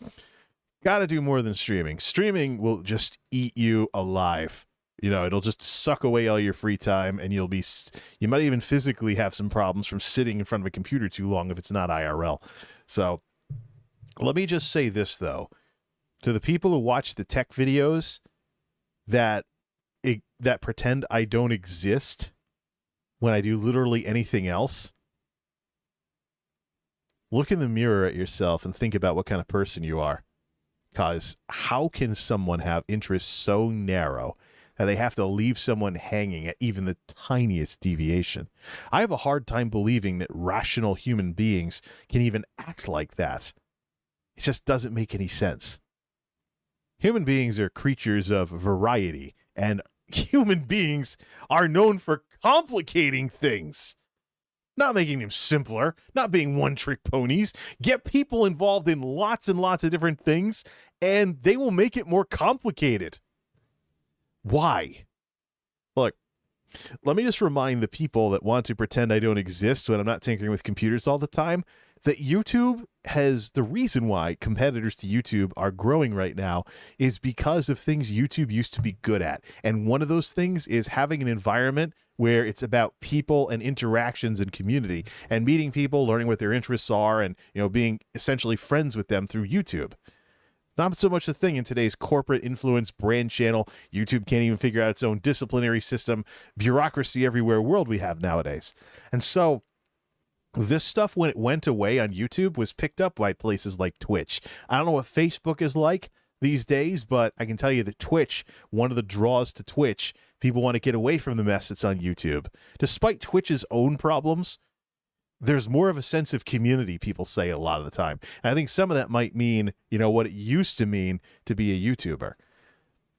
Speaker 2: Gotta do more than streaming. Streaming will just eat you alive. You know, it'll just suck away all your free time, and you might even physically have some problems from sitting in front of a computer too long if it's not IRL. So let me just say this, though. To the people who watch the tech videos that pretend I don't exist when I do literally anything else, look in the mirror at yourself and think about what kind of person you are. Because how can someone have interests so narrow that they have to leave someone hanging at even the tiniest deviation? I have a hard time believing that rational human beings can even act like that. It just doesn't make any sense. Human beings are creatures of variety, and human beings are known for complicating things. Not making them simpler, not being one-trick ponies. Get people involved in lots and lots of different things, and they will make it more complicated. Why? Look, let me just remind the people that want to pretend I don't exist when I'm not tinkering with computers all the time, that YouTube has the reason why competitors to YouTube are growing right now is because of things YouTube used to be good at. And one of those things is having an environment where it's about people and interactions and community and meeting people, learning what their interests are, and, you know, being essentially friends with them through YouTube. Not so much a thing in today's corporate influence brand channel. YouTube can't even figure out its own disciplinary system, bureaucracy everywhere world we have nowadays. And so this stuff, when it went away on YouTube, was picked up by places like Twitch. I don't know what Facebook is like these days, but I can tell you that Twitch, one of the draws to Twitch, people want to get away from the mess that's on YouTube. Despite Twitch's own problems, there's more of a sense of community, people say a lot of the time. And I think some of that might mean, you know, what it used to mean to be a YouTuber.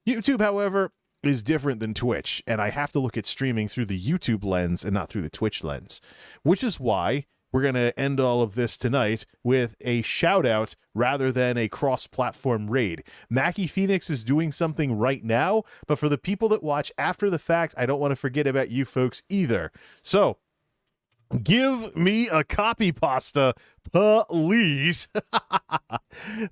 Speaker 2: YouTube, however, is different than Twitch, and I have to look at streaming through the YouTube lens and not through the Twitch lens, which is why we're going to end all of this tonight with a shout-out rather than a cross-platform raid. Mackie Phoenix is doing something right now, but for the people that watch after the fact, I don't want to forget about you folks either. So, give me a copy pasta, please.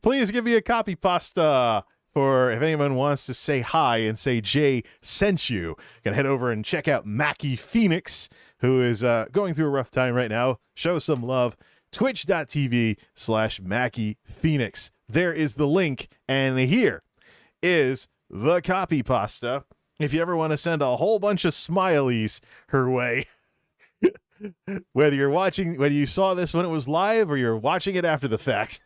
Speaker 2: Please give me a copy pasta. For if anyone wants to say hi and say Jay sent you, you can head over and check out Mackie Phoenix, who is going through a rough time right now. Show some love. Twitch.tv/Mackie Phoenix. There is the link, and here is the copy pasta. If you ever want to send a whole bunch of smileys her way, whether you saw this when it was live or you're watching it after the fact.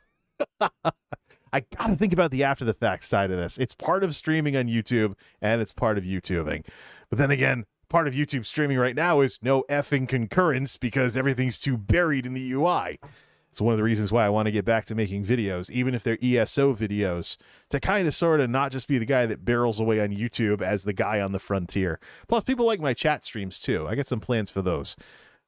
Speaker 2: I gotta think about the after the fact side of this. It's part of streaming on YouTube, and it's part of YouTubing. But then again, part of YouTube streaming right now is no effing concurrence because everything's too buried in the UI. It's one of the reasons why I want to get back to making videos, even if they're ESO videos, to kind of sort of not just be the guy that barrels away on YouTube as the guy on the frontier. Plus, people like my chat streams too. I got some plans for those.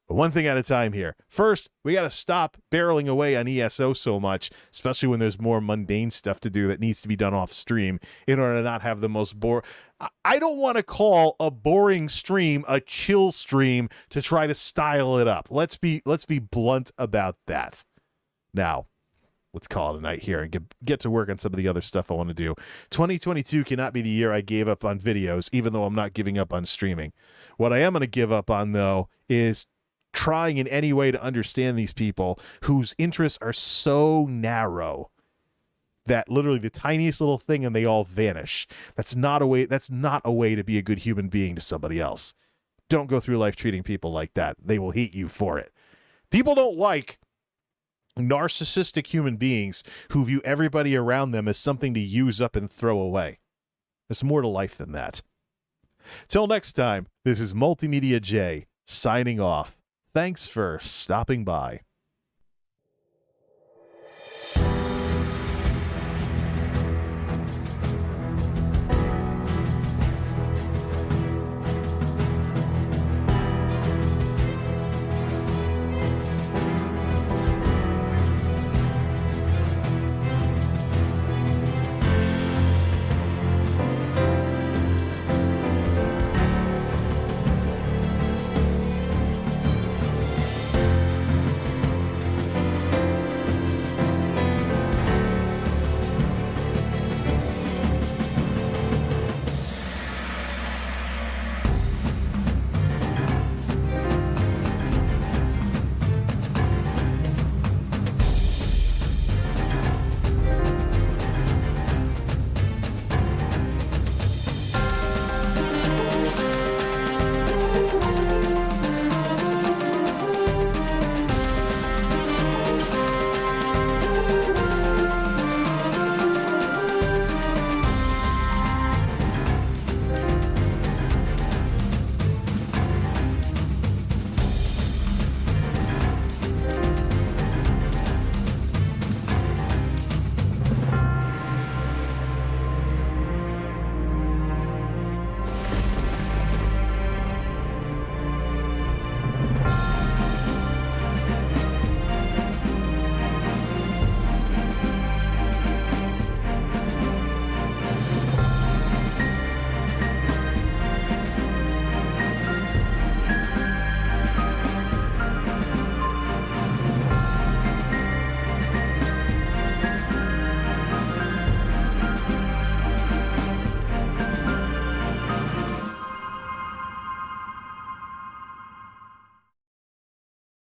Speaker 2: But one thing at a time here. First, we got to stop barreling away on ESO so much, especially when there's more mundane stuff to do that needs to be done off stream in order to not have the most I don't want to call a boring stream a chill stream to try to style it up. Let's be blunt about that. Now, let's call it a night here and get to work on some of the other stuff I want to do. 2022 cannot be the year I gave up on videos, even though I'm not giving up on streaming. What I am going to give up on, though, is trying in any way to understand these people whose interests are so narrow that literally the tiniest little thing and they all vanish. That's not a way to be a good human being to somebody else. Don't go through life treating people like that. They will hate you for it. People don't like narcissistic human beings who view everybody around them as something to use up and throw away. There's more to life than that. Till next time, this is MultimediaJay signing off. Thanks for stopping by.